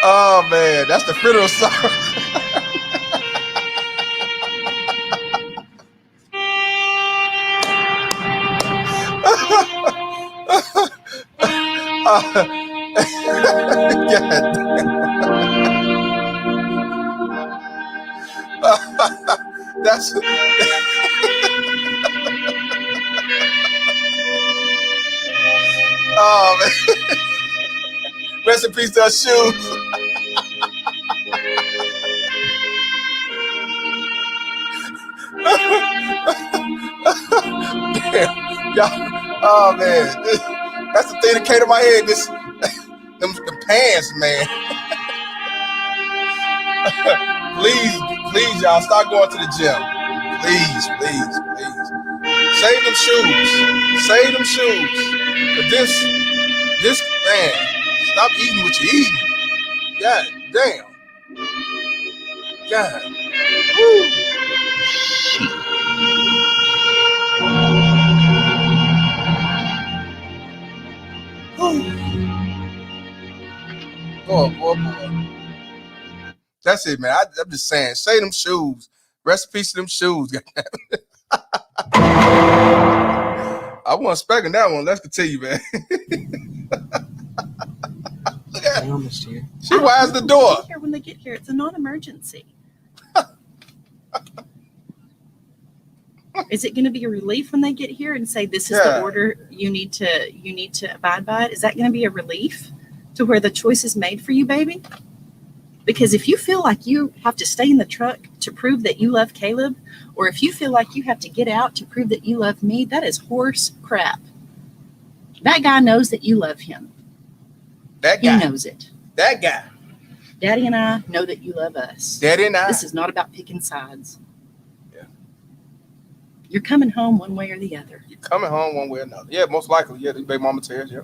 Oh man, that's the funeral song. That's oh man. Rest in peace to our shoes. Oh man, that's the thing that came to my head. Them pants, man. please, y'all, start going to the gym. Please. Save them shoes. But this man, stop eating what you're eating. God damn. God. Woo. Boy. That's it, man. I'm just saying, say them shoes. Rest in peace to them shoes. I wasn't expecting that one. Let's continue, man. I almost here. She wires the door. When they get here, it's a non-emergency. Is it going to be a relief when they get here and say this is the order you need to abide by it? Is that going to be a relief to where the choice is made for you, baby? Because if you feel like you have to stay in the truck to prove that you love Caleb, or if you feel like you have to get out to prove that you love me, that is horse crap. That guy knows that you love him. That guy. He knows it. That guy. Daddy and I know that you love us. Daddy and I. This is not about picking sides. Yeah. You're coming home one way or the other. You're coming home one way or another. Yeah, most likely. Yeah, the baby mama tears. Yeah.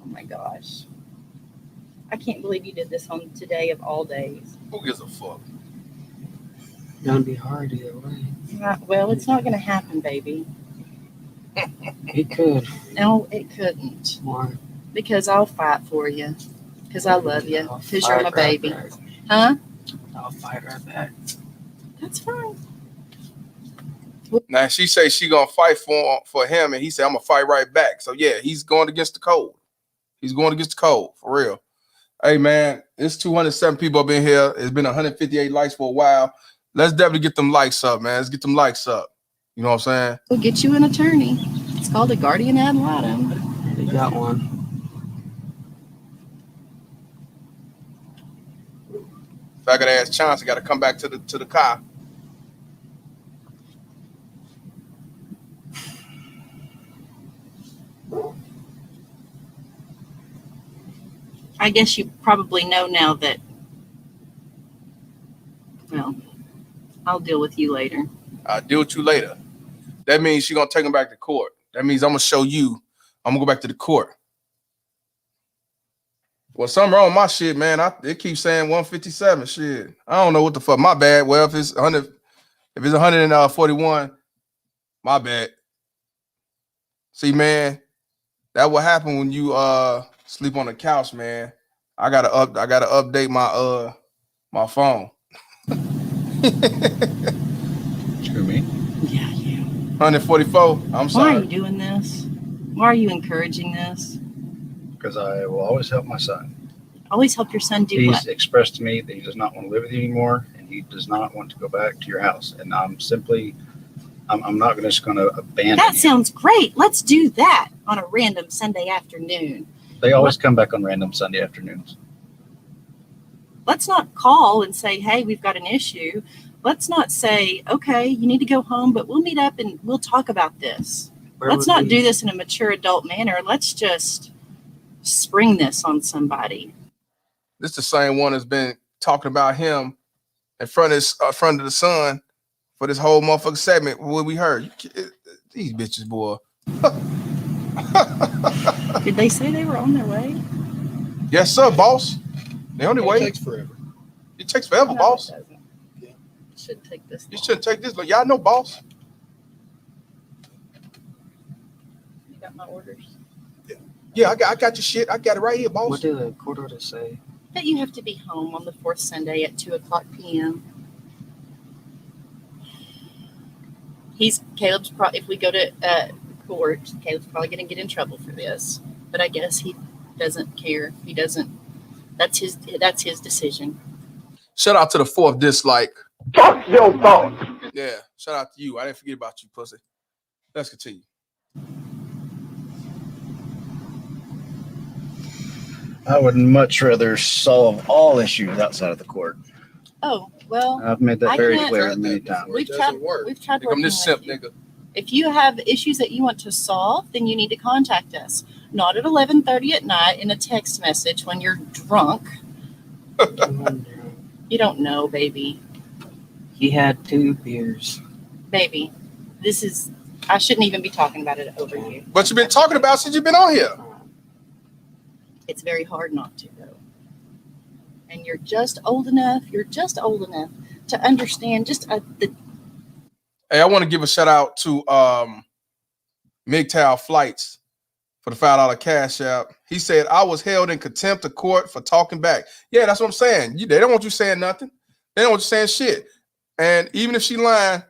Oh my gosh. I can't believe you did this on today of all days. Who gives a fuck? Gonna be hard either way. Well, it's not going to happen, baby. It could. No, it couldn't. Why? Because I'll fight for you. Because I love you. I'll Because you're my fight right baby. back. Huh? I'll fight right back. That's fine. Now she say she gonna fight for him, and he said I'm gonna fight right back. So yeah, he's going against the code. He's going against the code for real. Hey man, it's 207 people up in here. It's been 158 likes for a while. Let's definitely get them likes up, man. Let's get them likes up. You know what I'm saying? We'll get you an attorney. It's called a guardian ad litem. They got one. If I could ask Chance, I got to come back to the car. I guess you probably know now that, well, I'll deal with you later. I'll deal with you later. That means she's going to take him back to court. That means I'm going to show you. I'm going to go back to the court. Well, something wrong with my shit, man. It keeps saying 157. Shit. I don't know what the fuck. My bad. Well, if it's 141, my bad. See, man, that what happen when you sleep on the couch, man. I gotta update my phone. Screw me. Yeah, you. 144. I'm sorry. Why are you doing this? Why are you encouraging this? Because I will always help my son. Always help your son do He's what? expressed to me that he does not want to live with you anymore, and he does not want to go back to your house. And I'm not just going to abandon That you. sounds great. Let's do that on a random Sunday afternoon. They always come back on random Sunday afternoons. Let's not call and say, hey, we've got an issue. Let's not say, okay, you need to go home, but we'll meet up and we'll talk about this. Let's not do this in a mature adult manner. Let's just spring this on somebody. This is the same one that's been talking about him in front of the son for this whole motherfucking segment. What we heard, these bitches, boy. Did they say they were on their way? Yes, sir, boss. They on their way. It takes forever. It takes forever, No, boss. it doesn't. Yeah. It shouldn't take this You long. shouldn't take this, but y'all know, boss. You got my orders? Yeah, I got your shit. I got it right here, boss. What did the court order say? That you have to be home on the fourth Sunday at 2:00 p.m. Caleb's probably, if we go to court, Caleb's probably going to get in trouble for this. But I guess he doesn't care. He doesn't. That's his decision. Shout out to the fourth dislike. Fuck your thoughts. Yeah, shout out to you. I didn't forget about you, pussy. Let's continue. I would much rather solve all issues outside of the court. Oh, well, I've made that I very can't- clear many times. we've It tried doesn't work. we've tried Here come working this with simp, you. nigga. If you have issues that you want to solve, then you need to contact us. Not at 11:30 at night in a text message when you're drunk. You don't know, baby. He had 2 beers. Baby, I shouldn't even be talking about it over you. But you've been talking about since you've been on here. It's very hard not to, though. And you're just old enough to understand Hey, I want to give a shout out to MGTOW Flights for the $5 cash out. He said, I was held in contempt of court for talking back. Yeah, that's what I'm saying. They don't want you saying nothing. They don't want you saying shit. And even if she lying,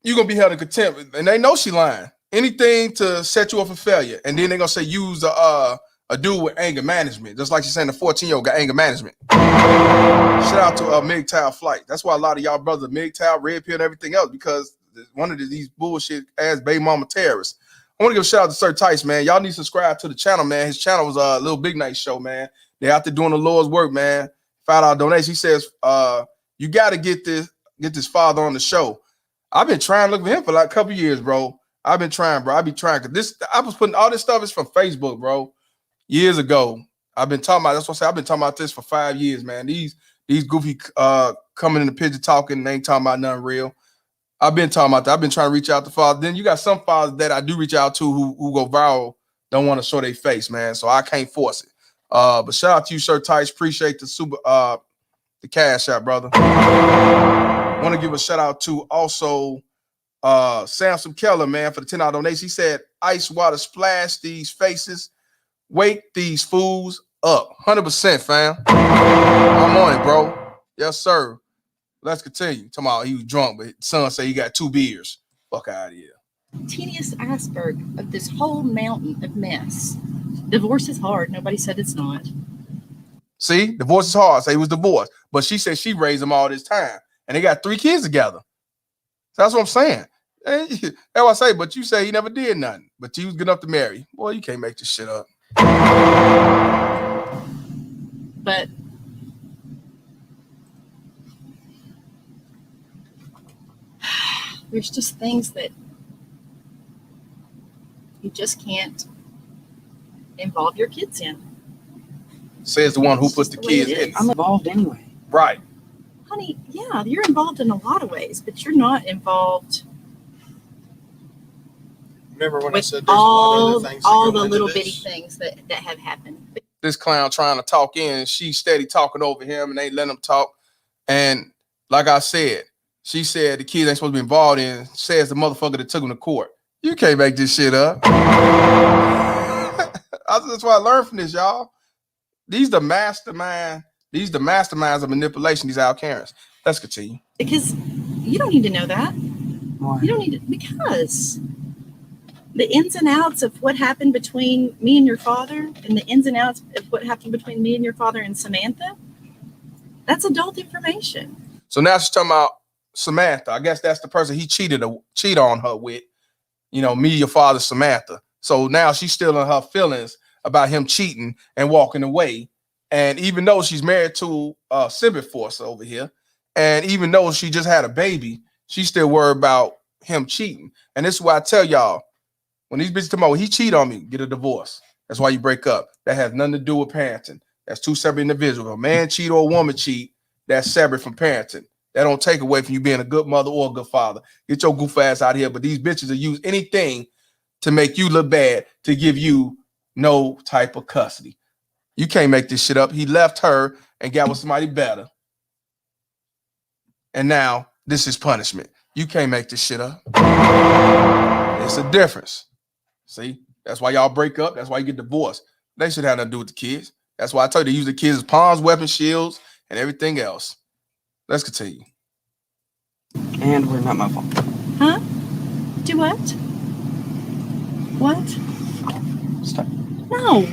you're going to be held in contempt. And they know she lying. Anything to set you up for failure. And then they're going to say use a dude with anger management. Just like she's saying the 14-year-old got anger management. Shout out to MGTOW Flight. That's why a lot of y'all brothers, MGTOW, Red Pill, and everything else, because one of these bullshit ass baby mama terrorists. I want to give a shout out to Sir Tice, man. Y'all need to subscribe to the channel, man. His channel was a Little Big Night Show, man. They're out there doing the Lord's work, man. $5 donation. He says, you got to get this father on the show. I've been trying to look for him for like a couple years, bro. I've been trying, bro. I've been trying because I was putting all this stuff is from Facebook, bro. Years ago. I've been talking about. That's what I say. I've been talking about this for 5 years, man. These goofy coming in the picture talking, and they ain't talking about nothing real. I've been talking about that. I've been trying to reach out to fathers. Then you got some fathers that I do reach out to who go viral, don't want to show their face, man. So I can't force it. But shout out to you, Sir Tice. Appreciate the cash out, brother. Want to give a shout out to also Samson Keller, man, for the $10 donation. He said, ice water splash these faces. Wake these fools up. 100%, fam. I'm on it, bro. Yes, sir. Let's continue. Talking about he was drunk, but son said he got 2 beers. Fuck out of here. Tedious iceberg of this whole mountain of mess. Divorce is hard. Nobody said it's not. See, divorce is hard. Say he was divorced. But she said she raised him all this time. And they got 3 kids together. So that's what I'm saying. That's what I say, but you say he never did nothing. But you was good enough to marry. Boy, you can't make this shit up. But there's just things that you just can't involve your kids in. Says the one who put the kids in. I'm involved anyway. Right. Honey, yeah, you're involved in a lot of ways, but you're not involved. Remember when I with said there's a lot of other things that all go the into little this? bitty things that have happened. This clown trying to talk in, she's steady talking over him and they letting him talk. And like I said, she said the kids ain't supposed to be involved in, says the motherfucker that took him to court. You can't make this shit up. That's what I learned from this, y'all. These the masterminds of manipulation, these Al Karens. Let's continue. Because you don't need to know that. Why? You don't need to, because the ins and outs of what happened between me and your father and the ins and outs of what happened between me and your father and Samantha, that's adult information. So now she's talking about Samantha. I guess that's the person he cheated on her with. You know, me, your father, Samantha. So now she's still in her feelings about him cheating and walking away. And even though she's married to Civic Force over here, and even though she just had a baby, she's still worried about him cheating. And this is why I tell y'all, when these bitches come out, he cheat on me, get a divorce. That's why you break up. That has nothing to do with parenting. That's 2 separate individuals. If a man cheat or a woman cheat, that's separate from parenting. That don't take away from you being a good mother or a good father. Get your goof ass out of here. But these bitches will use anything to make you look bad, to give you no type of custody. You can't make this shit up. He left her and got with somebody better. And now this is punishment. You can't make this shit up. It's a difference. See, that's why y'all break up. That's why you get divorced. They should have nothing to do with the kids. That's why I tell you to use the kids as pawns, weapons, shields, and everything else. Let's continue. And we're not my fault. Huh? Do what? What? Stop. No.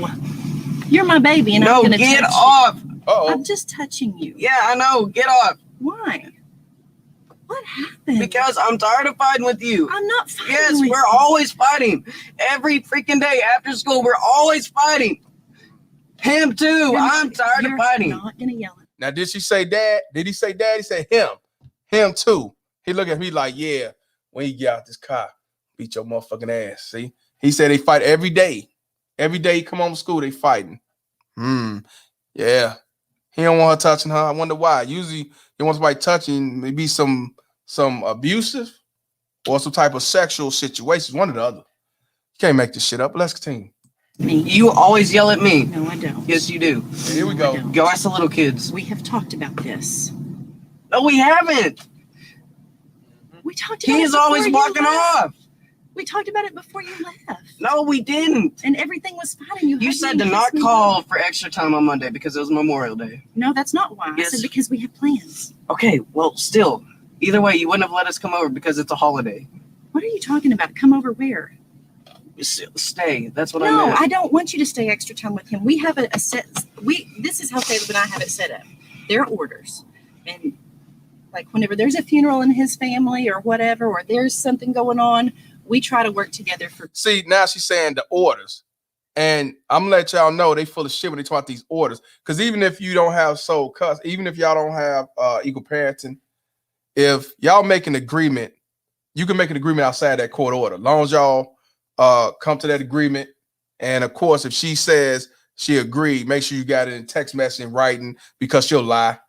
You're my baby, and no, I'm gonna get touch off. You. Uh-oh. I'm just touching you. Yeah, I know. Get off. Why? What happened? Because I'm tired of fighting with you. I'm not fighting. Yes, with we're you. always fighting. Every freaking day after school, we're always fighting. Him too. I'm tired of fighting. You're not gonna yell at me. Now, did she say dad? Did he say dad? He said him. Him too. He look at me like, yeah, when you get out this car, beat your motherfucking ass. See? He said they fight every day. Every day he come home from school, they fighting. Yeah. He don't want her touching her. I wonder why. Usually he wants somebody touching, maybe some abusive or some type of sexual situation. One or the other. You can't make this shit up. But let's continue. Me. You always yell at me. No, I don't. Yes, you do. Here we go. Go ask the little kids. We have talked about this. No, we haven't. We talked about it. He's always before you walking left. off. We talked about it before you left. No, we didn't. And everything was fine. And You said to not call for extra time on Monday because it was Memorial Day. No, that's not why. Yes. I said because we have plans. Okay, well, still, either way, you wouldn't have let us come over because it's a holiday. What are you talking about? Come over where? Stay. That's what I No, meant. I don't want you to stay extra time with him. We have a set. This is how Caleb and I have it set up. There are orders, and like whenever there's a funeral in his family or whatever, or there's something going on, we try to work together for. See, now she's saying the orders. And I'm gonna let y'all know they full of shit when they talk about these orders. Because even if you don't have sole custody, even if y'all don't have equal parenting, if y'all make an agreement, you can make an agreement outside that court order. As long as y'all come to that agreement. And of course, if she says she agreed, make sure you got it in text message in writing, because she'll lie.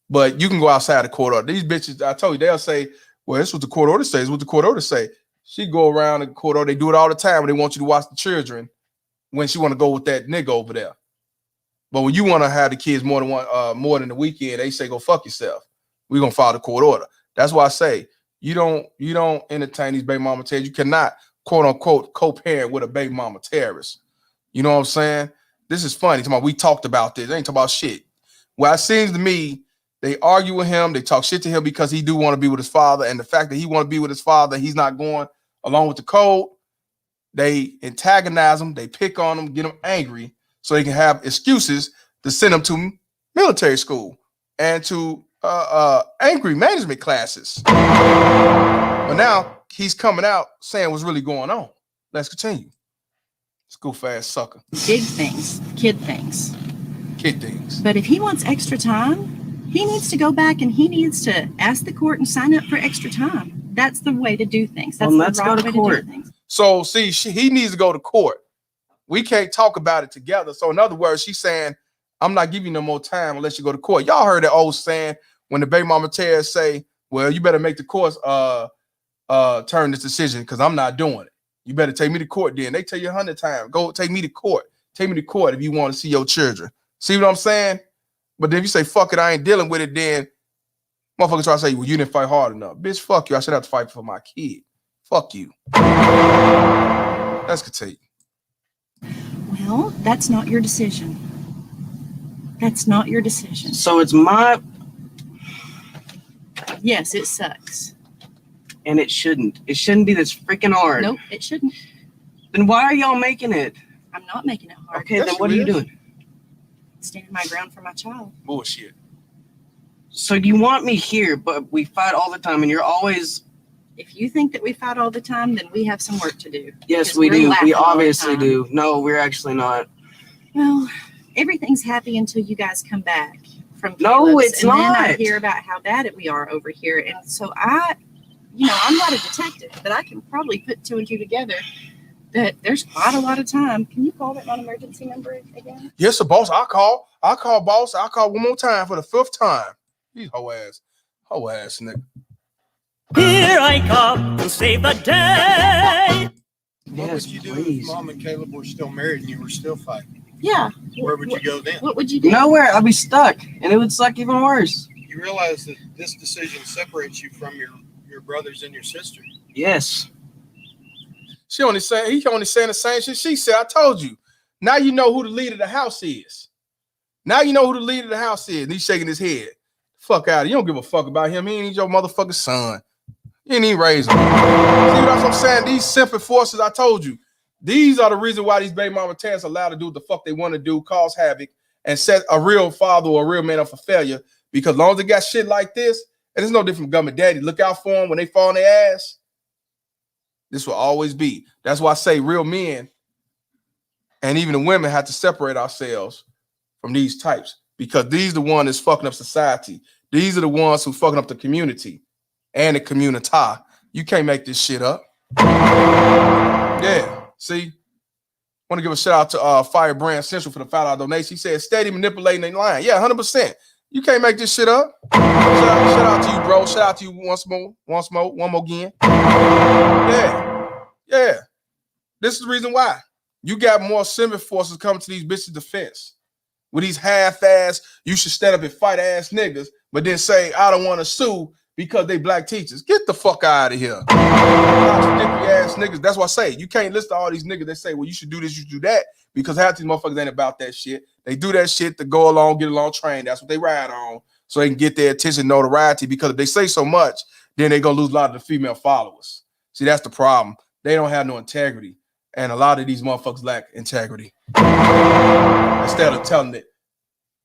But you can go outside the court order. These bitches, I told you, they'll say, well, this is what the court order says. This is what the court order say. She go around the court order. They do it all the time when they want you to watch the children when she want to go with that nigga over there. But when you want to have the kids more than the weekend, they say, go fuck yourself. We're going to follow the court order. That's why I say, you don't entertain these baby mama terrorists. You cannot, quote unquote, co-parent with a baby mama terrorist. You know what I'm saying? This is funny. We talked about this. They ain't talking about shit. Well, it seems to me, they argue with him. They talk shit to him because he do want to be with his father. And the fact that he want to be with his father, he's not going along with the code. They antagonize him. They pick on him, get him angry so they can have excuses to send him to military school and to angry management classes. But now he's coming out saying what's really going on. Let's continue. Let's go fast, sucker. Big things, kid things. Kid things. But if he wants extra time, he needs to go back and he needs to ask the court and sign up for extra time. That's the way to do things. That's let's go to court. So see, he needs to go to court. We can't talk about it together. So in other words, she's saying, I'm not giving you no more time unless you go to court. Y'all heard that old saying when the baby mama terrorists say, well, you better make the courts turn this decision because I'm not doing it. You better take me to court then. They tell you 100 times, go take me to court. Take me to court if you want to see your children. See what I'm saying? But then if you say, fuck it, I ain't dealing with it, then motherfuckers try to say, well, you didn't fight hard enough. Bitch, fuck you. I should have to fight for my kid. Fuck you. Let's continue. Well, that's not your decision. That's not your decision. So it's my... Yes, it sucks. And it shouldn't. It shouldn't be this freaking hard. Nope, it shouldn't. Then why are y'all making it? I'm not making it hard. Okay, then what are you doing? Standing my ground for my child. Bullshit. So you want me here, but we fight all the time, and you're always... If you think that we fight all the time, then we have some work to do. Yes, we do. We obviously do. No, we're actually not. Well, everything's happy until you guys come back from Caleb's, No, it's not. And then I hear about how bad we are over here. And so I'm not a detective, but I can probably put two and two together that there's quite a lot of time. Can you call that non-emergency number again? Yes, sir, boss. I'll call, boss. I'll call one more time for the 5th time. He's hoe ass nigga. Here I come to save the day. What would you do if Mom and Caleb were still married and you were still fighting? Yeah. Where would you go then? What would you do? Nowhere. I'd be stuck, and it would suck even worse. You realize that this decision separates you from your brothers and your sister. Yes. He only saying the same shit she said. I told you. Now you know who the leader of the house is. And he's shaking his head. Fuck out of it. You don't give a fuck about him. He ain't your motherfucking son. You ain't even raised him. See what I'm saying? These simple forces, I told you, these are the reason why these baby mama terrorists are allowed to do what the fuck they want to do, cause havoc, and set a real father or a real man up for failure. Because as long as they got shit like this, and it's no different from government daddy, look out for them when they fall on their ass. This will always be. That's why I say real men and even the women have to separate ourselves from these types, because these are the ones that's fucking up society. These are the ones who fucking up the community and the community. You can't make this shit up. Yeah, see? Want to give a shout out to Firebrand Central for the $5 donation. He said, steady manipulating their line. Yeah, 100%. You can't make this shit up. Shout out to you, bro. Shout out to you one more again. Yeah. This is the reason why. You got more civil forces coming to these bitches' defense. With these half-ass, you should stand up and fight ass niggas, but then say, I don't want to sue because they black teachers. Get the fuck out of here. Ass niggas. That's what I say. You can't listen to all these niggas that say, well, you should do this, you should do that, because half these motherfuckers ain't about that shit. They do that shit to go along, get along train. That's what they ride on, so they can get their attention, notoriety, because if they say so much, then they're going to lose a lot of the female followers. See, that's the problem. They don't have no integrity, and a lot of these motherfuckers lack integrity. Instead of telling it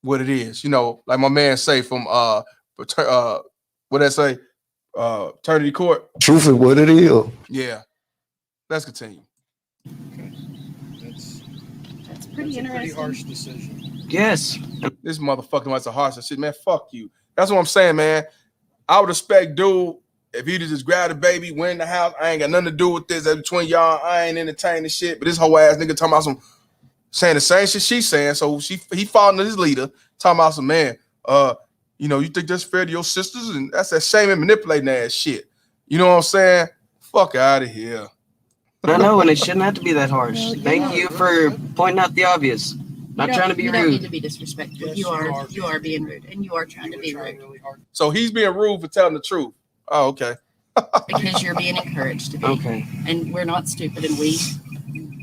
what it is, like my man say from what they say, paternity court. Truth is what it is. Yeah. Let's continue. Okay. pretty That's a pretty interesting. harsh decision. Yes. This motherfucker wants a harsh shit, man. Fuck you. That's what I'm saying, man. I would expect dude if he just grab the baby, went in the house. I ain't got nothing to do with this. That's between y'all. I ain't entertaining shit. But this whole ass nigga talking about some saying the same shit she's saying. So he following his leader, talking about some man. You know, you think that's fair to your sisters, and that's that shame and manipulating ass shit. You know what I'm saying? Fuck out of here. I know, and it shouldn't have to be that harsh. Well, Thank you for pointing out the obvious. Not trying to be You don't need rude. to be disrespectful. Yes, you are being rude, and you are trying to be rude Really hard. So he's being rude for telling the truth. Oh, okay. because you're being encouraged to be. Okay. And we're not stupid, and we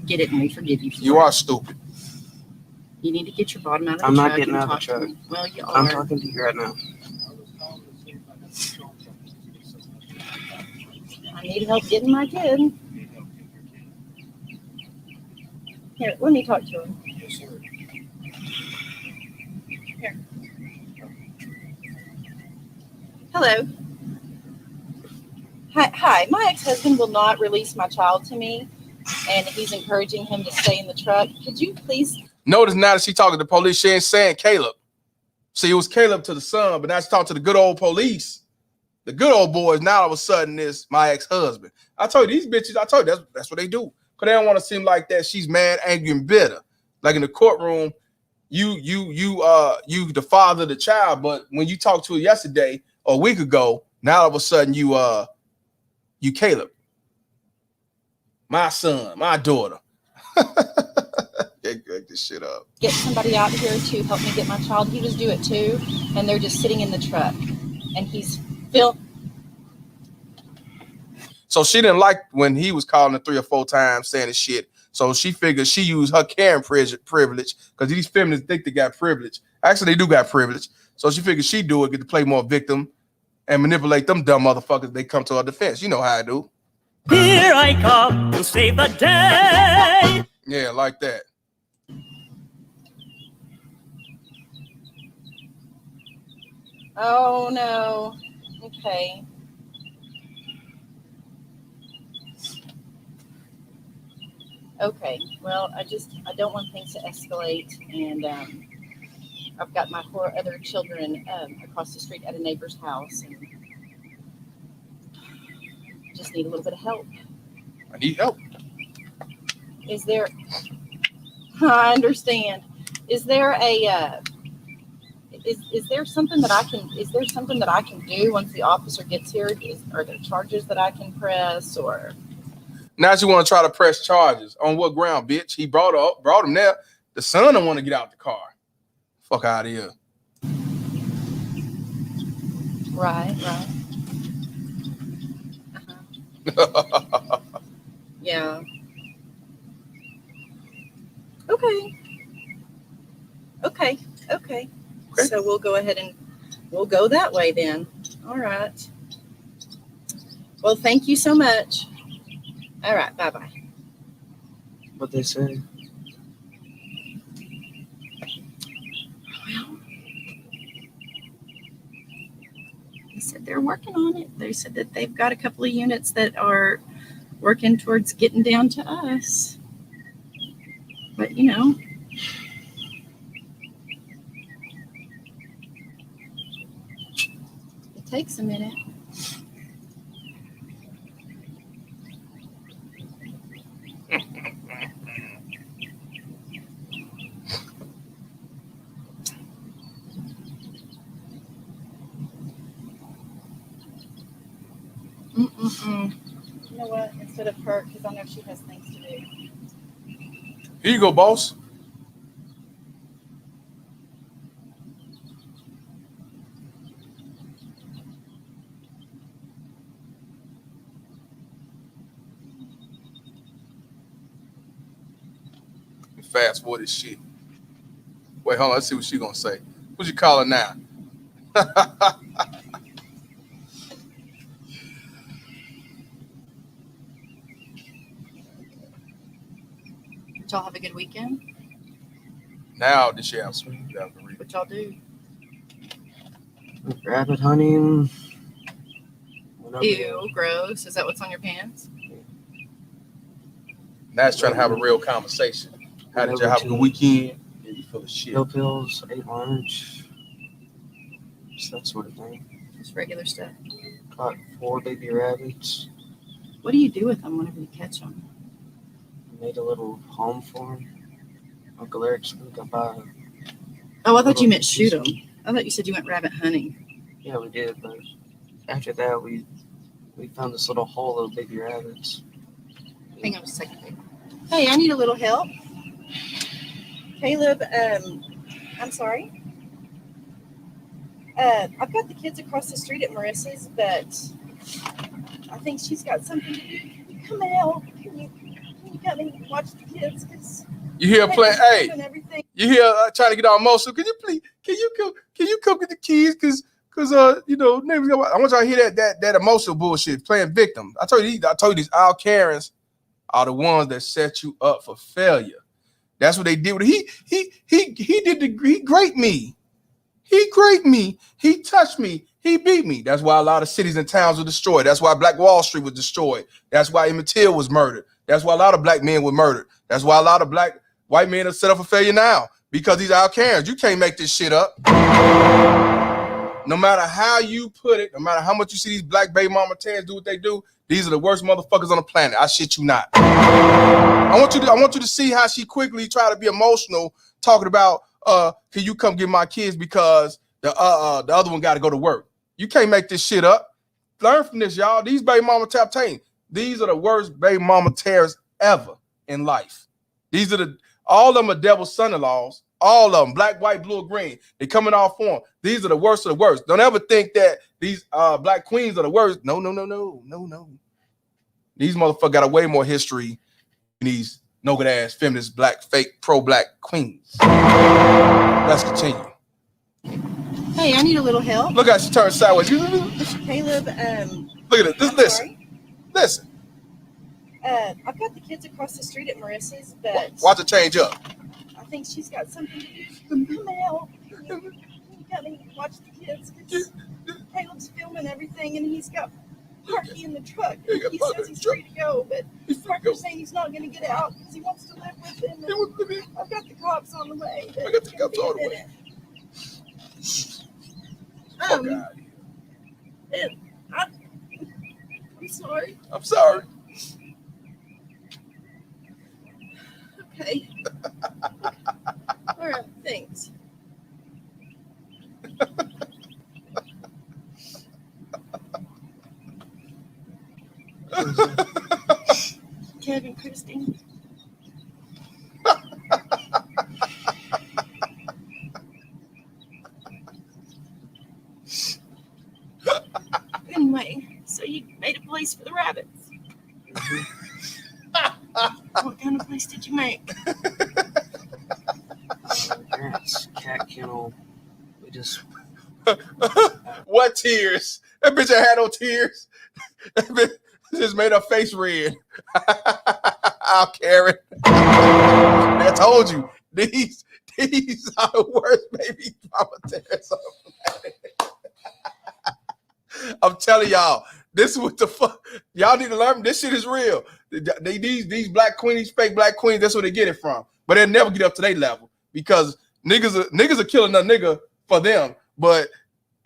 get it, and we forgive you. You are stupid. You need to get your bottom out of the I'm truck. not getting and out of the talk to truck. me. Well, you I'm are. talking to you right now. I need help getting my kid. Here, let me talk to him. Yes, sir. Here. Hello. Hi. My ex-husband will not release my child to me, and he's encouraging him to stay in the truck. Could you please? Notice now that she talking to the police, she ain't saying Caleb. See, it was Caleb to the son, but now she talking to the good old police. The good old boys now all of a sudden is my ex-husband. I told you, these bitches, I told you, that's what they do. Because they don't want to seem like that she's mad, angry, and bitter. Like in the courtroom, you the father of the child, but when you talked to her yesterday or a week ago, now all of a sudden you Caleb. My son, my daughter. Get this shit up. Get somebody out here to help me get my child. He was due at 2, and they're just sitting in the truck, and he's Phil. So she didn't like when he was calling her 3 or 4 times saying this shit. So she figured she used her caring privilege because these feminists think they got privilege. Actually, they do got privilege. So she figured she'd do it, get to play more victim and manipulate them dumb motherfuckers. They come to her defense. You know how I do. Here I come to save the day. Yeah, like that. Oh no. Okay. Okay. Well, I don't want things to escalate, and I've got my 4 other children across the street at a neighbor's house, and just need a little bit of help. I need help. Is there? I understand. Is there a? Is there something that I can? Is there something that I can do once the officer gets here? Are there charges that I can press, or? Now she want to try to press charges. On what ground, bitch? He brought him there. The son don't want to get out the car. Fuck out of here. Right. Yeah. Okay. So we'll go ahead and we'll go that way then. All right. Well, thank you so much. All right. Bye-bye. What they say. Well, they said they're working on it. They said that they've got a couple of units that are working towards getting down to us. But, you know, it takes a minute. You know what? Instead of her, because I know she has things to do. Here you go, boss. Fast forward this shit. Wait, hold on. Let's see what she's gonna say. What you call her now? Did y'all have a good weekend? Now did she have some? What y'all do? Rabbit hunting. Ew, gross. Is that what's on your pants? Now she's trying to have a real conversation. How did you have a good weekend? Yeah, you full of shit. No pills, ate lunch, just that sort of thing. Just regular stuff. Caught 4 baby rabbits. What do you do with them whenever you catch them? Made a little home for them. Uncle Eric's gonna come by. Oh, I thought you meant shoot them. I thought you said you went rabbit hunting. Yeah, we did, but after that, we found this little hole of baby rabbits. Hang on a second. Hey, I need a little help. Caleb, I'm sorry. I've got the kids across the street at Marissa's, but I think she's got something to do. Can you come and help? Can you come and watch the kids? Cause you hear playing? Hey, you hear trying to get all emotional? Can you come get the keys? Cause you know, I want y'all to hear that emotional bullshit. Playing victim. I told you these Al Karens are the ones that set you up for failure. That's what they did with he graped me. He graped me. He touched me. He beat me. That's why a lot of cities and towns were destroyed. That's why Black Wall Street was destroyed. That's why Emmett Till was murdered. That's why a lot of black men were murdered. That's why a lot of white men are set up for failure now, because these Al Karens. You can't make this shit up. No matter how you put it, no matter how much you see these black baby mama tans do what they do, these are the worst motherfuckers on the planet. I shit you not. I want you to see how she quickly tried to be emotional, talking about can you come get my kids because the other one got to go to work. You can't make this shit up. Learn from this, y'all. These baby mama these are the worst baby mama tears ever in life. All of them are devil's son-in-laws. All of them, black, white, blue, or green. They come in all form. These are the worst of the worst. Don't ever think that these black queens are the worst. No. These motherfuckers got a way more history than these no-good-ass feminist, black, fake, pro-black queens. Let's continue. Hey, I need a little help. Look how she turned sideways. Caleb, look at it. Just listen. I've got the kids across the street at Marissa's, but watch it change up. I think she's got something to do. Come and help. Can you come and watch the kids? Caleb's filming everything, and he's got Parky in the truck. He says he's free to go, but Parker's saying he's not going to get out because he wants to live with him. I've got the cops on the way. I got the cops on the way. I'm sorry. I'm sorry. Okay. All right, thanks. Kevin, Christine. Anyway, so you made a place for the rabbits. What kind of place did you make? Parents, cat kennel. We just. What tears? That bitch ain't had no tears. That bitch just made her face red. I'll carry. I told you, these are the worst baby mama tears on the planet. I'm telling y'all, this is what the fuck. Y'all need to learn. This shit is real. These black queens, fake black queens, that's where they get it from. But they'll never get up to their level because niggas are killing a nigga for them. But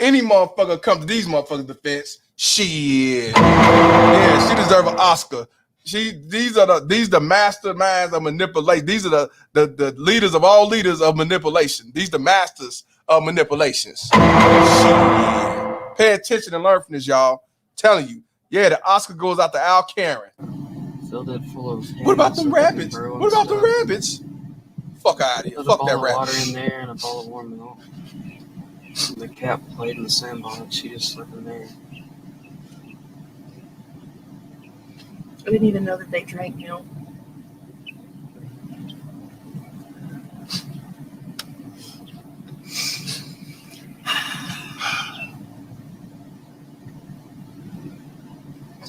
any motherfucker come to these motherfuckers' defense, shit. Yeah, she deserve an Oscar. These are the masterminds of manipulation. These are the leaders of all leaders of manipulation. These the masters of manipulations. Shit. Pay attention and learn from this, y'all. Telling you, yeah, the Oscar goes out to Al Karen. Filled it full of. What about them rabbits? What about the rabbits? Fuck out of here. Fuck that rabbit. Water in there and a ball of warm milk. The cat played in the sandbar. She just slept in there. I didn't even know that they drank milk.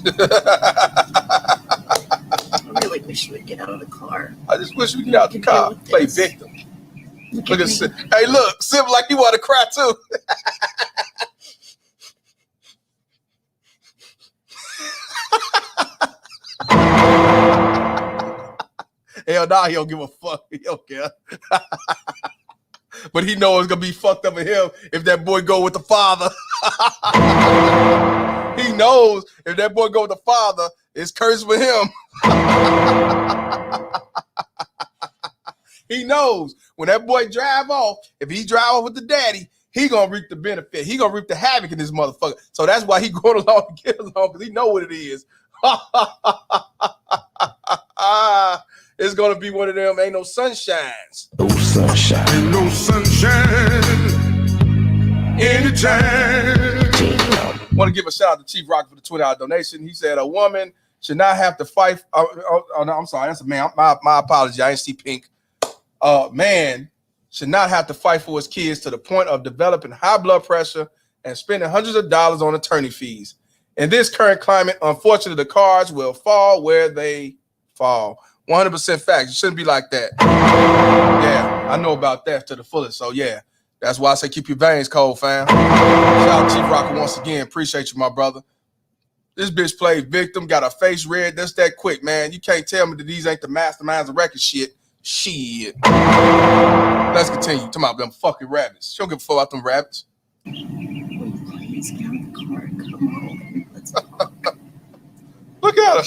I really wish you would get out of the car. I just wish we could get out the car. Play victim. Look at Sim. Hey, look, Sim like he want to cry too. Hell nah, he don't give a fuck. He don't care. But he knows it's gonna be fucked up with him if that boy go with the father. He knows if that boy go with the father, it's cursed with him. He knows when that boy drive off, if he drive off with the daddy, he gonna reap the benefit. He gonna reap the havoc in this motherfucker. So that's why he going along to get along, because he know what it is. It's gonna be one of them. Ain't no sunshines. No sunshine. Ain't no sunshine. Anytime. Want to give a shout out to Chief Rock for the $20 donation. He said a woman should not have to fight. Oh, no, I'm sorry. That's a man. My apology. I didn't see pink. Man should not have to fight for his kids to the point of developing high blood pressure and spending hundreds of dollars on attorney fees. In this current climate, unfortunately, the cards will fall where they fall. 100% fact. It shouldn't be like that. Yeah, I know about that to the fullest. So, yeah, that's why I say keep your veins cold, fam. Shout out Chief Rocker once again. Appreciate you, my brother. This bitch played victim, got her face red. That's that quick, man. You can't tell me that these ain't the masterminds of record shit. Shit. Let's continue. Talking about them fucking rabbits. She don't give a fuck about them rabbits. Please get out of the car. Come on. Let's talk. Look at her.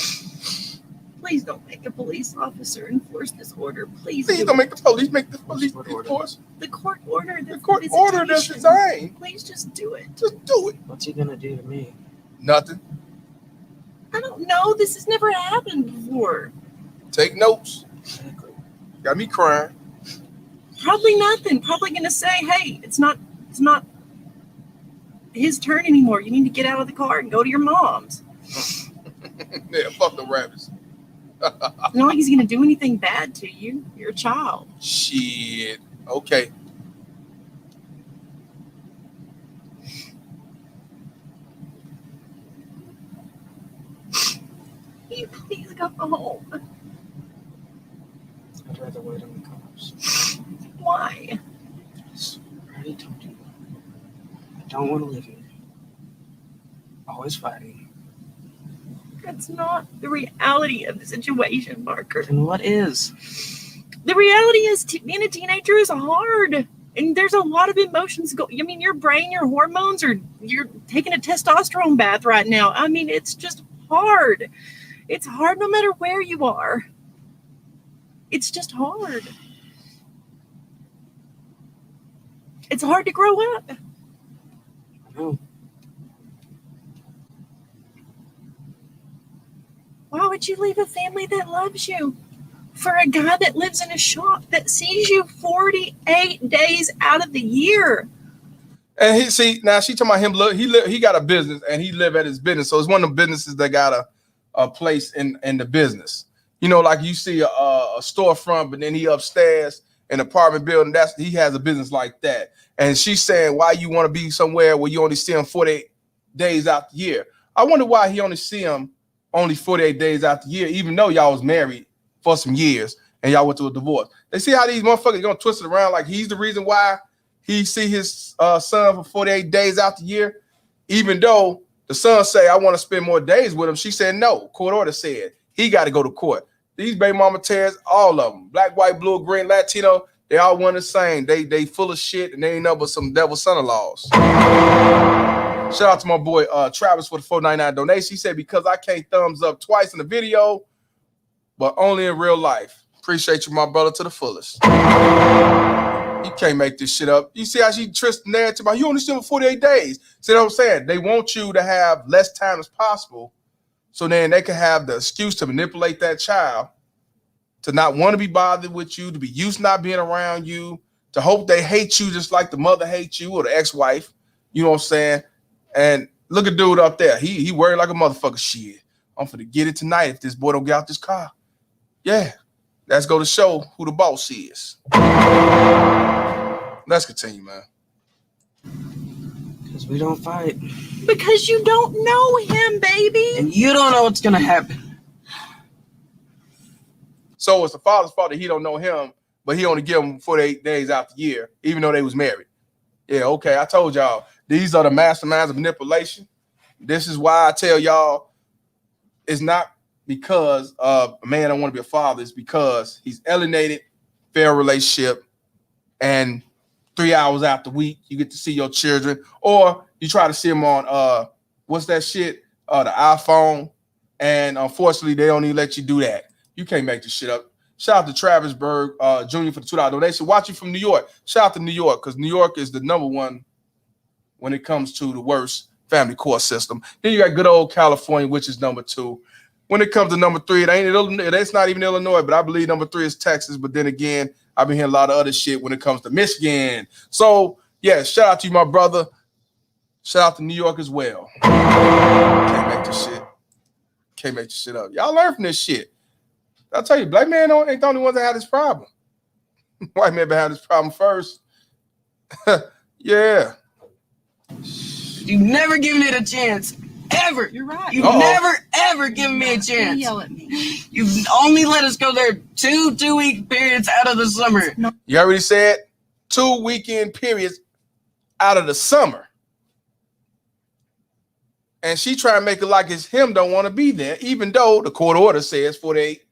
Please don't make a police officer enforce this order. Please don't make the police make this police enforce. The court order. The court order that's designed. Please just do it. Just do it. What's he gonna do to me? Nothing. I don't know. This has never happened before. Take notes. Got me crying. Probably nothing. Probably gonna say, hey, it's not his turn anymore. You need to get out of the car and go to your mom's. Yeah, fuck the rabbits. It's not like he's gonna do anything bad to you. You're a child. Shit. Okay. Can you please go home? I'd rather wait on the cops. Why? I already told you. I don't want to live here. Always fighting. That's not the reality of the situation, Parker. And what is? The reality is being a teenager is hard. And there's a lot of emotions I mean, your brain, your hormones, you're taking a testosterone bath right now. I mean, it's just hard. It's hard no matter where you are. It's just hard. It's hard to grow up. I know. Why would you leave a family that loves you for a guy that lives in a shop that sees you 48 days out of the year? And she talking about him. Look, he got a business and he live at his business. So it's one of the businesses that got a place in the business. You know, like you see a storefront, but then he upstairs in an apartment building. He has a business like that. And she's saying, why you want to be somewhere where you only see him 48 days out the year? I wonder why he only see him only 48 days out the year, even though y'all was married for some years and y'all went through a divorce. They see how these motherfuckers gonna twist it around like he's the reason why he see his son for 48 days out the year, even though the son say, I want to spend more days with him. She said, no, court order said he got to go to court. These baby mama tears, all of them, black, white, blue, green, Latino, they all one the same. They full of shit and they ain't nothing but some devil son-in-laws. Shout out to my boy Travis for the $4.99 donation. He said, because I can't thumbs up twice in the video, but only in real life. Appreciate you, my brother, to the fullest. You can't make this shit up. You see how she twists the narrative about you only still 48 days. See what I'm saying? They want you to have less time as possible so then they can have the excuse to manipulate that child, to not want to be bothered with you, to be used to not being around you, to hope they hate you just like the mother hates you or the ex-wife. You know what I'm saying? And look at dude up there. He worried like a motherfucker. Shit, I'm finna get it tonight if this boy don't get out this car. Yeah, let's go to show who the boss is. Let's continue, man. Because we don't fight. Because you don't know him, baby. And you don't know what's going to happen. So it's the father's fault that he don't know him, but he only give him 48 days out the year, even though they was married. Yeah, okay, I told y'all. These are the masterminds of manipulation. This is why I tell y'all it's not because a man don't want to be a father is because he's alienated, failed relationship, and 3 hours out the week you get to see your children, or you try to see them on what's that shit? The iPhone, and unfortunately they don't even let you do that. You can't make this shit up. Shout out to Travis Berg Jr. for the $2 donation. Watching from New York. Shout out to New York, because New York is the number one when it comes to the worst family court system. Then you got good old California, which is number 2. When it comes to number 3, it's not even Illinois, but I believe number 3 is Texas. But then again, I've been hearing a lot of other shit when it comes to Michigan. So yeah, shout out to you, my brother. Shout out to New York as well. Can't make this shit. Can't make this shit up. Y'all learn from this shit. I'll tell you, black man ain't the only ones that have this problem. White men have this problem first. Yeah. You've never given it a chance. Ever. You're right. You've never, ever given me a chance. Yell at me. You've only let us go there 2 2-week periods out of the summer. You already said 2 weekend periods out of the summer. And she trying to make it like it's him don't want to be there, even though the court order says 48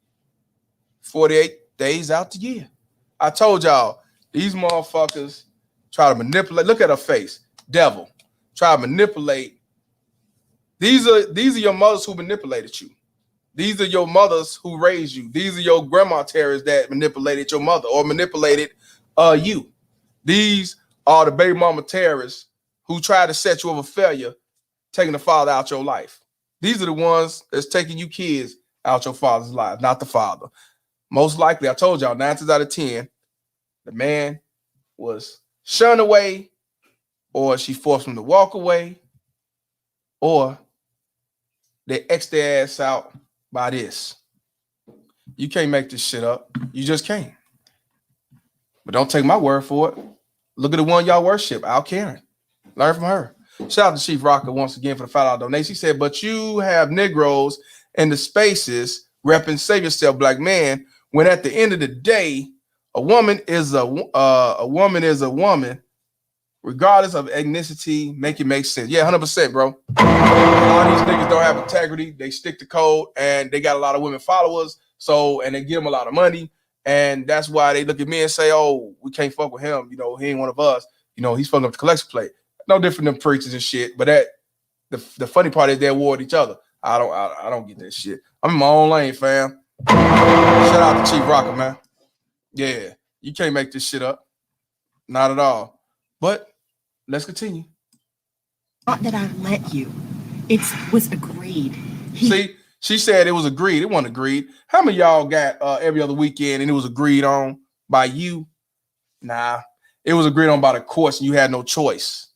days out the year. I told y'all, these motherfuckers try to manipulate. Look at her face. Devil. Try to manipulate. These are your mothers who manipulated you. These are your mothers who raised you. These are your grandma terrorists that manipulated your mother or manipulated you. These are the baby mama terrorists who tried to set you up a failure, taking the father out your life. These are the ones that's taking you kids out your father's life, not the father. Most likely, I told y'all, 9 times out of 10, the man was shunned away, or she forced him to walk away, or they X their ass out by this. You can't make this shit up. You just can't. But don't take my word for it. Look at the one y'all worship, Al Karen. Learn from her. Shout out to Chief Rocker once again for the $5 donation. He said, but you have Negroes in the spaces repping save yourself, black man, when at the end of the day, a woman is a woman, regardless of ethnicity. Make it make sense. Yeah, 100%, bro. A lot of these niggas don't have integrity. They stick to code, and they got a lot of women followers. So, and they give them a lot of money, and that's why they look at me and say, "Oh, we can't fuck with him. You know, he ain't one of us. You know, he's fucking up the collection plate." No different than preachers and shit. But that the funny part is they award each other. I don't get that shit. I'm in my own lane, fam. Shout out to Chief Rocker, man. Yeah, you can't make this shit up. Not at all. But let's continue. Not that I let you. It was agreed. See, she said it was agreed. It wasn't agreed. How many of y'all got every other weekend and it was agreed on by you? Nah, it was agreed on by the courts and you had no choice.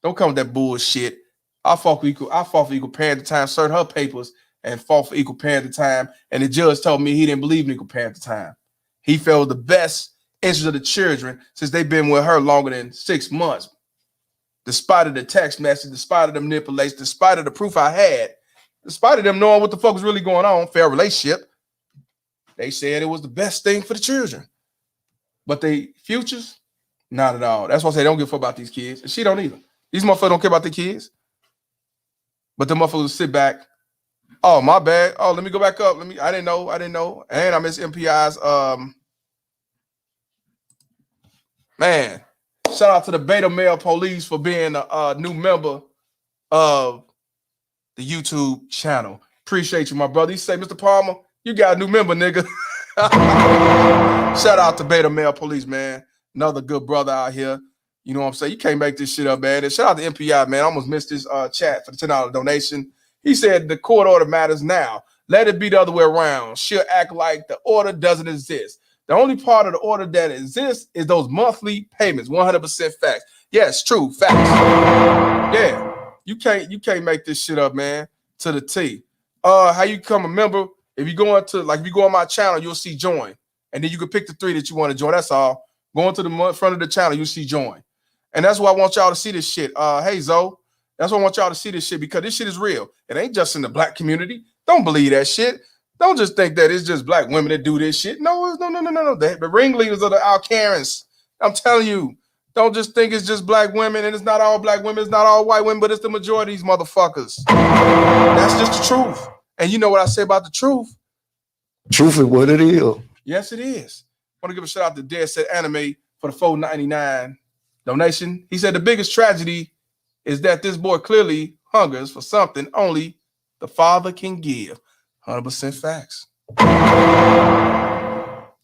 Don't come with that bullshit. I fought for equal parental time, served her papers, and fought for equal parental time. And the judge told me he didn't believe in equal parental time. He felt the best interest of the children since they've been with her longer than 6 months. Despite of the text message, despite of the manipulation, despite of the proof I had, despite of them knowing what the fuck was really going on, fair relationship, they said it was the best thing for the children. But they futures, not at all. That's why I say they don't give a fuck about these kids. And she don't either. These motherfuckers don't care about the kids. But the motherfuckers sit back. Oh, my bad. Oh, let me go back up. I didn't know. And I miss MPI's man. Shout out to the Beta Male Police for being a new member of the YouTube channel. Appreciate you, my brother. You say, Mr. Palmer, you got a new member, nigga. Shout out to Beta Male Police, man. Another good brother out here. You know what I'm saying? You can't make this shit up, man. And shout out to MPI, man. I almost missed this chat for the $10 donation. He said the court order matters now. Let it be the other way around. She'll act like the order doesn't exist. The only part of the order that exists is those monthly payments. 100% facts. Yes, true facts. Yeah, you can't make this shit up, man. To the T. How you become a member? If you go on my channel, you'll see join, and then you can pick the 3 that you want to join. That's all. Going to the front of the channel, you'll see join, and that's why I want y'all to see this shit. Hey Zoe, that's why I want y'all to see this shit because this shit is real. It ain't just in the black community. Don't believe that shit. Don't just think that it's just black women that do this shit. No. The ringleaders are the Al Karens. I'm telling you, don't just think it's just black women, and it's not all black women, it's not all white women, but it's the majority of these motherfuckers. That's just the truth. And you know what I say about the truth? Truth is what it is. Yes, it is. I want to give a shout out to Dead Set Anime for the $4.99 donation. He said the biggest tragedy is that this boy clearly hungers for something only the father can give. 100% facts.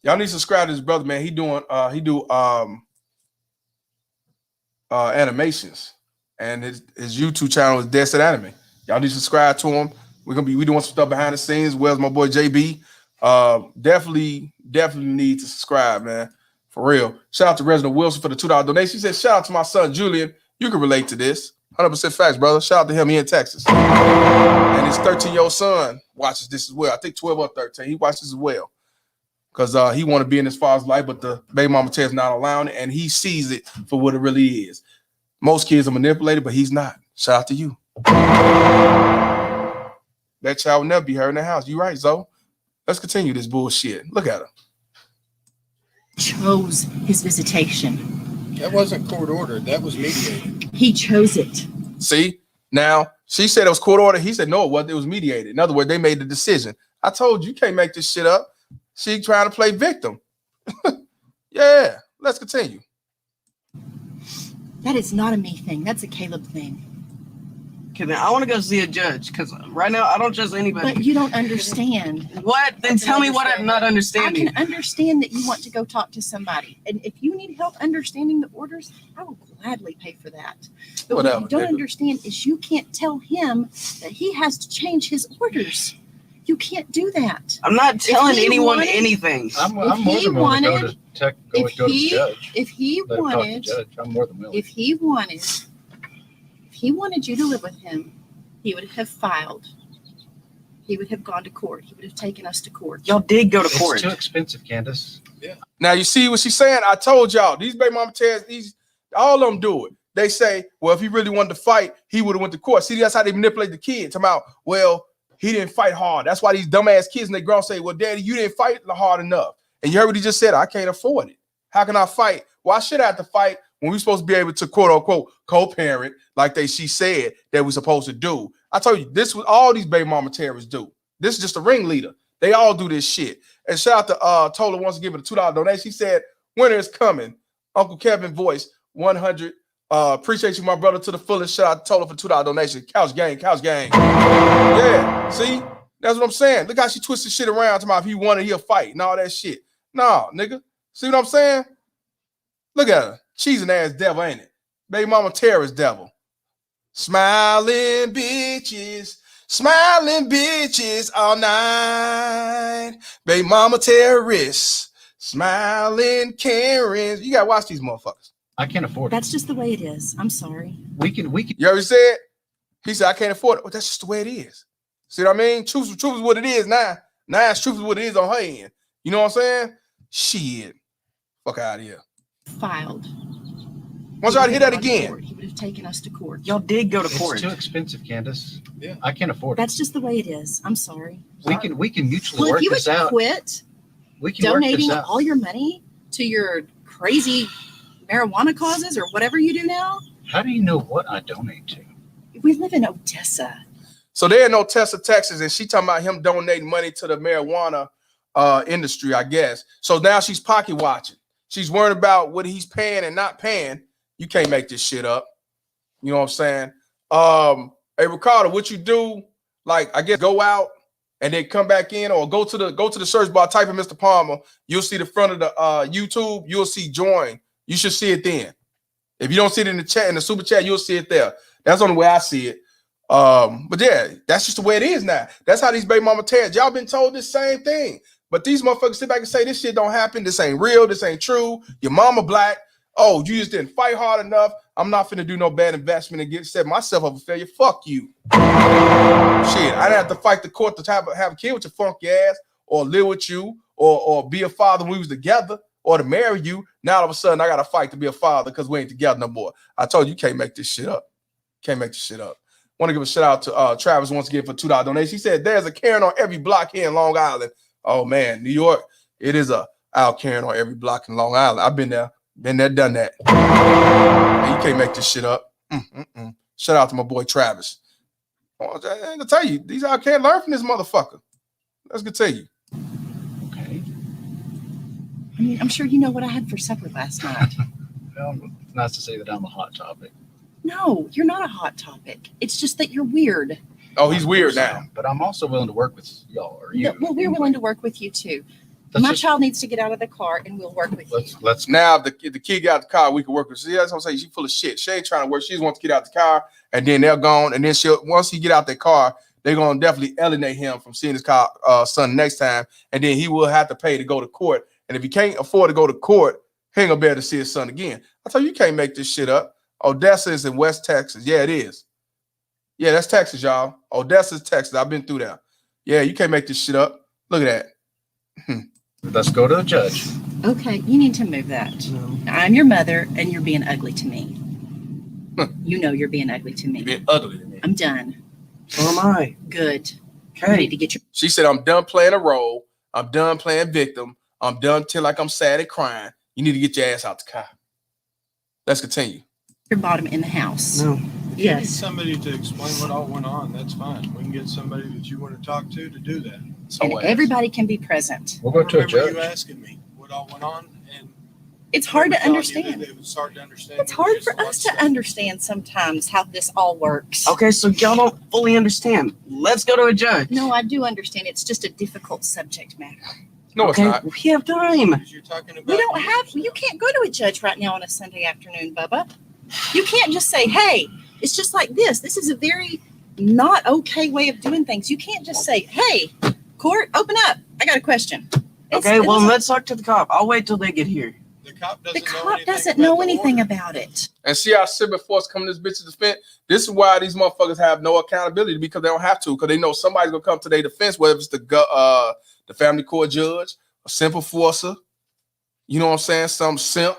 Y'all need to subscribe to his brother, man. He do animations, and his YouTube channel is Dead Set Anime. Y'all need to subscribe to him. We doing some stuff behind the scenes, as well as my boy JB. Definitely need to subscribe, man. For real. Shout out to Reginald Wilson for the $2 donation. He said, shout out to my son Julian. You can relate to this. 100% facts, brother. Shout out to him. He in Texas. And his 13-year-old son watches this as well. I think 12 or 13. He watches as well. Because he want to be in his father's life, but the baby mama Ted's not allowing it, and he sees it for what it really is. Most kids are manipulated, but he's not. Shout out to you. That child will never be heard in the house. You right, Zoe. Let's continue this bullshit. Look at her. Chose his visitation. That wasn't court ordered. That was mediated. He chose it. See? Now, she said it was court ordered. He said, no, it wasn't. It was mediated. In other words, they made the decision. I told you can't make this shit up. She trying to play victim. Yeah, let's continue. That is not a me thing. That's a Caleb thing. Okay, then I want to go see a judge because right now I don't trust anybody. But you don't understand. What? Then tell me what I'm not understanding. I can understand that you want to go talk to somebody. And if you need help understanding the orders, I will gladly pay for that. But Whatever, what you don't nigga. understand is you can't tell him that he has to change his orders. You can't do that. I'm not telling he anyone wanted- anything. I'm more than willing to go to the judge. If he Let him talk to wanted, the judge. I'm more than willing. if he wanted you to live with him, he would have filed. He would have gone to court. He would have taken us to court. Y'all did go to court. It's too expensive, Candace. Now you see what she's saying? I told y'all, these baby mama Teds, all of them do it. They say, well, if he really wanted to fight, he would have went to court. See, that's how they manipulate the kid. Talking about, well, he didn't fight hard. That's why these dumbass kids and they grown say, well, daddy, you didn't fight hard enough. And you heard what he just said? I can't afford it. How can I fight? Why should I have to fight when we're supposed to be able to quote unquote co-parent like she said that we're supposed to do? I told you, this was all these baby mama terrorists do. This is just a ringleader. They all do this shit. And shout out to Tola wants to give it a $2 donation. He said, winter is coming. Uncle Kevin voice 100. Appreciate you, my brother, to the fullest. Shout out to Tola for $2 donation. Couch gang. Yeah, see? That's what I'm saying. Look how she twisted shit around to my if he wanted, he'll fight and all that shit. Nah, nigga. See what I'm saying? Look at her. Cheesing ass devil, ain't it? Baby mama terrorist devil. Smiling bitches all night. Baby mama terrorists, smiling Karens. You gotta watch these motherfuckers. I can't afford it. That's just the way it is. I'm sorry. We can. You already said? He said, I can't afford it. Well, that's just the way it is. See what I mean? Truth is what it is now. Now it's truth is what it is on her end. You know what I'm saying? Shit. Fuck out of here. Filed. Once y'all hear that again. He would have taken us to court. Y'all did go to court. It's too expensive, Candace. Yeah. I can't afford it. That's just the way it is. I'm sorry. We can mutually Well, work if you would this out. quit We can work donating this out. all your money to your crazy marijuana causes or whatever you do now. How do you know what I donate to? We live in Odessa. So they're in Odessa, Texas, and she talking about him donating money to the marijuana industry, I guess. So now she's pocket watching. She's worried about what he's paying and not paying. You can't make this shit up. You know what I'm saying? Hey, Ricardo, what you do? Like, I guess go out and then come back in, or go to the search bar, type in Mr. Palmer. You'll see the front of the YouTube. You'll see join. You should see it then. If you don't see it in the chat, in the super chat, you'll see it there. That's the only way I see it. But yeah, that's just the way it is now. That's how these baby mama tears. Y'all been told this same thing. But these motherfuckers sit back and say this shit don't happen. This ain't real. This ain't true. Your mama black. Oh, you just didn't fight hard enough. I'm not finna do no bad investment and set myself up for failure. Fuck you. Shit, I didn't have to fight the court to have a kid with your funky ass, or live with you, or be a father when we was together, or to marry you. Now all of a sudden I gotta fight to be a father because we ain't together no more. I told you can't make this shit up. Can't make this shit up. Want to give a shout out to Travis once again for $2 donation. He said there's a Karen on every block here in Long Island. Oh man, New York, it is a out Karen on every block in Long Island. I've been there, done that. Man, you can't make this shit up. Shout out to my boy Travis. I'm gonna tell you, these I can't learn from this motherfucker. Let's continue. Okay. I mean, I'm sure you know what I had for supper last night. Well, it's nice to say that I'm a hot topic. No, you're not a hot topic. It's just that you're weird. Oh, he's weird now. But I'm also willing to work with y'all or you. No, well, we're willing to work with you too. My child needs to get out of the car, and we'll work with you. Let's now. If the kid got out the car, we can work with. See, that's what I'm saying. She's full of shit. She ain't trying to work. She just wants to get out the car, and then they're gone. And then once he get out the car, they're gonna definitely alienate him from seeing his son next time. And then he will have to pay to go to court. And if he can't afford to go to court, he ain't gonna be able to see his son again. I tell you, you can't make this shit up. Odessa is in West Texas. Yeah, it is. Yeah, that's Texas, y'all. Odessa's Texas. I've been through that. Yeah, you can't make this shit up. Look at that. Let's go to the judge. Okay, you need to move that. No. I'm your mother, and you're being ugly to me. You know you're being ugly to me. You're being ugly to me. I'm done. So am I. Good. Okay. You need to get your. She said, I'm done playing a role. I'm done playing victim. I'm done till like I'm sad and crying. You need to get your ass out the car. Let's continue. Your bottom in the house. No. If you need somebody to explain what all went on, that's fine. We can get somebody that you want to talk to do that. And everybody can be present. We'll go to a judge. You asking me what all went on, and it's hard to understand. It was hard to understand. It's hard for us to understand sometimes how this all works. Okay, so y'all don't fully understand. Let's go to a judge. No, I do understand. It's just a difficult subject matter. No, okay, it's not. We have time. You're talking about We don't have. You can't go to a judge right now on a Sunday afternoon, Bubba. You can't just say, "Hey, it's just like this." This is a very not okay way of doing things. You can't just say, "Hey, court, open up. I got a question." Okay, well, let's talk to the cop. I'll wait till they get here. The cop doesn't know anything about it. And see how civil force come to this bitch's defense? This is why these motherfuckers have no accountability, because they don't have to, because they know somebody's gonna come to their defense, whether it's the family court judge, a simple forcer, you know what I'm saying, some simp,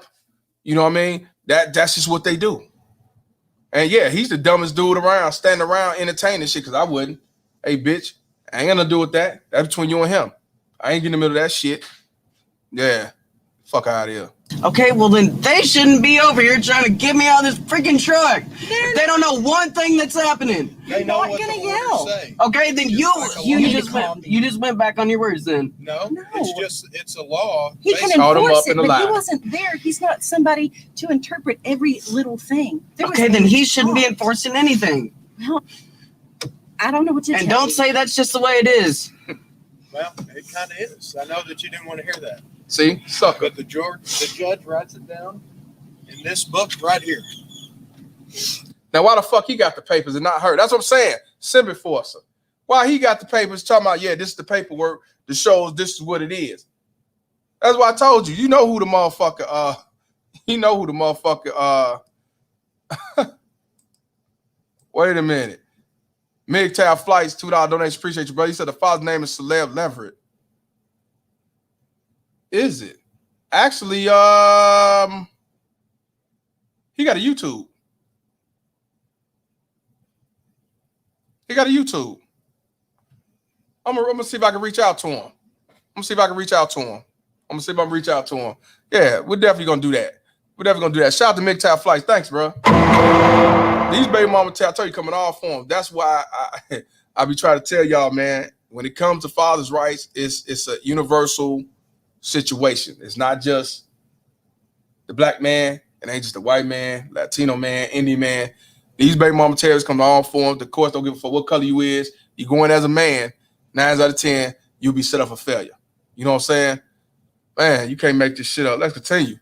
you know what I mean? That's just what they do. And yeah, he's the dumbest dude around, standing around entertaining shit, because I wouldn't. Hey, bitch, I ain't gonna do with that. That's between you and him. I ain't getting in the middle of that shit. Yeah, fuck out of here. Okay, well then they shouldn't be over here trying to get me out of this freaking truck. They don't know one thing that's happening. They know what gonna yell. Okay, then you just went back on your words then. No, it's a law. He can enforce it, but he wasn't there. He's not somebody to interpret every little thing. Okay, then he shouldn't be enforcing anything. Well, I don't know what to tell you. And don't say that's just the way it is. Well, it kind of is. I know that you didn't want to hear that. See, sucker. But the judge writes it down in this book right here. Now, why the fuck he got the papers and not her? That's what I'm saying. Simple forcer. Why he got the papers talking about, yeah, this is the paperwork that shows this is what it is. That's why I told you. You know who the motherfucker, wait a minute. MGTOW Flights, $2 donation. Appreciate you, brother. He said the father's name is Celeb Leverett. Is it? Actually, he got a YouTube. He got a YouTube. I'm gonna see if I can reach out to him. I'm gonna see if I can reach out to him. Yeah, we're definitely gonna do that. Shout out to MGTOW Flights. Thanks, bro. These baby mama I tell you, coming off for them. That's why I be trying to tell y'all, man, when it comes to fathers' rights, it's a universal situation. It's not just the black man, it ain't just the white man, Latino man, Indian man. These baby mama terrorists come to all forms. The courts don't give a fuck what color you is. You go in as a man, 9 out of 10, you'll be set up for failure. You know what I'm saying? Man, you can't make this shit up. Let's continue.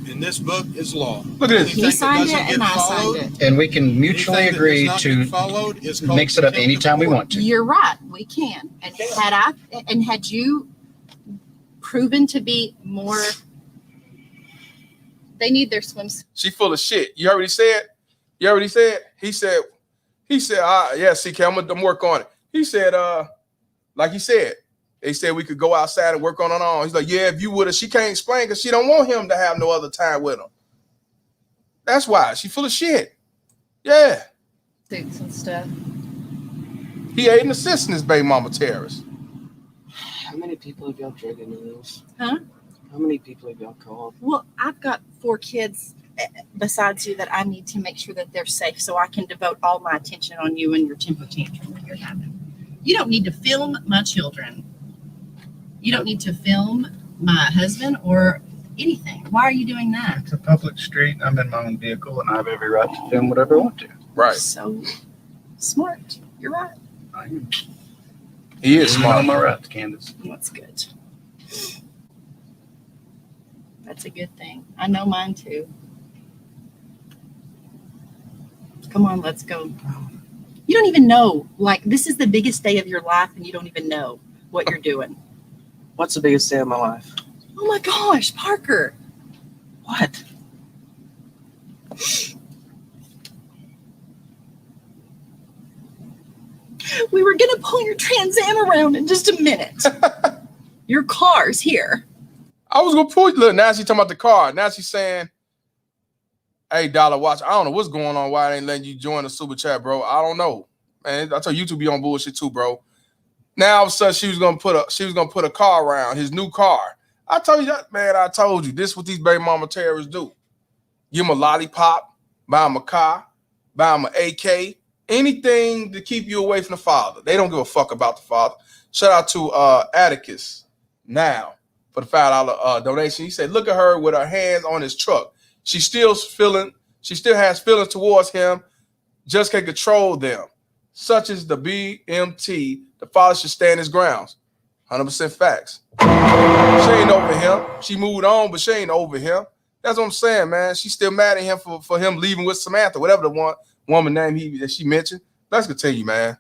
In this book is law. Look at this. He signed it and I signed it. And we can mutually agree to mix it up anytime we want to. You're right. We can. And had you proven to be more, they need their swimsuit. She full of shit. You already said? He said, yeah, CK, I'm work on it. He said, like he said, they said we could go outside and work on it all. He's like, yeah, if you would have, she can't explain because she don't want him to have no other time with him. That's why. She full of shit. Yeah. Suits and stuff. He ain't assisting his baby mama terrorist. How many people have y'all dragged into this? Huh? How many people have y'all called? Well, I've got 4 kids besides you that I need to make sure that they're safe so I can devote all my attention on you and your temper tantrum that you're having. You don't need to film my children. You don't need to film my husband or anything. Why are you doing that? It's a public street. I'm in my own vehicle, and I have every right to film whatever I want to. Right. So smart. You're right. I am. He is You smart. know my rights, Candace. That's good. That's a good thing. I know mine too. Come on, let's go. You don't even know. Like, this is the biggest day of your life, and you don't even know what you're doing. What's the biggest day of my life? Oh my gosh, Parker. What? We were going to pull your Trans Am around in just a minute. Your car's here. I was gonna pull you. Look, now she's talking about the car. Now she's saying, "Hey, Dollar Watch, I don't know what's going on. Why I ain't letting you join the super chat, bro? I don't know, man. I told you to be on bullshit too, bro. Now all of a sudden she was gonna put a car around his new car. I told you that, man. I told you this is what these baby mama terrorists do. Give him a lollipop, buy him a car, buy him an AK, anything to keep you away from the father. They don't give a fuck about the father. Shout out to Atticus now for the $5 donation. He said, look at her with her hands on his truck. She still has feelings towards him, just can't control them. Such as the BMT, the father should stand his grounds. 100% facts. She ain't over him. She moved on, but she ain't over him. That's what I'm saying, man. She's still mad at him for him leaving with Samantha, whatever the woman name that she mentioned. Let's continue, man.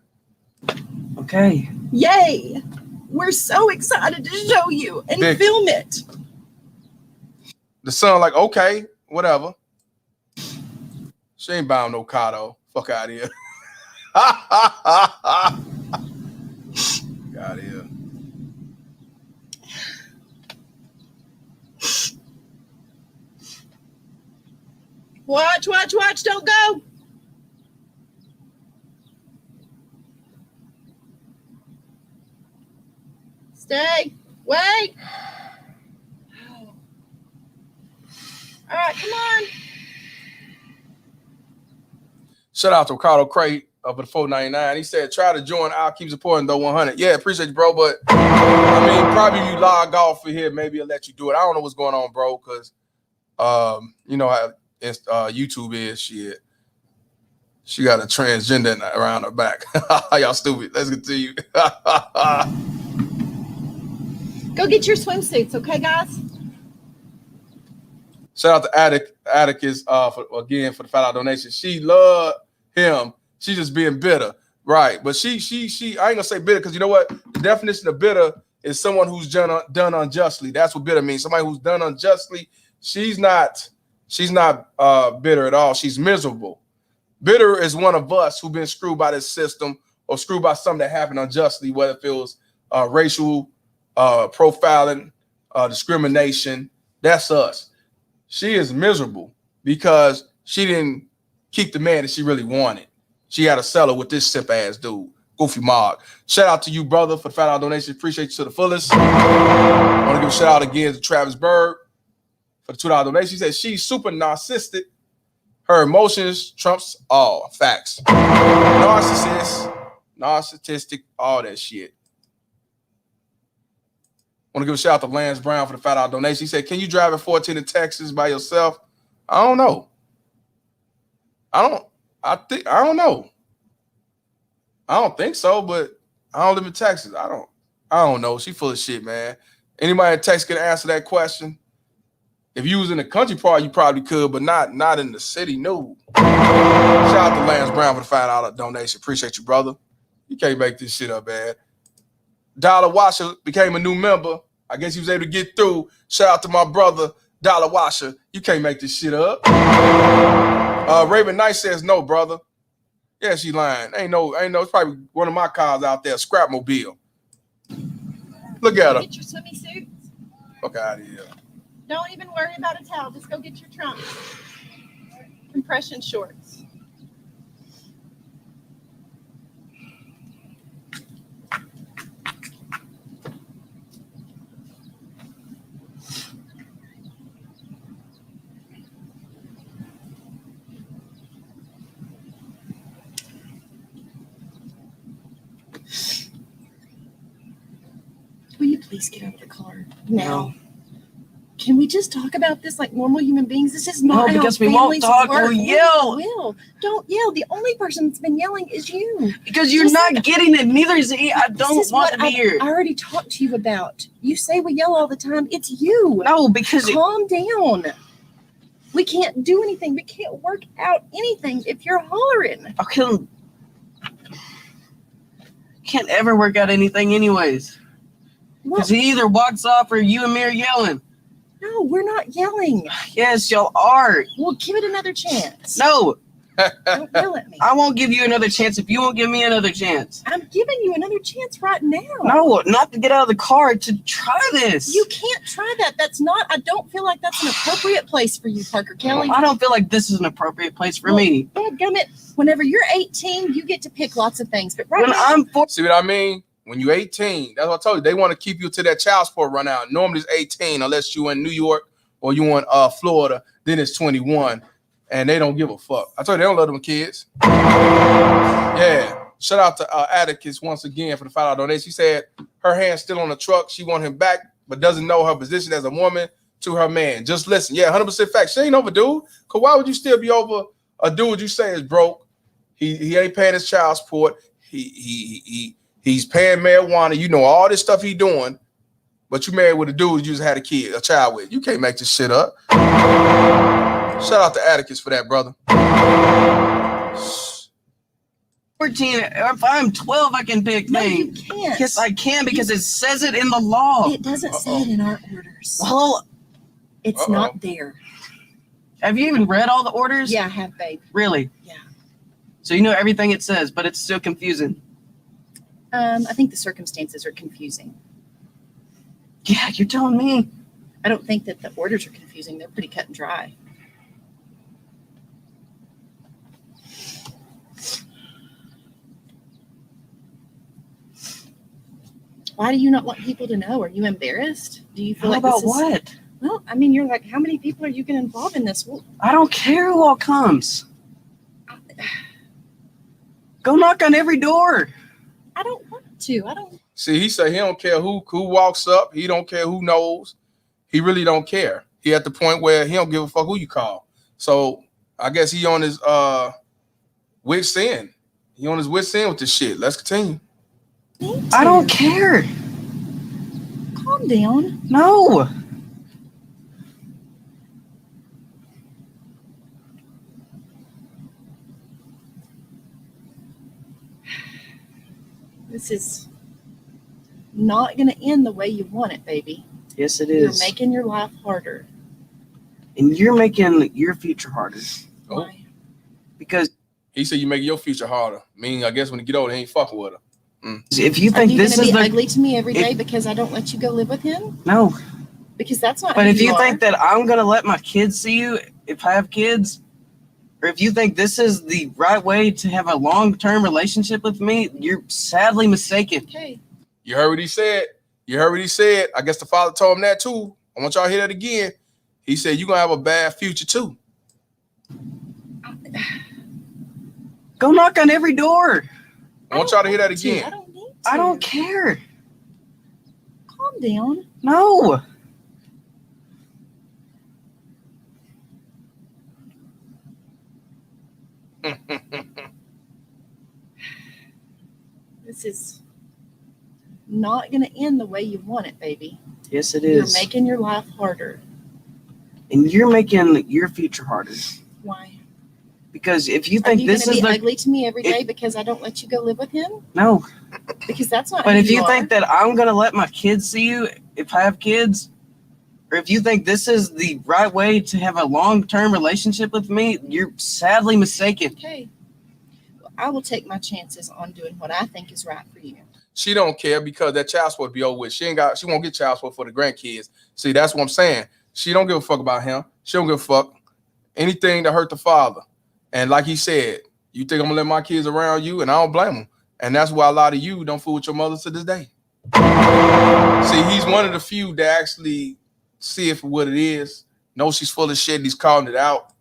Okay. Yay. We're so excited to show you and film it. The son like, okay, whatever. She ain't buying no car, though. Fuck out of here. Get out of here. Watch, don't go. Stay. Wait. All right, come on. Shout out to Ricardo Crate for the $4.99. He said, try to join. I'll keep supporting though 100. Yeah, appreciate you, bro. But I mean, probably you log off for here. Maybe I'll let you do it. I don't know what's going on, bro, because you know how YouTube is. Shit. She got a transgender around her back. Y'all stupid. Let's continue. Go get your swimsuits, okay, guys? Shout out to Atticus for the $5 donation. She loved him. She's just being bitter, right? But she I ain't gonna say bitter because you know what? The definition of bitter is someone who's done unjustly. That's what bitter means. Somebody who's done unjustly. She's not bitter at all. She's miserable. Bitter is one of us who've been screwed by this system or screwed by something that happened unjustly, whether it was racial profiling, discrimination. That's us. She is miserable because she didn't keep the man that she really wanted. She had to settle with this simp ass dude, Goofy Mog. Shout out to you, brother, for the $5 donation. Appreciate you to the fullest. I want to give a shout out again to Travis Bird for the $2 donation. He said she's super narcissistic. Her emotions trumps all. Facts. Narcissistic, all that shit. Want to give a shout out to Lance Brown for the $5 donation. He said, can you drive at 14 in Texas by yourself? I don't know. I don't know. I don't think so, but I don't live in Texas. I don't know. She full of shit, man. Anybody in Texas can answer that question. If you was in the country part, you probably could, but not in the city. No. Shout out to Lance Brown for the $5 donation. Appreciate you, brother. You can't make this shit up, man. Dollar Washer became a new member. I guess he was able to get through. Shout out to my brother, Dollar Washer. You can't make this shit up. Raven Knight says no, brother. Yeah, she lying. Ain't no. It's probably one of my cars out there, Scrapmobile. Look at her. Get your swimmy suits. Fuck out of here. Don't even worry about a towel. Just go get your trunks. Compression shorts. please get out of the car now? Can we just talk about this like normal human beings? This is not No, because how we won't families talk. work. We'll yell. Will. Don't yell. The only person that's been yelling is you. Because you're not getting it. Neither is he. I don't want to be here. I already talked to you about. You say we yell all the time. It's you. No, because calm down. We can't do anything. We can't work out anything if you're hollering. Okay. Can't ever work out anything anyways. Because he either walks off or you and me are yelling. No, we're not yelling. Yes, y'all are. Well, give it another chance. No. Don't yell at me. I won't give you another chance if you won't give me another chance. I'm giving you another chance right now. No, not to get out of the car, to try this. You can't try that. That's not, I don't feel like that's an appropriate place for you, Parker Kelly. I don't feel like this is an appropriate place for me. Dadgummit, whenever you're 18, you get to pick lots of things. But right When now, I'm See what I mean? When you're 18, that's what I told you. They want to keep you to that child support run out. Normally it's 18 unless you in New York or you in Florida. Then it's 21, and they don't give a fuck. I told you they don't love them kids. Yeah. Shout out to Atticus once again for the $5 donation. She said her hand's still on the truck. She want him back, but doesn't know her position as a woman to her man. Just listen. Yeah, 100% fact. She ain't over dude. Cause why would you still be over a dude you say is broke? He ain't paying his child support. He's paying marijuana. You know all this stuff he doing, but you married with a dude you just had a child with. You can't make this shit up. Shout out to Atticus for that, brother. 14. If I'm 12, I can pick things. You can't. Yes, I can because it says it in the law. It doesn't say it in our orders. Well, it's not there. Have you even read all the orders? Yeah, I have, babe. Really? Yeah. So you know everything it says, but it's still confusing. I think the circumstances are confusing. Yeah, you're telling me. I don't think that the orders are confusing. They're pretty cut and dry. Why do you not want people to know? Are you embarrassed? Do you feel How like about this is, what? Well, I mean, you're like, how many people are you going to involve in this? Well, I don't care who all comes. Go knock on every door. I don't want to. I don't. See, he said he don't care who walks up. He don't care who knows. He really don't care. He at the point where he don't give a fuck who you call. So I guess he on his wit's end. He on his wit's end with this shit. Let's continue. I don't care. Calm down. No. This is not going to end the way you want it, baby. Yes, it is. You're making your life harder. And you're making your future harder. Why? Because he said you make your future harder. Meaning, I guess when you get older, he ain't fucking with her. If you think this is ugly to me every day because I don't let you go live with him? No. Because that's not. But who if you are. think that I'm gonna let my kids see you if I have kids, or if you think this is the right way to have a long-term relationship with me, you're sadly mistaken. Okay. You heard what he said. You heard what he said. I guess the father told him that too. I want y'all to hear that again. He said you're gonna have a bad future too. Go knock on every door. I want y'all to hear that again. I don't need to. I don't care. Calm down. No. This is not going to end the way you want it, baby. Yes, it You're is. making your life harder. And you're making your future harder. Why? Because if you Are think you this going is to be the ugly to me every day because I don't let you go live with him? no. Because that's not. But who if you are. think that I'm gonna let my kids see you if I have kids, or if you think this is the right way to have a long-term relationship with me, you're sadly mistaken. Okay. Well, I will take my chances on doing what I think is right for you. She don't care because that child support be over with. She won't get child support for the grandkids. See, that's what I'm saying. She don't give a fuck about him. She don't give a fuck anything to hurt the father. And like he said, you think I'm gonna let my kids around you, and I don't blame them. And that's why a lot of you don't fool with your mothers to this day. See, he's one of the few that actually see it for what it is. Know she's full of shit. He's calling it out.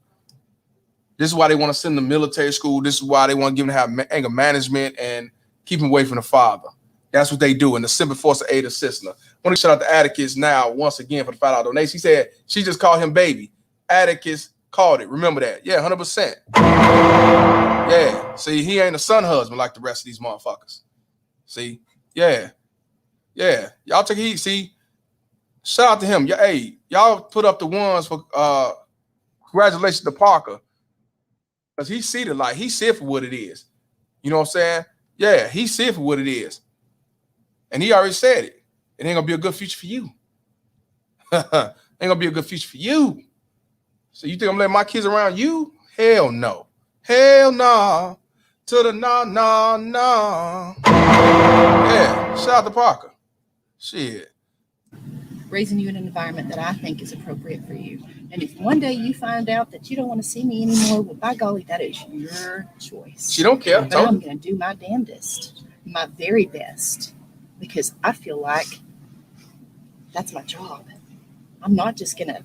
This is why they want to send them to military school. This is why they want to give them to have anger management and keep him away from the father. That's what they do. And the simple force of aid assistant. Want to shout out to Atticus now once again for the $5 donation. He said she just called him baby. Atticus called it. Remember that? Yeah, 100%. Yeah. See, he ain't a son husband like the rest of these motherfuckers. See? Yeah. Yeah. Y'all take heed. See? Shout out to him. Yeah, hey, y'all put up the ones for congratulations to Parker. Because he see the light. He see it for what it is. You know what I'm saying? Yeah, he see it for what it is. And he already said it. It ain't gonna be a good future for you. Ain't gonna be a good future for you. So you think I'm letting my kids around you? Hell no. Hell no. To the no. Yeah, shout out to Parker. Shit. Raising you in an environment that I think is appropriate for you. And if one day you find out that you don't want to see me anymore, well, by golly, that is your choice. She don't care. But I'm going to do my damnedest, my very best, because I feel like that's my job. I'm not just going to,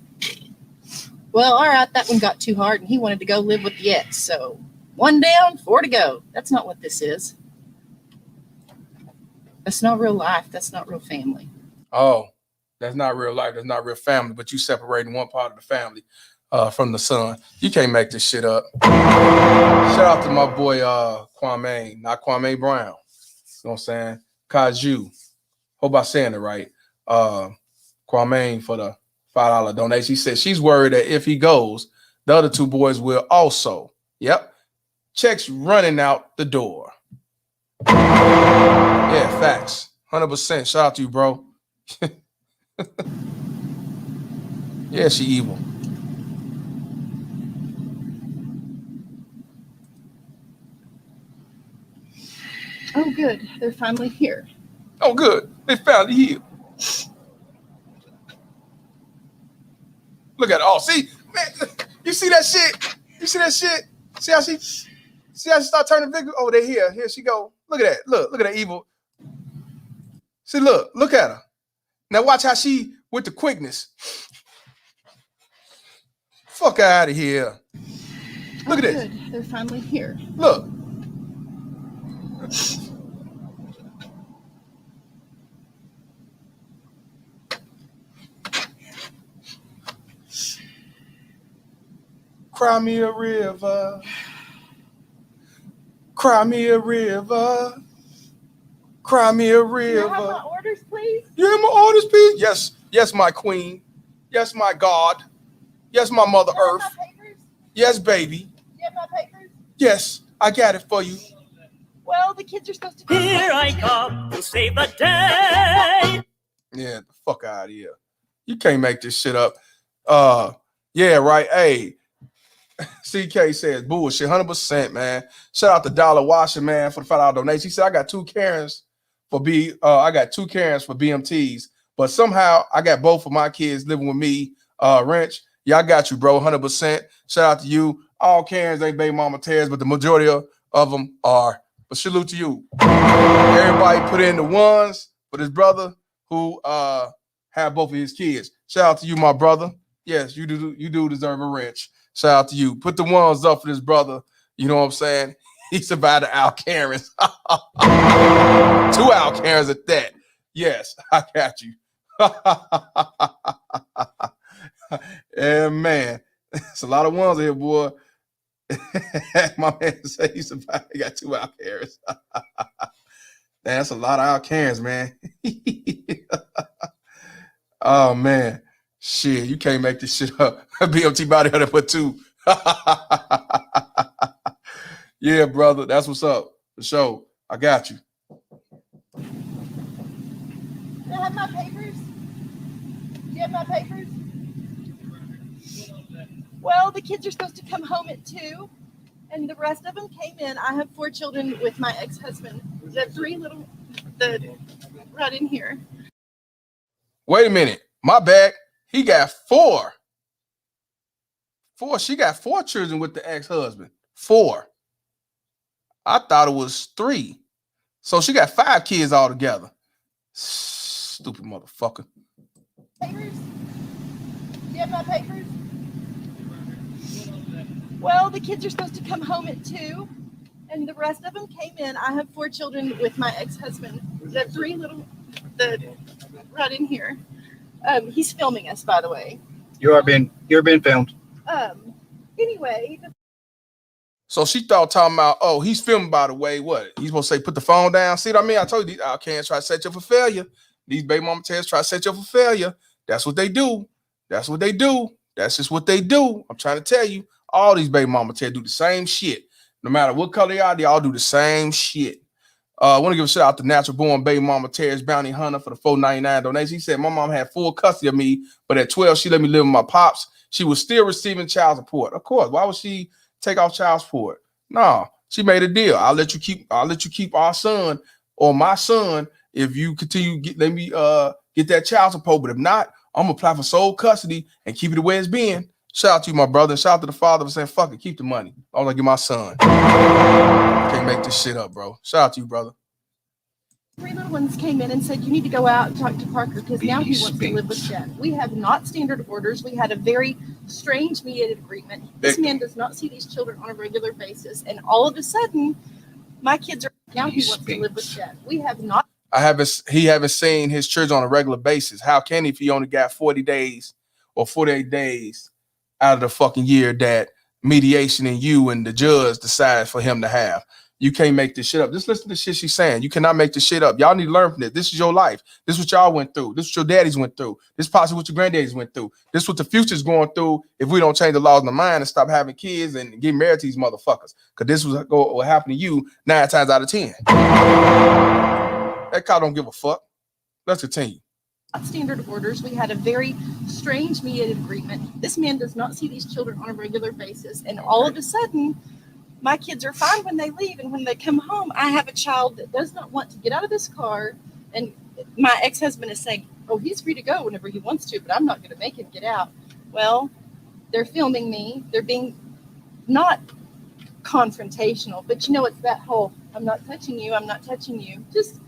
well, all right, that one got too hard and he wanted to go live with the ex. So 1 down, 4 to go. That's not what this is. That's not real life. That's not real family. Oh, that's not real life. That's not real family. But you separating one part of the family from the son. You can't make this shit up. Shout out to my boy Kwame, not Kwame Brown. You know what I'm saying? Kaju. Hope I'm saying it right. Kwame for the $5 donation. He said she's worried that if he goes, the other 2 boys will also. Yep. Checks running out the door. Yeah, facts. 100%. Shout out to you, bro. Yeah, she evil. Oh, good. They're finally here. Oh, good. They finally here. Look at it. Oh, see, man, you see that shit? You see that shit? See how she start turning victim? Oh, they here. Here she go. Look at that. Look at that evil. See, look at her. Now watch how she with the quickness. Fuck out of here. Look at this. Good. They're finally here. Look. Cry me a river. Cry me a river. Cry me a river. Can I have my orders, please? You have my orders, please? Yes. Yes, my queen. Yes, my God. Yes, my Mother Earth. My papers? Yes, baby. You have my papers? Yes, I got it for you. Well, the kids are supposed to come. Here I come to save the day. Yeah, the fuck out of here. You can't make this shit up. Yeah, right. Hey, CK says bullshit, 100%, man. Shout out to Dollar Washer, man, for the $5 donation. He said I got 2 Karens for BMTs, but somehow I got both of my kids living with me. Wrench, yeah, I got you, bro, 100%. Shout out to you. All Karens ain't baby mama tears, but the majority of them are. But salute to you. Everybody put in the ones for this brother who have both of his kids. Shout out to you, my brother. Yes, you do deserve a wrench. Shout out to you. Put the ones up for this brother. You know what I'm saying? He survived the Al Karens. 2 Al Karens at that. Yes, I got you. Yeah, man. It's a lot of ones here, boy. My man said he survived. He got 2 Al Karens. That's a lot of Al Karens, man. Oh, man. Shit, you can't make this shit up. BMT body had to put 2. Yeah, brother. That's what's up. For sure. I got you. Do you have my papers? Do you have my papers? Well, the kids are supposed to come home at 2, and the rest of them came in. I have 4 children with my ex-husband. The 3 little, right in here. Wait a minute. My bad. He got 4. She got 4 children with the ex-husband. 4. I thought it was 3. So she got 5 kids altogether. Stupid motherfucker. Papers? Do you have my papers? Well, the kids are supposed to come home at 2, and the rest of them came in. I have 4 children with my ex-husband. The 3 little, right in here. He's filming us, by the way. You're being filmed. Anyway. So she thought talking about, oh, he's filming, by the way. What? He's supposed to say, put the phone down. See what I mean? I told you, these outcasts try to set you up for failure. These baby mama tears try to set you up for failure. That's what they do. That's what they do. That's just what they do. I'm trying to tell you, all these baby mama tears do the same shit. No matter what color they are, they all do the same shit. I want to give a shout out to Natural Born Baby Mama Terry's Bounty Hunter for the $4.99 donation. He said, my mom had full custody of me, but at 12, she let me live with my pops. She was still receiving child support. Of course. Why would she take off child support? No, she made a deal. I'll let you keep our son or my son if you continue let me get that child support. But if not, I'm gonna apply for sole custody and keep it the way it's been. Shout out to you, my brother, and shout out to the father for saying, fuck it, keep the money. I'm gonna get my son. Can't make this shit up, bro. Shout out to you, brother. 3 little ones came in and said, you need to go out and talk to Parker because now he wants to live with Jeff. We have not standard orders. We had a very strange mediated agreement. This man does not see these children on a regular basis. And all of a sudden, my kids are now he wants to live with Jeff. We have not. He haven't seen his children on a regular basis. How can he if he only got 40 days or 48 days out of the fucking year that mediation and you and the judge decide for him to have? You can't make this shit up. Just listen to the shit she's saying. You cannot make this shit up. Y'all need to learn from this. This is your life. This is what y'all went through. This is what your daddies went through. This is possibly what your granddaddies went through. This is what the future's going through if we don't change the laws in the mind and stop having kids and get married to these motherfuckers. Because this was what will happen to you 9 times out of 10. That cow don't give a fuck. Let's continue. Standard orders. We had a very strange mediated agreement. This man does not see these children on a regular basis. And all of a sudden, my kids are fine when they leave, and when they come home, I have a child that does not want to get out of this car, and my ex-husband is saying, oh, he's free to go whenever he wants to, but I'm not going to make him get out. Well, they're filming me. They're being not confrontational, but you know, it's that whole, I'm not touching you, I'm not touching you. Just,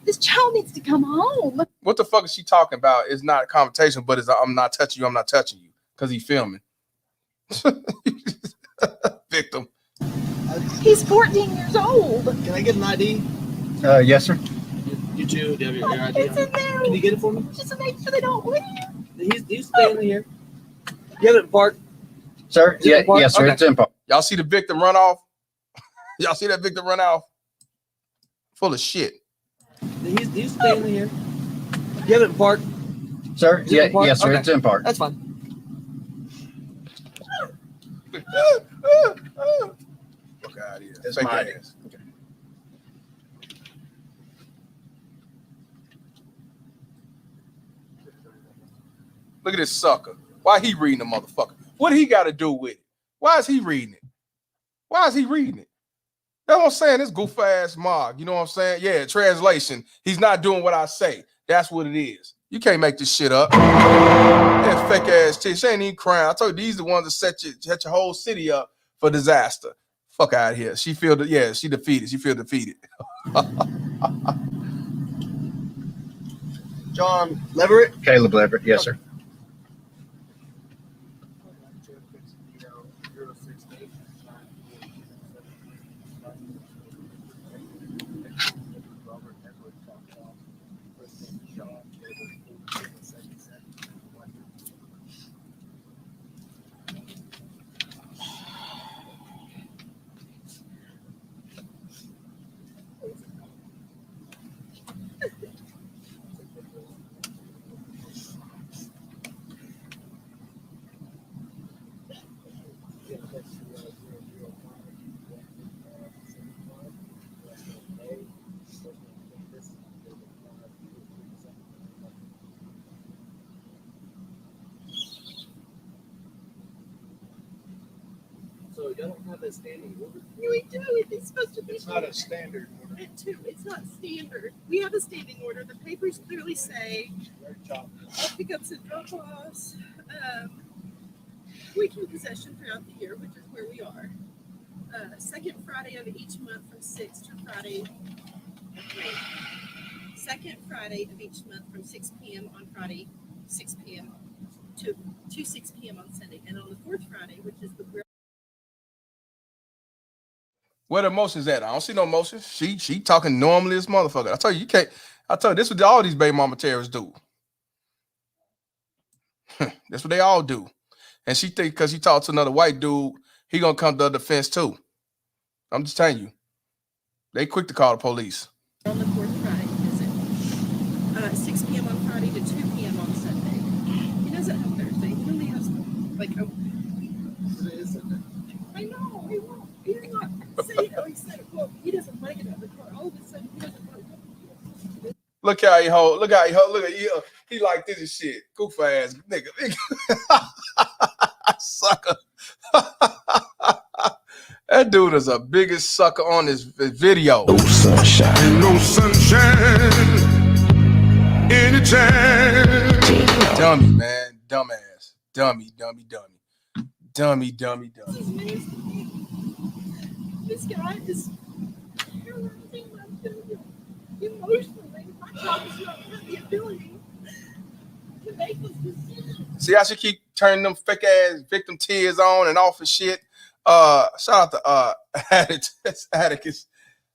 this child needs to come home. What the fuck is she talking about? It's not a confrontation, but it's I'm not touching you, I'm not touching you, because he's filming. Victim. He's 14 years old. Can I get an ID? Yes, sir. You too. Do you have your ID? It's in there. Can you get it for me? Just to make sure they don't leave. He's staying here. Get it, Park. Sir? Yeah, yes, sir. Okay. It's in park. Y'all see the victim run off? Y'all see that victim run off? Full of shit. He's staying here. Get it, Park. Sir? Yeah, yes, sir. Okay. It's in park. That's fine. Look out here. It's my ass. Okay. Look at this sucker. Why he reading the motherfucker? What he got to do with it? Why is he reading it? Why is he reading it? That's what I'm saying. This goof ass mog. You know what I'm saying? Yeah, translation. He's not doing what I say. That's what it is. You can't make this shit up. That fake ass chick. She ain't even crying. I told you, these are the ones that set your whole city up for disaster. Fuck out of here. She defeated. She feel defeated. John Leverett? Caleb Leverett. Yes, sir. So y'all don't have a standing order? We do. It's supposed to be. It's not a standard order. It's not standard. We have a standing order. The papers clearly say pickups and drop-offs, weekend possession throughout the year, which is where we are. Second Friday of each month from 6 to Friday. Second Friday of each month from 6 p.m. on Friday, 6 p.m. to 6 p.m. on Sunday. And on the fourth Friday, which is the where the emotions at? I don't see no emotions. She talking normally as motherfucker. I tell you, you can't. I told you, this is what all these baby mama terrorists do. That's what they all do. And she think because he talked to another white dude, he gonna come to the defense too. I'm just telling you. They quick to call the police. On the fourth Friday visit. 6 p.m. on Friday to 2 p.m. on Sunday. He doesn't have Thursday. He only has like a I know, he won't. He's not saying how he said it. Well, he doesn't want to get out of the car. All of a sudden he doesn't want to. Look how he hold. Look how he hold. Look at you. He like this and shit. Goof ass nigga. Sucker. That dude is the biggest sucker on this video. No sunshine. Ain't no sunshine. Anytime. Dummy, man. Dumbass. Dummy. This guy is terrorizing my children emotionally. My job is not have the ability to make this decision. See how she keep turning them fake ass victim tears on and off and shit. Shout out to Atticus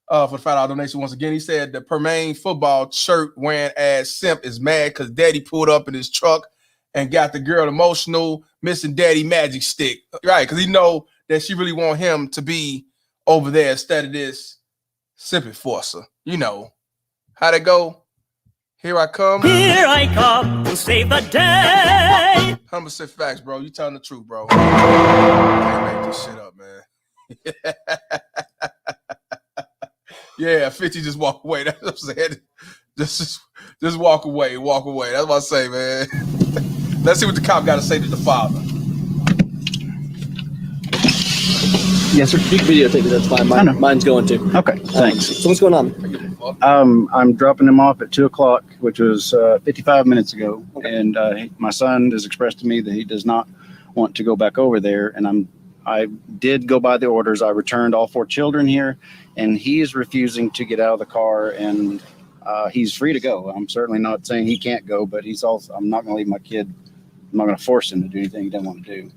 for the $5 donation once again. He said the Permain football shirt wearing ass simp is mad because daddy pulled up in his truck and got the girl emotional, missing daddy magic stick. Right, because he know that she really want him to be over there instead of this simp enforcer. You know. How'd it go? Here I come. Here I come to save the day. 100% facts, bro. You telling the truth, bro. Can't make this shit up, man. Yeah, 50 just walk away. That's what I'm saying. Just walk away. That's what I say, man. Let's see what the cop got to say to the father. Yes, sir. You can videotape it. That's fine. Mine's going to. Okay, thanks. So what's going on? I'm dropping him off at 2 o'clock, which was 55 minutes ago. Okay. And my son has expressed to me that he does not want to go back over there. And I did go by the orders. I returned all 4 children here, and he is refusing to get out of the car, and he's free to go. I'm certainly not saying he can't go, but he's also, I'm not going to leave my kid. I'm not going to force him to do anything he doesn't want to do.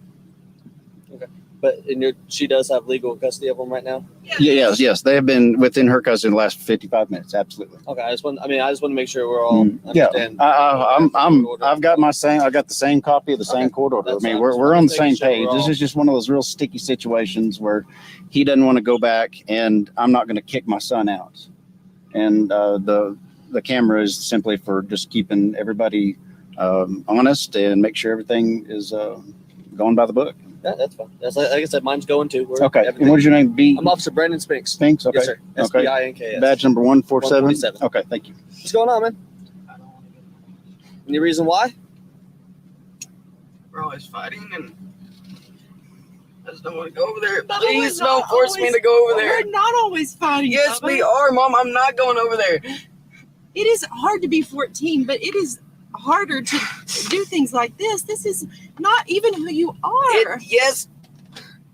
Okay. But she does have legal custody of them right now? Yes. They have been within her custody the last 55 minutes. Absolutely. Okay. I just want to make sure we're all understand. I've got the same copy of the same court order. I mean, we're on the same page. This is just one of those real sticky situations where he doesn't want to go back, and I'm not going to kick my son out. And the camera is simply for just keeping everybody honest and make sure everything is going by the book. Yeah, that's fine. That's like I said, mine's going to. Okay. And what is your name? I'm Officer Brandon Spinks. Spinks? Okay. Yes, sir. S-P-I-N-K-S. Badge number 147? Okay, thank you. What's going on, man? Any reason why? We're always fighting, and I just don't want to go over there. Please don't force me to go over there. We're not always fighting. Yes, we are, Mom. I'm not going over there. It is hard to be 14, but it is harder to do things like this. This is not even who you are. Yes.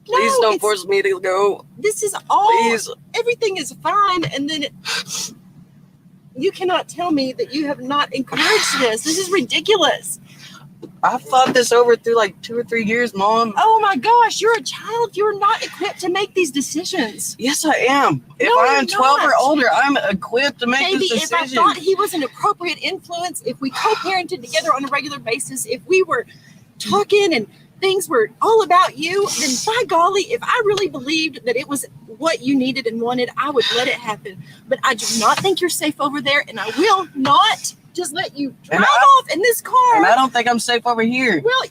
Please don't force me to go. This is all. Please. Everything is fine, and then you cannot tell me that you have not encouraged this. This is ridiculous. I've thought this over through like 2 or 3 years, Mom. Oh my gosh, you're a child. You're not equipped to make these decisions. Yes, I am. If I'm 12 or older, I'm equipped to make this decision. If I thought he was an appropriate influence, if we co-parented together on a regular basis, if we were talking and things were all about you, then by golly, if I really believed that it was what you needed and wanted, I would let it happen. But I do not think you're safe over there, and I will not just let you drive off in this car. And I don't think I'm safe over here. Well,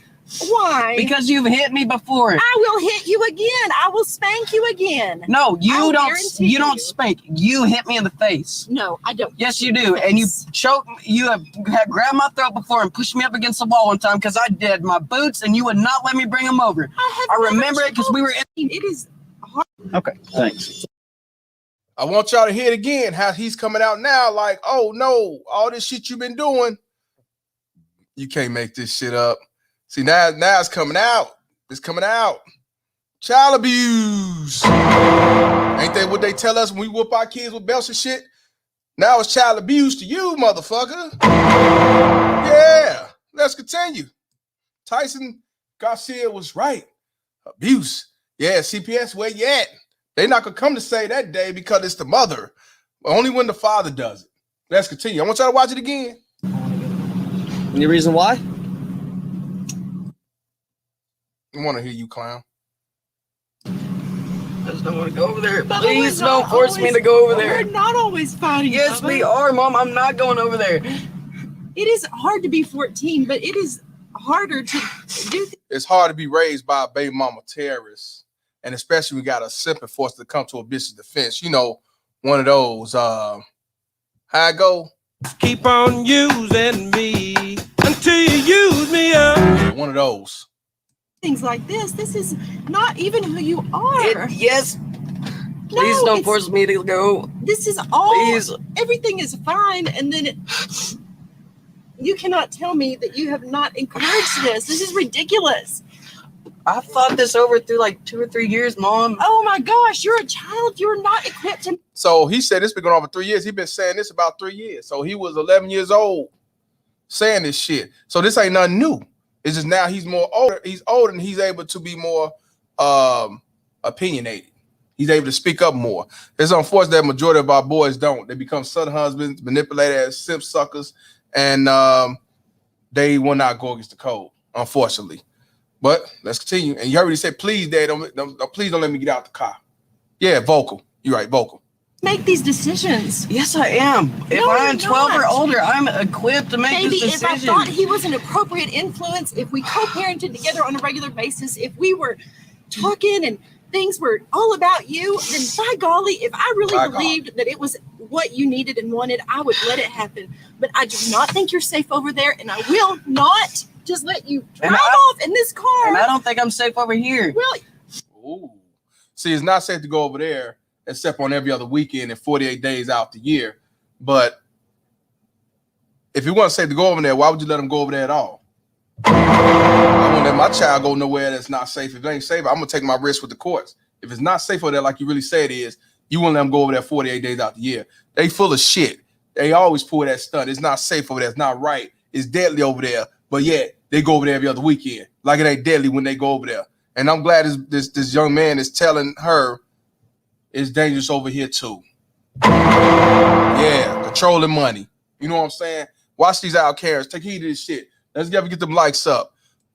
why? Because you've hit me before. I will hit you again. I will spank you again. No, you don't spank. You hit me in the face. No, I don't. Yes, you do. And you choked me. You have grabbed my throat before and pushed me up against the wall one time because I did my boots and you would not let me bring them over. I remember it because we were in. It is hard. Okay, thanks. I want y'all to hear it again, how he's coming out now like, oh, no, all this shit you've been doing, you can't make this shit up. See, now it's coming out. It's coming out. Child abuse. Ain't that what they tell us when we whoop our kids with belts and shit? Now it's child abuse to you, motherfucker. Yeah, let's continue. Tyson Garcia was right. Abuse. Yeah, CPS, where you at? They're not going to come to say that day because it's the mother. Only when the father does it. Let's continue. I want y'all to watch it again. Any reason why? I want to hear you, clown. I just don't want to go over there. Bubba, Please we're not don't force me to go over there. We're not always fighting. Yes, Bubba. we are, Mom. I'm not going over there. It is hard to be 14, but it is harder to do. It's hard to be raised by a baby mama terrorist, and especially we got a simple force to come to a bitch's defense. You know, one of those. How I go? Keep on using me until you use me up. Yeah, one of those. Things like this. This is not even who you are. Yes. Please No, don't force me to go. This is all. Please. Everything is fine, and then you cannot tell me that you have not encouraged this. This is ridiculous. I thought this over through like 2 or 3 years, Mom. Oh my gosh, you're a child. You're not equipped to. So he said this been going on for 3 years. He's been saying this about 3 years. So he was 11 years old saying this shit. So this ain't nothing new. It's just now he's more older. He's older and he's able to be more opinionated. He's able to speak up more. It's unfortunate that majority of our boys don't. They become son husbands, manipulated as simp suckers, and they will not go against the code, unfortunately. But let's continue. And you heard me say, please, Dad, please don't let me get out the car. Yeah, vocal. You're right, vocal. Make these decisions. Yes, I am. If I'm 12 or older, I'm equipped to make this decision. If I thought he was an appropriate influence, if we co-parented together on a regular basis, if we were talking and things were all about you, then by golly, if I really believed that it was what you needed and wanted, I would let it happen. But I do not think you're safe over there, and I will not just let you drive off in this car. And I don't think I'm safe over here. Well, ooh. See, it's not safe to go over there except on every other weekend and 48 days out the year. But if you want to say to go over there, why would you let them go over there at all? I won't let my child go nowhere that's not safe. If it ain't safe, I'm going to take my risk with the courts. If it's not safe over there like you really say it is, you won't let them go over there 48 days out the year. They full of shit. They always pull that stunt. It's not safe over there. It's not right. It's deadly over there. But yet, they go over there every other weekend. Like it ain't deadly when they go over there. And I'm glad this young man is telling her it's dangerous over here too. Yeah, controlling money. You know what I'm saying? Watch these out Karens. Take heed of this shit. Let's get them likes up.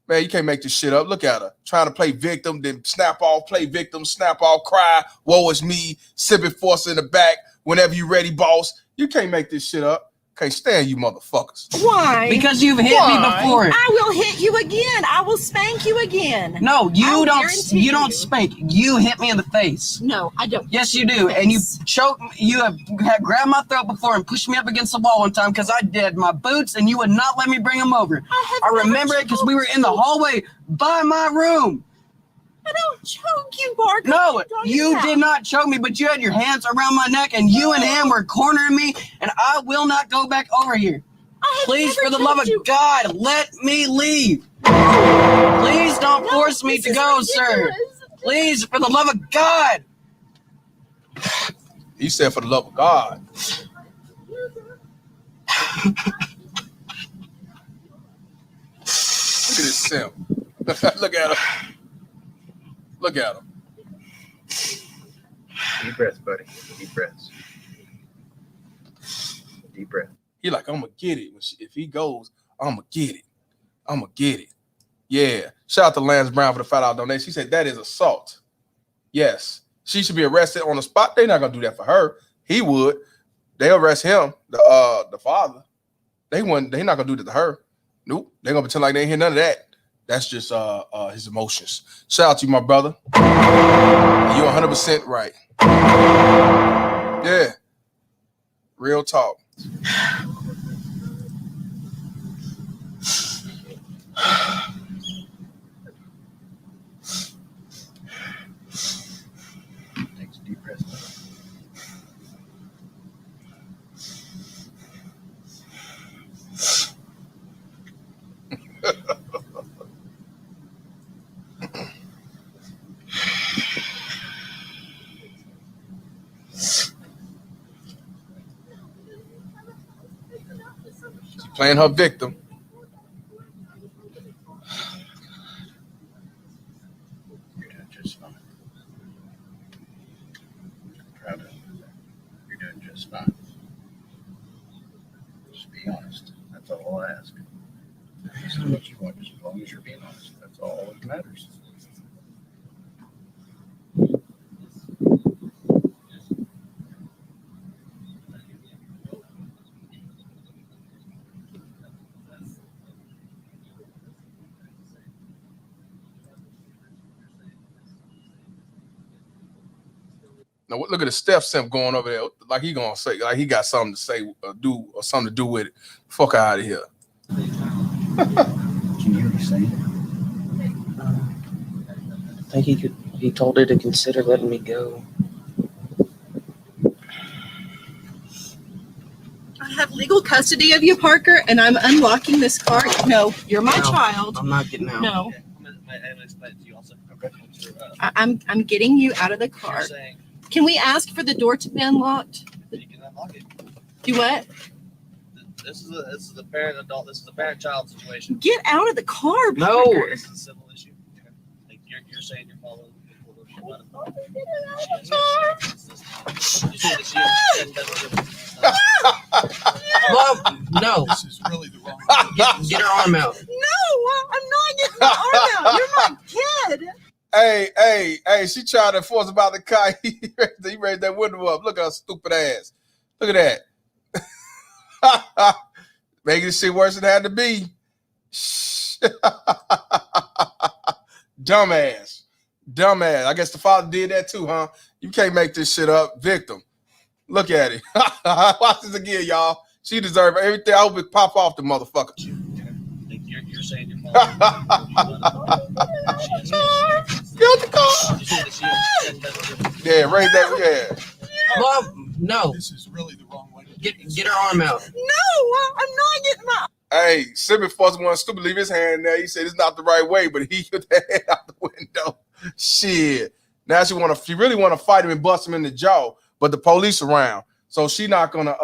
Man, you can't make this shit up. Look at her. Trying to play victim, then snap off, play victim, snap off, cry. Woe is me. Sipping force in the back. Whenever you ready, boss. You can't make this shit up. Can't stand you motherfuckers. Why? Because you've hit me before. I will hit you again. I will spank you again. No, you don't spank. You hit me in the face. No, I don't. Yes, you do. And you choke. You have grabbed my throat before and pushed me up against the wall one time because I did my boots and you would not let me bring them over. I remember it because we were in the hallway by my room. I don't choke you, Barker. No, you did not choke me, but you had your hands around my neck and you and him were cornering me, and I will not go back over here. Please, for the love of God, let me leave. Please don't force me to go, sir. Please, for the love of God. He said, for the love of God. Look at this simp. Look at her. Look at him. Deep breaths, buddy. Deep breaths. Deep breath. He like, I'm going to get it. If he goes, I'm going to get it. I'm going to get it. Yeah. Shout out to Lance Brown for the $5 donation. She said that is assault. Yes. She should be arrested on the spot. They're not going to do that for her. He would. They'll arrest him, the father. They're not going to do that to her. Nope. They're going to pretend like they ain't hear none of that. That's just his emotions. Shout out to you, my brother. You're 100% right. Yeah. Real talk. Takes a deep breath. She's playing her victim. You're doing just fine. Proud of you. You're doing just fine. all I ask. As long as you're being honest, that's all that matters. Now look at the step simp going over there, like he gonna say, like he got something to say, or something to do with it. Fuck out of here. Can you hear me saying? I think he told her to consider letting me go. I have legal custody of you, Parker, and I'm unlocking this car. No, you're my child. I'm not getting out. No. Okay. I'm gonna explain it to you also. Okay. I'm getting you out of the car. You're saying Can we ask for the door to be unlocked? you can unlock it. Do what? This is a parent-child situation. Get out of the car, No. Parker. This is a civil issue. Like you're saying you're following Mom, no. This is really the wrong Get her arm out. No, I'm not getting my arm out. You're my kid. Hey, she tried to force about the car. He raised that window up. Look at her stupid ass. Look at that. Making this shit worse than it had to be. Dumbass. I guess the father did that too, huh? You can't make this shit up. Victim. Look at it. Watch this again, y'all. She deserves everything. I hope it pop off the motherfucker. You're saying you're Get the car. Yeah, raise that. Yeah. Mom, no. This is really the wrong way to Get her arm out. No, I'm not getting my. Hey, Simmons was one stupid. Leave his hand there. He said it's not the right way, but he put that hand out the window. Shit. Now she really want to fight him and bust him in the jaw, but the police around, so she not gonna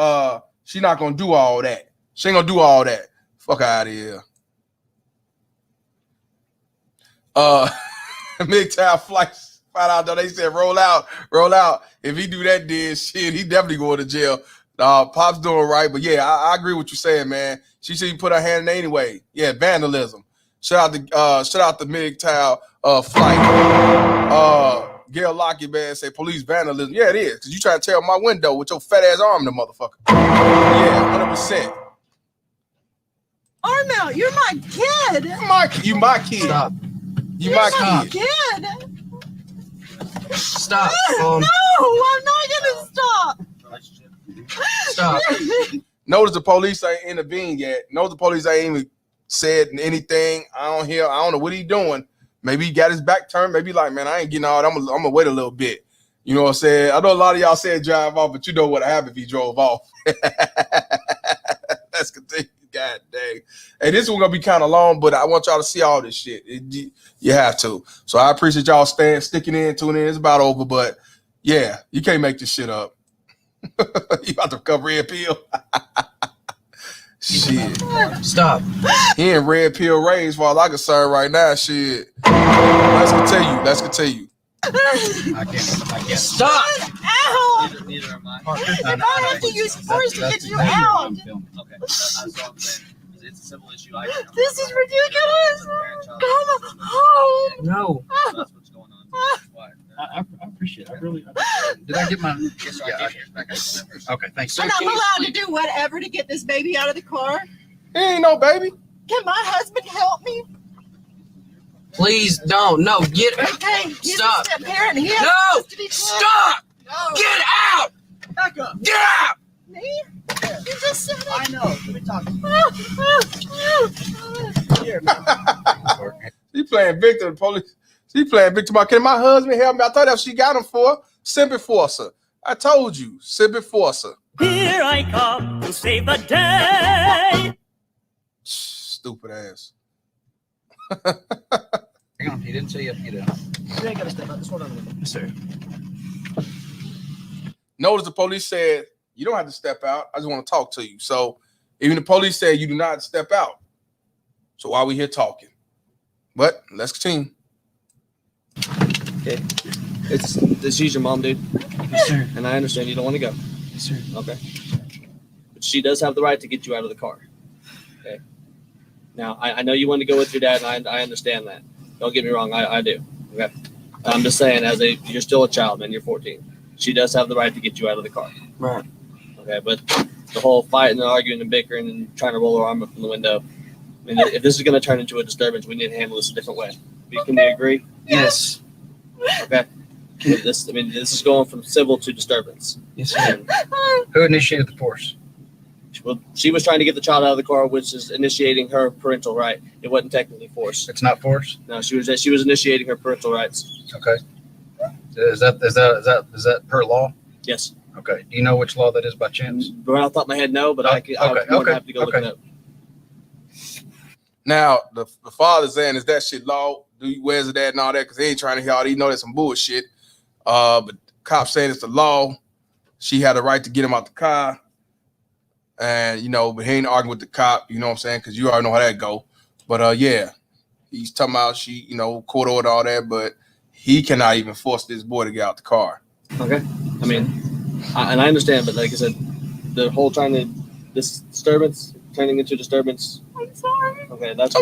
do all that. She ain't gonna do all that. Fuck out of here. MR.PALMER flights found out though. They said roll out. If he do that, then shit, he definitely going to jail. Pop's doing right, but yeah, I agree with you saying, man. She should put her hand in anyway. Yeah, vandalism. Shout out to MR.PALMER flight. Gail Lockett, man, say police vandalism. Yeah, it is, because you trying to tear up my window with your fat ass arm, the motherfucker. Yeah, 100%. Arm out. You're my kid. You my kid. Stop. You my kid. Stop. No, I'm not gonna stop. Stop. Notice the police ain't intervened yet. Notice the police ain't even said anything. I don't know what he doing. Maybe he got his back turned. Maybe like, man, I ain't getting all that. I'm gonna wait a little bit. You know what I'm saying? I know a lot of y'all said drive off, but you know what happened if he drove off. Let's continue. God dang. Hey, this one's gonna be kind of long, but I want y'all to see all this shit. You have to. So I appreciate y'all sticking in, tuning in. It's about over, but yeah, you can't make this shit up. You about to cover red pill? Shit. Stop. He in red pill range, far as I'm concerned right now. Shit. Let's continue. I can't. Stop. Ow. Neither am I. If I have to use force to get you out. Okay, that's all I'm saying. It's a civil issue. This is ridiculous. Come home. No. That's what's going on. I appreciate it. I really appreciate it. Did I get my? Yes, sir. I gave yours back. Okay, thanks. And I'm allowed to do whatever to get this baby out of the car. He ain't no baby. Can my husband help me? Please don't. No, get Okay. Stop. He's a parent. He has No. custody. Stop. No. Get out. Back up. Get out. Me? You just said it. I know. Let me talk. Here, She playing victim. Police. She playing victim. Can my husband help me? I thought that's what she got him for. Simp enforcer. I told you. Simp enforcer. Here I come to save the day. Stupid ass. Hang on, he didn't say you have to get out. You ain't gotta step out. This one on the window. Yes, sir. Notice the police said, you don't have to step out. I just want to talk to you. So even the police said you do not step out. So why are we here talking? But let's continue. Okay. She's your mom, dude. Yes, sir. And I understand you don't want to go. Yes, sir. Okay. But she does have the right to get you out of the car. Okay. Now, I know you want to go with your dad, and I understand that. Don't get me wrong, I do. Okay. I'm just saying, you're still a child, man. You're 14. She does have the right to get you out of the car. Right. Okay, but the whole fighting and arguing and bickering and trying to roll her arm up from the window. I mean, if this is going to turn into a disturbance, we need to handle this a different way. Can we agree? Yes. Okay. This is going from civil to disturbance. Yes, sir. Who initiated the force? Well, she was trying to get the child out of the car, which is initiating her parental right. It wasn't technically force. It's not force? No, she was initiating her parental rights. Okay. Is that per law? Yes. Okay. Do you know which law that is by chance? Right off the top of my head, no, but I would have to go look it up. Now, the father's saying, is that shit law? Where's it at and all that? Because they ain't trying to hear all these. Know that's some bullshit. But cops saying it's the law. She had the right to get him out the car. And, but he ain't arguing with the cop, you know what I'm saying? Because you already know how that go. But, yeah, he's talking about she, court order all that, but he cannot even force this boy to get out the car. Okay. I mean, and I understand, but like I said, the whole this disturbance turning into disturbance. I'm sorry. Okay, that's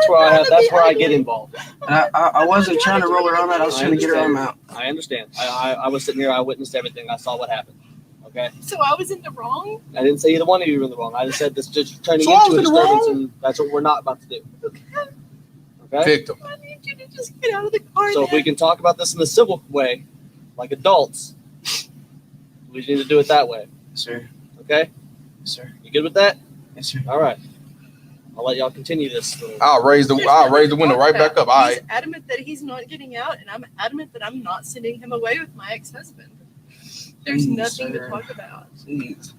where I get involved. I wasn't trying to roll her arm out. I was trying to get her arm out. I understand. I was sitting here. I witnessed everything. I saw what happened. Okay. So I was in the wrong? I didn't say either one of you were in the wrong. I just said this just turning into a disturbance, and that's what we're not about to do. Okay. Victim. I need you to just get out of the car. So if we can talk about this in the civil way, like adults, we need to do it that way. Yes, sir. Okay. Yes, sir. You good with that? Yes, sir. All right. I'll let y'all continue this. I'll raise the window right back up. All right. He's adamant that he's not getting out, and I'm adamant that I'm not sending him away with my ex-husband. There's nothing to talk about. Jeez.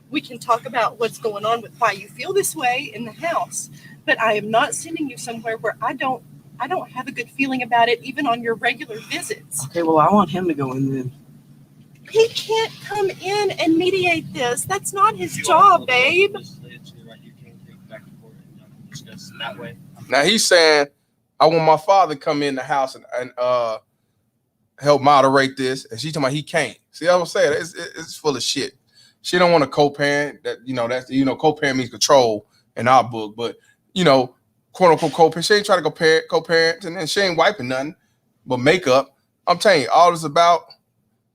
We can talk about what's going on with why you feel this way in the house, but I am not sending you somewhere where I don't have a good feeling about it, even on your regular visits. Okay, well, I want him to go in then. He can't come in and mediate this. That's not his job, babe. Now he's saying, I want my father to come in the house and help moderate this, and she's talking about he can't. See what I'm saying? It's full of shit. She don't want a co-parent. Co-parent means control in our book, but quote unquote co-parent. She ain't trying to co-parent, and then she ain't wiping nothing but makeup. I'm telling you, all it's about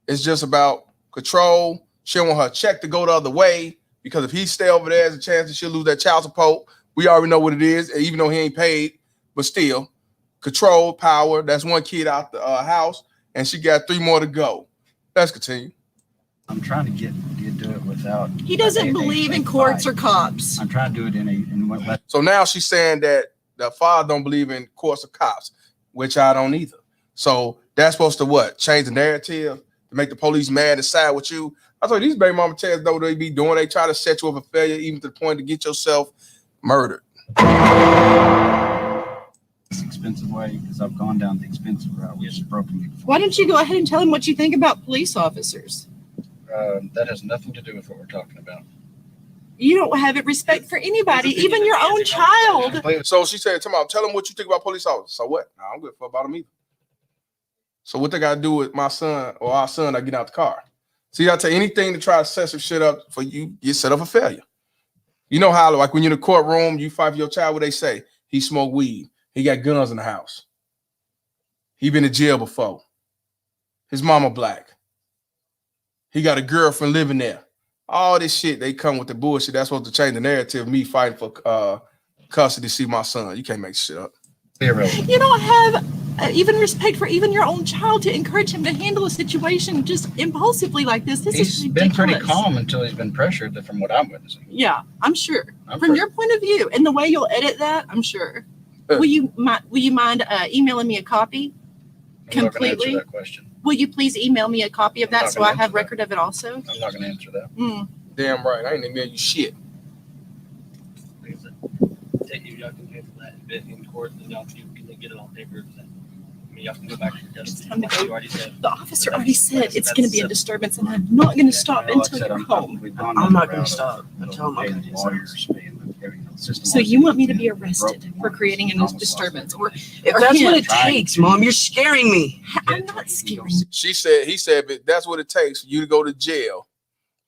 is just about control. She don't want her check to go the other way, because if he stay over there, there's a chance that she'll lose that child support. We already know what it is, even though he ain't paid, but still, control, power. That's one kid out the house, and she got 3 more to go. Let's continue. I'm trying to get do it without. He doesn't believe in courts or cops. I'm trying to do it in So now she's saying that the father don't believe in courts or cops, which I don't either. So that's supposed to what? Change the narrative to make the police mad and side with you. I told you, these baby mama tales know what they be doing. They try to set you up for failure, even to the point to get yourself murdered. It's expensive way, because I've gone down the expensive route, which has broken me before. Why don't you go ahead and tell him what you think about police officers? That has nothing to do with what we're talking about. You don't have respect for anybody, even your own child. So she said, tell him what you think about police officers. So what? I don't give a fuck about them either. So what they got to do with my son or our son that get out the car? See, I tell you, anything to try to set some shit up for you, get set up for failure. You know how, like when you're in the courtroom, you fight for your child, what they say? He smoked weed. He got guns in the house. He been in jail before. His mama black. He got a girlfriend living there. All this shit, they come with the bullshit. That's supposed to change the narrative of me fighting for custody to see my son. You can't make shit up. You don't have even respect for even your own child to encourage him to handle a situation just impulsively like this. This is ridiculous. Been pretty calm until he's been pressured, from what I'm witnessing. Yeah, I'm sure. From your point of view and the way you'll edit that, I'm sure. Will you mind emailing me a copy? I'm not going to answer that question. Will you please email me a copy of that so I have record of it also? I'm not going to answer that. Damn right. I ain't email you shit. Y'all can handle that in court, and y'all can get it on paper. I mean, y'all can go back to the justice. The officer already said it's going to be a disturbance, and I'm not going to stop until you're home. I'm not going to stop until I'm not going to do So you want me to be arrested for creating a disturbance, or that's what it takes, Mom? You're scaring me. I'm not scared. He said, if that's what it takes for you to go to jail,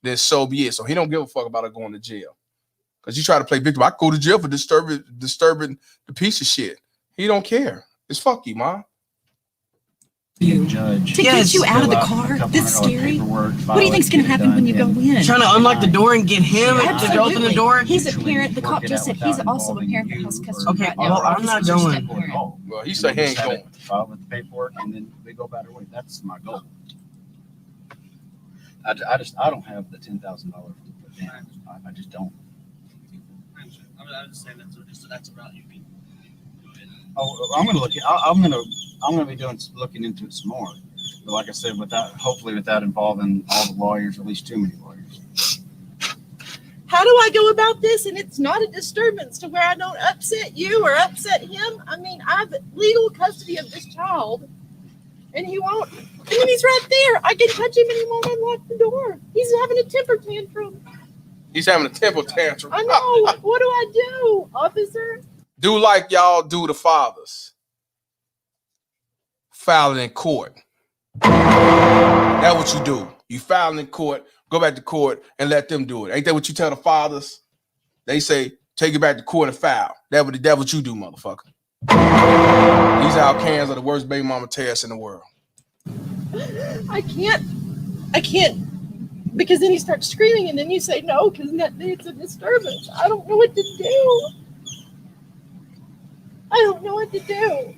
then so be it. So he don't give a fuck about her going to jail. Because you try to play victim. I go to jail for disturbing the piece of shit. He don't care. It's fuck you, Mom. Judge. To get you out of the car this scary? What do you think's going to happen when you go in? Trying to unlock the door and get him to open the door? He's a parent. The cop just said he's also a parent that has custody. Okay, right now. well, I'm not going. Well, he said he ain't going. File with the paperwork, and then we go about our way. That's my goal. I don't have the $10,000 to put down. I just don't. I'm just saying that's a route you can. Oh, I'm gonna be looking into it some more. But like I said, hopefully without involving all the lawyers, at least too many lawyers. How do I go about this? And it's not a disturbance to where I don't upset you or upset him. I mean, I have legal custody of this child, and he won't. I mean, he's right there. I can touch him, and he won't unlock the door. He's having a temper tantrum. He's having a temper tantrum. I know. What do I do, officer? Do like y'all do the fathers. File it in court. That's what you do. You file it in court, go back to court, and let them do it. Ain't that what you tell the fathers? They say, take it back to court and file. That's what you do, motherfucker. These Alcans are the worst baby mama terrorists in the world. I can't, because then he starts screaming, and then you say no, because it's a disturbance. I don't know what to do. I don't know what to do.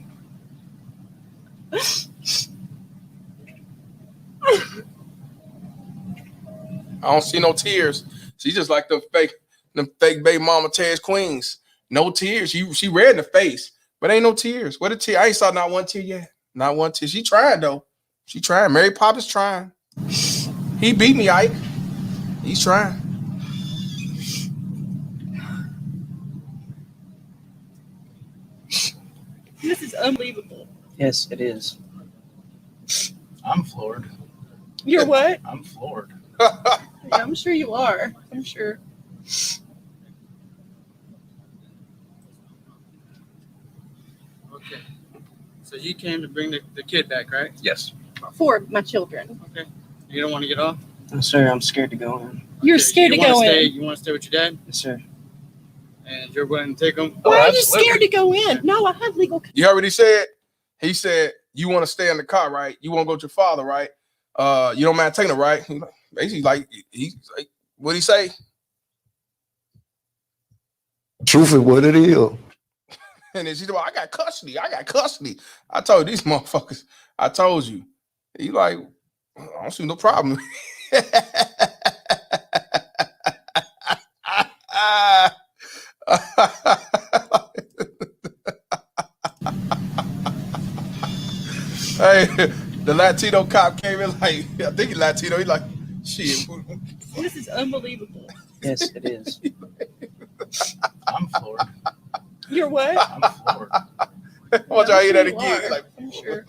I don't see no tears. She's just like them fake baby mama tears queens. No tears. She red in the face, but ain't no tears. What a tear? I ain't saw not one tear yet. Not one tear. She trying though. She trying. Mary Poppins trying. He beat me, Ike. He's trying. This is unbelievable. Yes, it is. I'm floored. You're what? I'm floored. Yeah, I'm sure you are. I'm sure. Okay. So you came to bring the kid back, right? Yes. For my children. Okay. You don't want to get off? No, sir, I'm scared to go in. You're scared to go in. You want to stay with your dad? Yes, sir. And you're willing to take him? Why are you scared to go in? No, I have legal. You heard what he said? He said, you want to stay in the car, right? You want to go with your father, right? You don't mind taking it, right? He's like, what'd he say? Truth is what it is. And then she said, well, I got custody. I told these motherfuckers. I told you. He like, I don't see no problem. Hey, the Latino cop came in like, I think he's Latino. He's like, shit. This is unbelievable. Yes, it is. I'm floored. You're what? I'm floored. Watch y'all hear that again. He's like, I'm sure.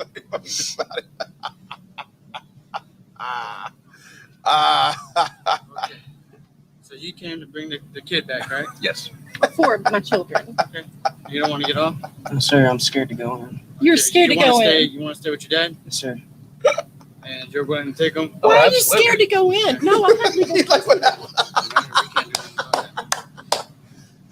Okay. So you came to bring the kid back, right? Yes. For my children. Okay. You don't want to get off? No, sir, I'm scared to go in. You're scared to go in. You want to stay with your dad? Yes, sir. And you're willing to take him? Why are you scared to go in? No, I have legal custody.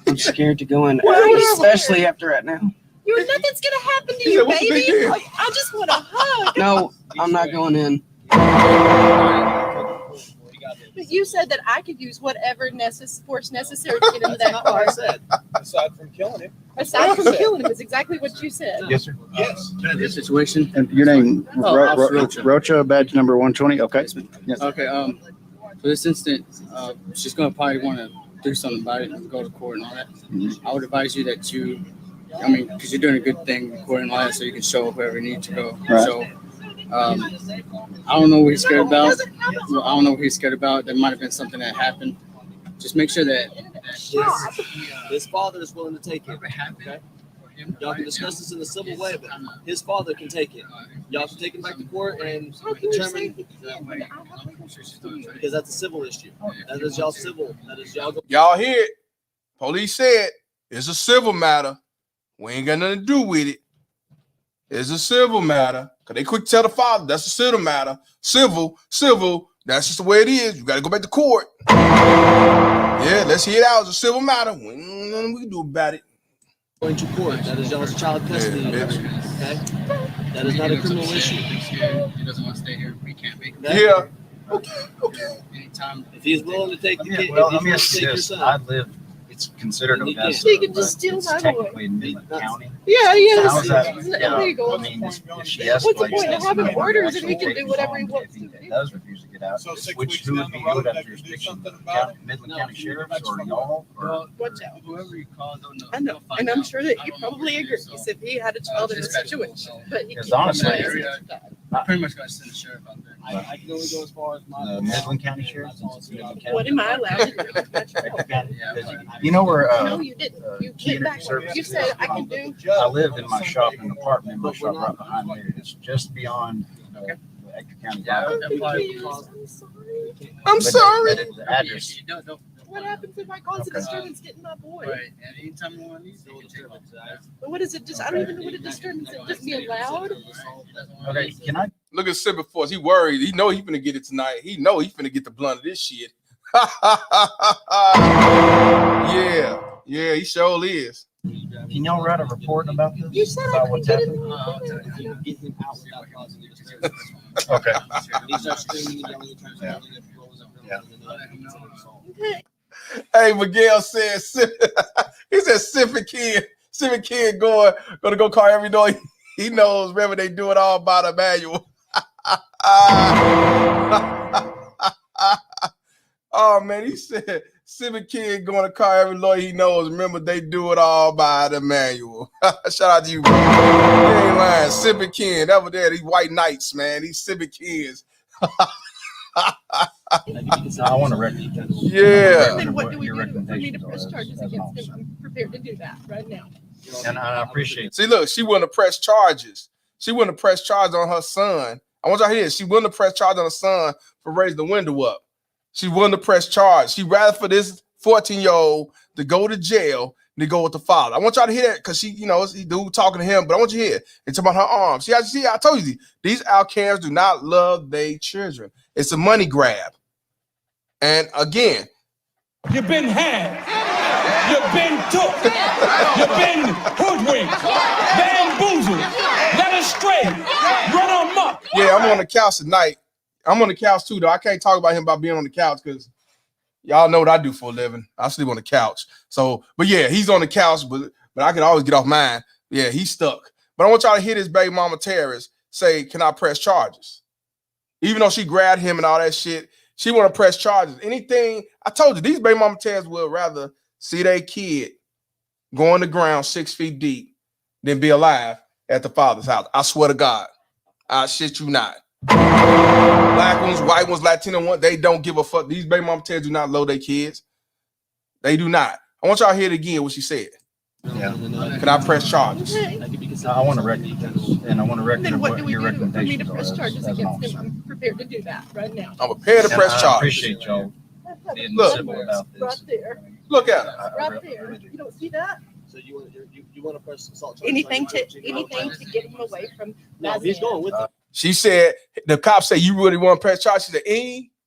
I'm scared to go in, Why are you especially scared? after right now. Nothing's gonna happen to you, what's the big baby. deal? Like, I just want a hug. No, I'm not going in. But you said that I could use whatever force necessary to get into that car. Aside from killing him. Aside from killing him, is exactly what you said. Yes, sir. Yes. This situation. And your name, Officer Rocha. Rocha, badge number 120. Okay. Yes. Okay. For this instant, she's gonna probably want to do something about it and go to court and all that. I would advise you that because you're doing a good thing, recording all that, so you can show whoever you need to go. Right. So, I don't know what he's scared about. Well, I don't know what he's scared about. There might have been something that happened. Just make sure that his father is willing to take it. Okay? Y'all can discuss this in a civil way, but his father can take it. Y'all can take him back to court and determine, because that's a civil issue. That is y'all civil. That is y'all. Y'all hear it. Police said it's a civil matter. We ain't got nothing to do with it. It's a civil matter. Because they quick to tell the father, that's a civil matter. Civil, that's just the way it is. You got to go back to court. Yeah, let's hear it out. It's a civil matter. Nothing we can do about it. Going to court. That is y'all's child custody. Okay? That is not a criminal issue. He doesn't want to stay here. We can't make him. Yeah. Okay. Anytime. If he's willing to take the kid, Well, if let me he's ask willing to you take your this. son. I live, it's considered He Augusta. He can just but steal it's my boy. technically in Midland County. Yeah, yeah. How is that? It's Yeah, illegal. I mean, if she What's the escalates point of this, having no one orders if actually he can take do him whatever home he wants if he to do? does refuse to get out. So 6 Which weeks who down would the be road, good they after can do jurisdiction? something about it? Midland County Sheriffs or y'all? Or Watch out. Whoever you call, don't know. I know, and I'm sure that you probably agree if he had a child in this situation. But he Because honestly, I'm pretty much going to send the sheriff out there. I can only go as far as my. the Midland County Sheriffs. what am I allowed to do? That's your fault. You know where? No, you didn't. You came back. You said I can do. I live in my shop in an apartment in my shop right behind there. It's just beyond the Ector County line. I'm sorry. But the address. What happens if I cause a disturbance getting my boy? Right, and anytime you want to use it, But what is it? Just I don't even know what a disturbance is. Just being loud. Okay, can I? Look at Simba Force. He worried. He know he finna get it tonight. He know he finna get the blunt of this shit. Yeah, he sure is. Can y'all write a report about this? You said about I what's could get happening? Get him out without causing any disturbance. Okay. He starts screaming and yelling and trying to yell and it blows up. Okay. Hey, Miguel said, he said, Civic kid gonna go call every door he knows. Remember, they do it all by the manual. Oh man, he said, Civic kid going to call every lawyer he knows. Remember, they do it all by the manual. Shout out to you, bro. You ain't lying. Civic kid, that was there. These white knights, man. These Civic kids. I want to recommend. Yeah. Then what do we do for me to press charges against him? I'm prepared to do that right now. And I appreciate it. See, look, she willing to press charges. She willing to press charges on her son. I want y'all to hear this. She willing to press charges on her son for raising the window up. She willing to press charge. She rather for this 14-year-old to go to jail than to go with the father. I want y'all to hear that because she, the dude talking to him, but I want you to hear it's about her arms. See, I told you, these outcasts do not love their children. It's a money grab. And again, You've been had. You've been took. You've been hoodwinked, bamboozled, led astray, run amok. yeah, I'm on the couch tonight. I'm on the couch too, though. I can't talk about him about being on the couch because y'all know what I do for a living. I sleep on the couch. So, but yeah, he's on the couch, but I can always get off mine. Yeah, he's stuck. But I want y'all to hear this baby mama terrorist say, can I press charges? Even though she grabbed him and all that shit, she want to press charges. Anything, I told you, these baby mama terrorists would rather see their kid go on the ground 6 feet deep than be alive at the father's house. I swear to God. I shit you not. Black ones, white ones, Latino ones, they don't give a fuck. These baby mama terrorists do not load their kids. They do not. I want y'all to hear it again what she said. Yeah. Can I press charges? I want to recommend this, and I want to recommend Then what do we your do for me to recommendations press are charges as an against officer. him? I'm prepared to do that right now. I'm prepared to And press I charges. appreciate y'all being Look. civil about this. Right there. Look at her. I Right there. You don't see that? So you want to press assault charges? Anything to get him away from No, that he's man. going with it. She said, the cop said, you really want to press charges? She said,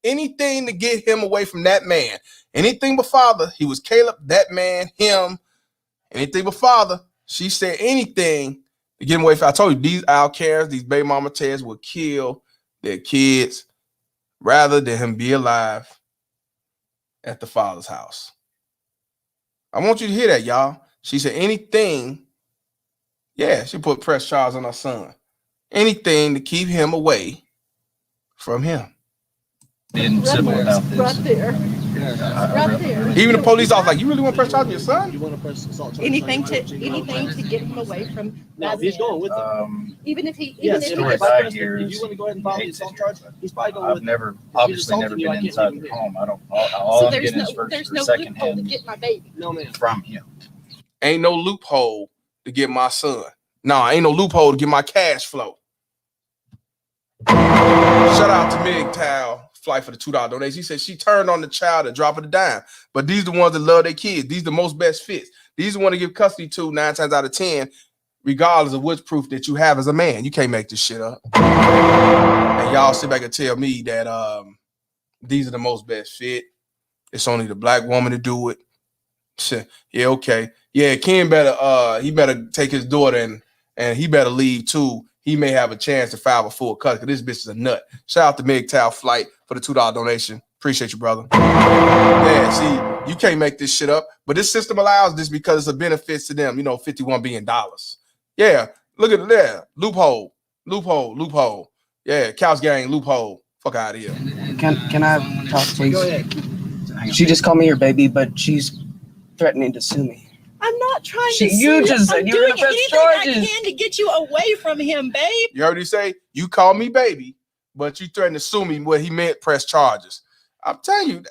anything to get him away from that man. Anything but father. He was Caleb, that man, him. Anything but father. She said anything to get him away from. I told you, these outcasts, these baby mama terrorists will kill their kids rather than him be alive at the father's house. I want you to hear that, y'all. She said anything. Yeah, she put press charges on her son. Anything to keep him away from him. Being civil about this. Right there. Right there. Even the police officer, like, you really want to press charges on your son? You want to press assault charges? Anything to get him away from No, that he's man. going with it. Even if he Yes, if if he if I press the- if you want to go ahead and file the assault charge, he's probably going I've with never, it. obviously never assaulting you, I been can't inside leave the him home. I don't, all so I'm there's getting is no first there's or no second loophole to hand get my baby. No, man. from him. Ain't no loophole to get my son. No, ain't no loophole to get my cash flow. Shout out to Mig Tao, flight for the $2 donation. He said she turned on the child at drop of the dime. But these are the ones that love their kids. These are the most best fits. These are the ones to give custody to 9 times out of 10, regardless of which proof that you have as a man. You can't make this shit up. And y'all sit back and tell me that these are the most best fit. It's only the black woman to do it. Yeah, okay. Yeah, Ken better he better take his daughter and he better leave too. He may have a chance to file a full cut because this bitch is a nut. Shout out to MGTOW Flight for the $2 donation. Appreciate you, brother. Yeah, see, you can't make this shit up. But this system allows this because it's a benefits to them, $51 billion. Yeah, look at that. Loophole. Yeah, Couch Gang, loophole. Fuck out of here. Can I talk, please? Go ahead. She just called me her baby, but she's threatening to sue me. I'm not trying to You just said I'm you were doing gonna press anything I charges. can to get you away from him, babe. You heard he say, you call me baby, but you threatened to sue me. What he meant, press charges. I'm telling you.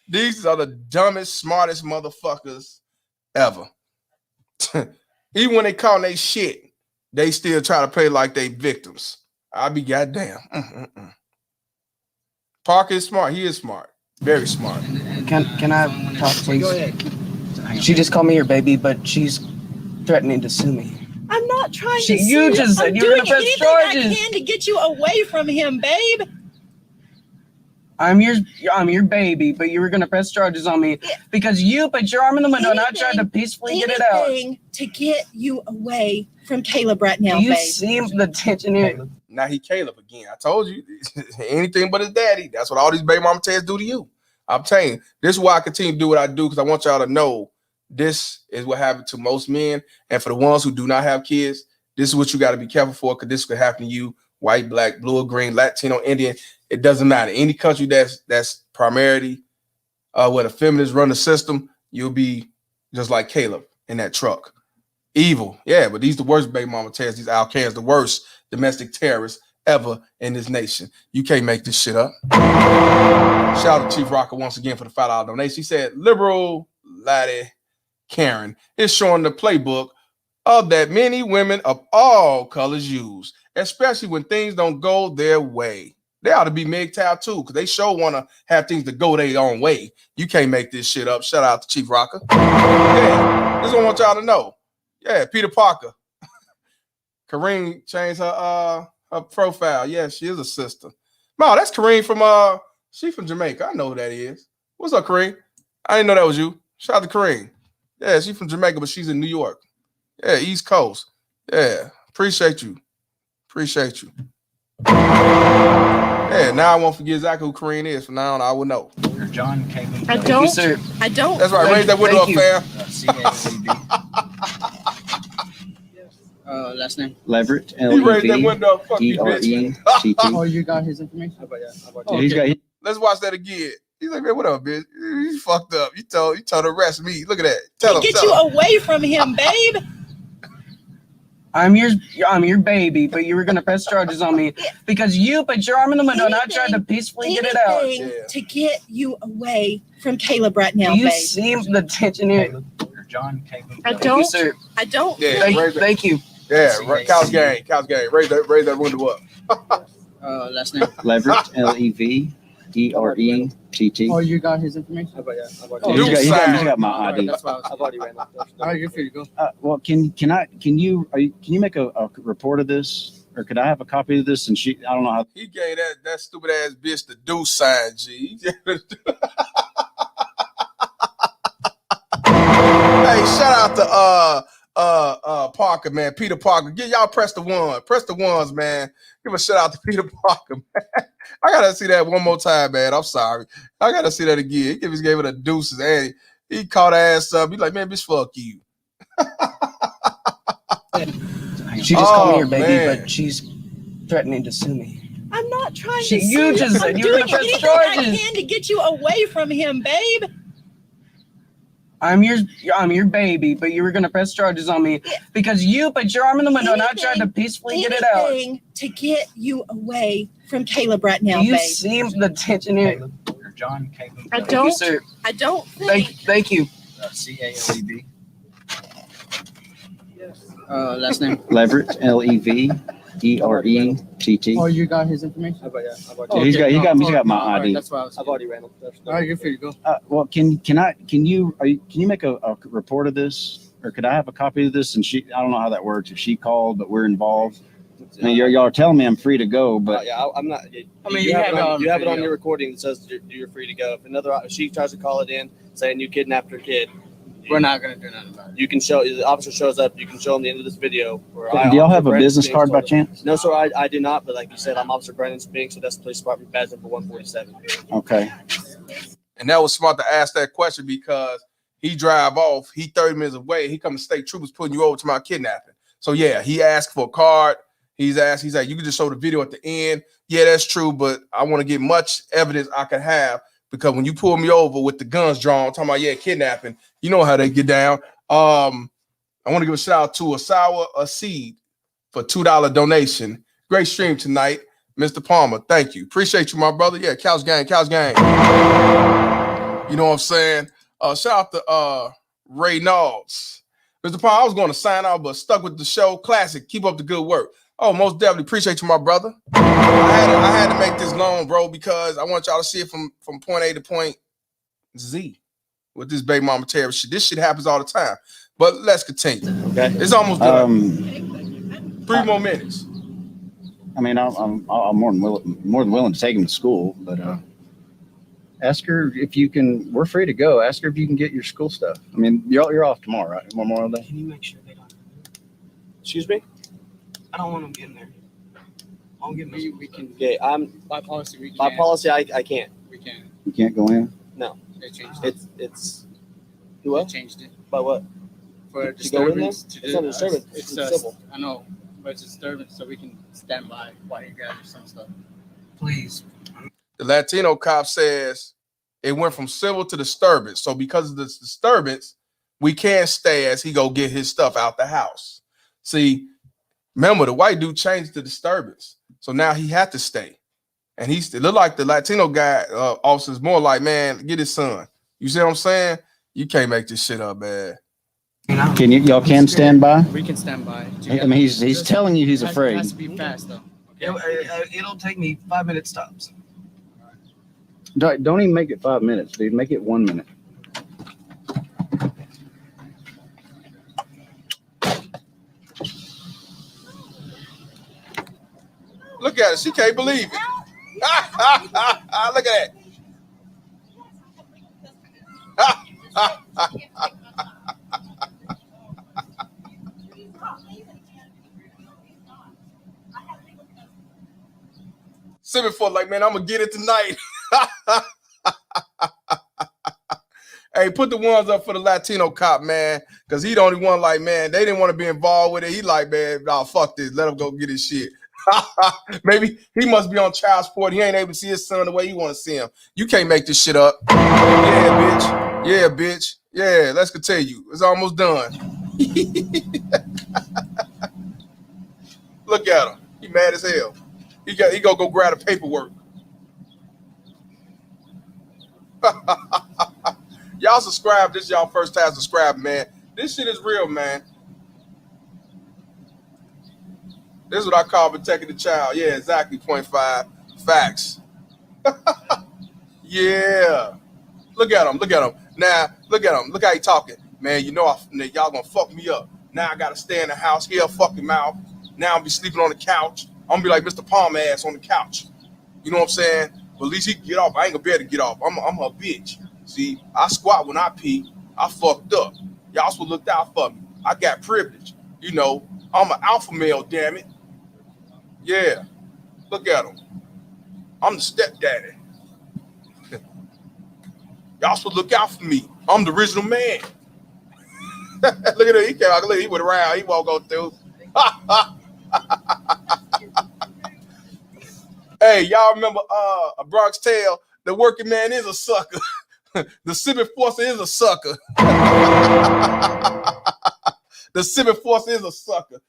These are the dumbest, smartest motherfuckers ever. Even when they call they shit, they still try to play like they victims. I'll be goddamn. Parker is smart. He is smart. Very smart. Can I talk, please? Go ahead. She just called me her baby, but she's threatening to sue me. I'm not trying to You just said I'm you were doing gonna press anything charges. I can to get you away from him, babe. I'm your baby, but you were gonna press charges on me because you put your arm in the window and I tried to peacefully get it out. Anything to get you away from Caleb right now, Do you babe. see the tension here? Now he Caleb again. I told you, anything but his daddy. That's what all these baby mama tales do to you. I'm telling you, this is why I continue to do what I do, because I want y'all to know this is what happened to most men. And for the ones who do not have kids, this is what you got to be careful for, because this could happen to you, white, black, blue or green, Latino, Indian. It doesn't matter. Any country that's primarily where the feminists run the system, you'll be just like Caleb in that truck. Evil. Yeah, but these the worst baby mama terrorists. These Al-Qaeda's the worst domestic terrorists ever in this nation. You can't make this shit up. Shout out to Chief Rocker once again for the $5 donation. He said, liberal laddie Karen is showing the playbook of that many women of all colors use, especially when things don't go their way. They ought to be MGTOW too, because they sure want to have things to go their own way. You can't make this shit up. Shout out to Chief Rocker. Yeah, this is what I want y'all to know. Yeah, Peter Parker. Kareem changed her profile. Yeah, she is a sister. No, that's Kareem from she from Jamaica. I know who that is. What's up, Kareem? I didn't know that was you. Shout out to Kareem. Yeah, she's from Jamaica, but she's in New York. Yeah, East Coast. Yeah, appreciate you. Appreciate you. Yeah, now I won't forget exactly who Kareem is. From now on, I will know. John came in. I don't. I don't. That's right. Raise that window up, fam. Last name? Leverett, He raised that window up. Fuck you, bitch. Leverett. Oh, you got his information? How about that? Yeah, he's got. Let's watch that again. He's like, man, what up, bitch? You fucked up. You told to arrest me. Look at that. Tell him. Get you away from him, babe. I'm your baby, but you were gonna press charges on me because you put your arm in the window and I tried to peacefully get it out. Anything to get you away from Caleb right now, Do you babe. see the tension here? John came in. I don't. sir. I don't. Yeah, Thank you. Yeah, Couch Gang. Raise that window up. Last name? Leverett, Leverett. Oh, you got his information? How about that? Yeah, he's got my ID. That's why I've already ran up. All right, you're free to go. Well, can you make a report of this, or could I have a copy of this? And I don't know how. He gave that stupid ass bitch the do sign, G. Hey, shout out to Parker, man. Peter Parker. Y'all press the one. Press the ones, man. Give a shout out to Peter Parker, man. I gotta see that one more time, man. I'm sorry. I gotta see that again. He just gave it a deuces, and he caught her ass up. He's like, man, bitch, fuck you. She just called me her baby, man. but she's threatening to sue me. I'm not trying to. You just said you were doing gonna press anything I charges. can to get you away from him, babe. I'm your baby, but you were gonna press charges on me because you put your arm in the window and I tried to peacefully get it out. Anything to get you away from Caleb right now, Do you babe. see the tension here? John came in. I don't. sir. I don't Thank you. CALEB. Last name? Leverett, Leverett. Oh, you got his information? How about that? Yeah, he's got my All right, ID. that's why I've already ran up. All right, you're free to go. Well, can you make a report of this, or could I have a copy of this? And I don't know how that works. If she called, but we're involved. I mean, y'all are telling me I'm free to go, but yeah, I'm not. I mean, you have it video. on your recording that says you're free to go. If she tries to call it in saying you kidnapped her kid, we're not gonna do nothing about it. You can show the officer shows up. You can show him the end of this video. do y'all have a business card by chance? No, sir, I do not. But like you said, I'm Officer Brennan Spinks, so that's the police department badge number 147. Okay. And that was smart to ask that question because he drive off. He 30 minutes away. He come to state troopers putting you over to my kidnapping. So yeah, he asked for a card. He's like, you can just show the video at the end. Yeah, that's true, but I want to get much evidence I can have because when you pull me over with the guns drawn, talking about kidnapping, you know how they get down. I want to give a shout out to a seed for $2 donation. Great stream tonight, Mr. Palmer. Thank you, appreciate you, my brother. Yeah, Couch Gang. You know what I'm saying? Shout out to Ray Knowles. Mr. Palmer, I was going to sign out, but stuck with the show. Classic. Keep up the good work. Oh, most definitely appreciate you, my brother. I had to make this long, bro, because I want y'all to see it from point A to point Z with this baby mama terror shit. This shit happens all the time. But let's continue. Okay, it's almost done. 3 more minutes. I mean, I'm more than willing to take him to school, but ask her if you can. We're free to go. Ask her if you can get your school stuff. I mean, you're off tomorrow, right? Memorial Day. Can you make sure they don't? Excuse me? I don't want them getting there. I'll get We can. Okay, By policy, we can. by policy, I can't. We can. You can't go in. No, They changed it. it's. They What? changed it. By what? For To go in there? disturbance. It's not a disturbance. It's It's civil. I know, but it's a disturbance, so we can stand by while you guys do some stuff. Please. The Latino cop says it went from civil to disturbance. So because of this disturbance, we can't stay as he go get his stuff out the house. See, remember the white dude changed the disturbance. So now he had to stay. And it looked like the Latino guy officer's more like, man, get his son. You see what I'm saying? You can't make this shit up, man. Can y'all stand by? We can stand by. I mean, he's telling you he's afraid. It has to be fast, though. Okay? It'll take me 5-minute stops. Don't even make it 5 minutes, dude. Make it 1 minute. Look at it. She can't believe it. Look at that. Simmons for like, man, I'm gonna get it tonight. Hey, put the ones up for the Latino cop, man, because he the only one like, man, they didn't want to be involved with it. He like, man, nah, fuck this. Let him go get his shit. Maybe he must be on child support. He ain't able to see his son the way he want to see him. You can't make this shit up. Yeah, bitch. Yeah, bitch. Yeah, let's continue. It's almost done. Look at him. He mad as hell. He gonna go grab the paperwork. Y'all subscribe. This is y'all first time subscribe, man. This shit is real, man. This is what I call protecting the child. Yeah, exactly. 0.5 facts. Yeah. Look at him. Look at him. Now, look at him. Look how he talking. Man, you know y'all gonna fuck me up. Now I gotta stay in the house. Here, fucking mouth. Now I'll be sleeping on the couch. I'm gonna be like Mr. Palmer ass on the couch. You know what I'm saying? But at least he can get off. I ain't gonna be able to get off. I'm her bitch. See, I squat when I pee. I fucked up. Y'all supposed to look out for me. I got privilege. You know, I'm an alpha male, damn it. Yeah. Look at him. I'm the stepdaddy. Y'all supposed to look out for me. I'm the original man. Look at him. He came out. Look, he went around. He won't go through. Hey, y'all remember A Bronx Tale? The working man is a sucker. The civic force is a sucker. The civic force is a sucker.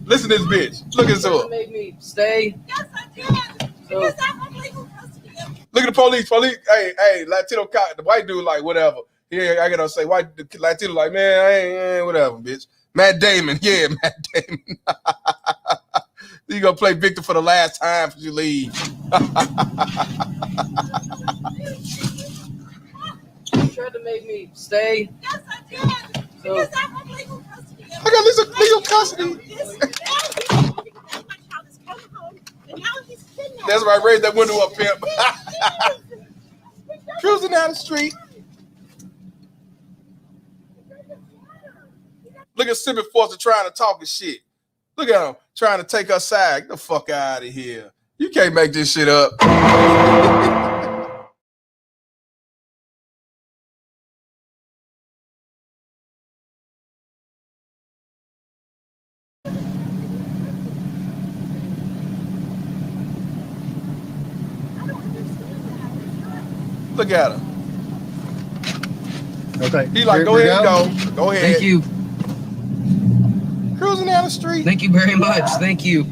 Listen to this bitch. Look at this one. Made me stay. Yes, I did. Because I have legal custody of him. Look at the police. Hey, Latino cop, the white dude like whatever. Yeah, I gotta say white Latino like, man, I ain't whatever, bitch. Matt Damon, yeah, Matt Damon. You gonna play Victor for the last time before you leave. Tried to make make me stay. Yes, I did. Because I have legal custody. I got legal custody. My child is coming home, and now he's kidnapped. That's right. Raise that window up, pimp. Cruising down the street. Look at Civic Force trying to talk his shit. Look at him trying to take us side. Get the fuck out of here. You can't make this shit up. Look at him. Okay. He like, go ahead and go. Go ahead. Thank you. Cruising down the street. Thank you very much. Thank you.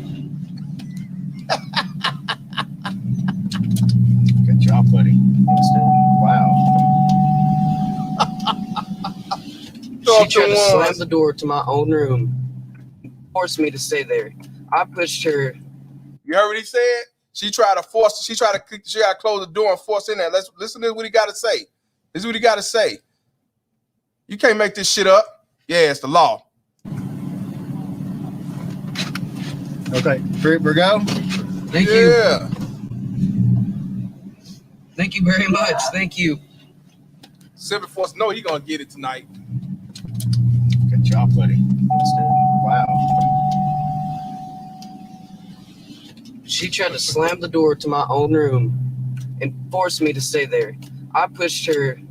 Good job, buddy. Wow. She tried to slam the door to my own room, forced me to stay there. I pushed her. You heard what he said? She tried to close the door and force in there. Let's listen to what he got to say. This is what he got to say. You can't make this shit up. Yeah, it's the law. Okay, we go. Thank you. Thank you very much. Thank you. Civic Force, no, he gonna get it tonight. Good job, buddy. Wow. She tried to slam the door to my own room and forced me to stay there. I pushed her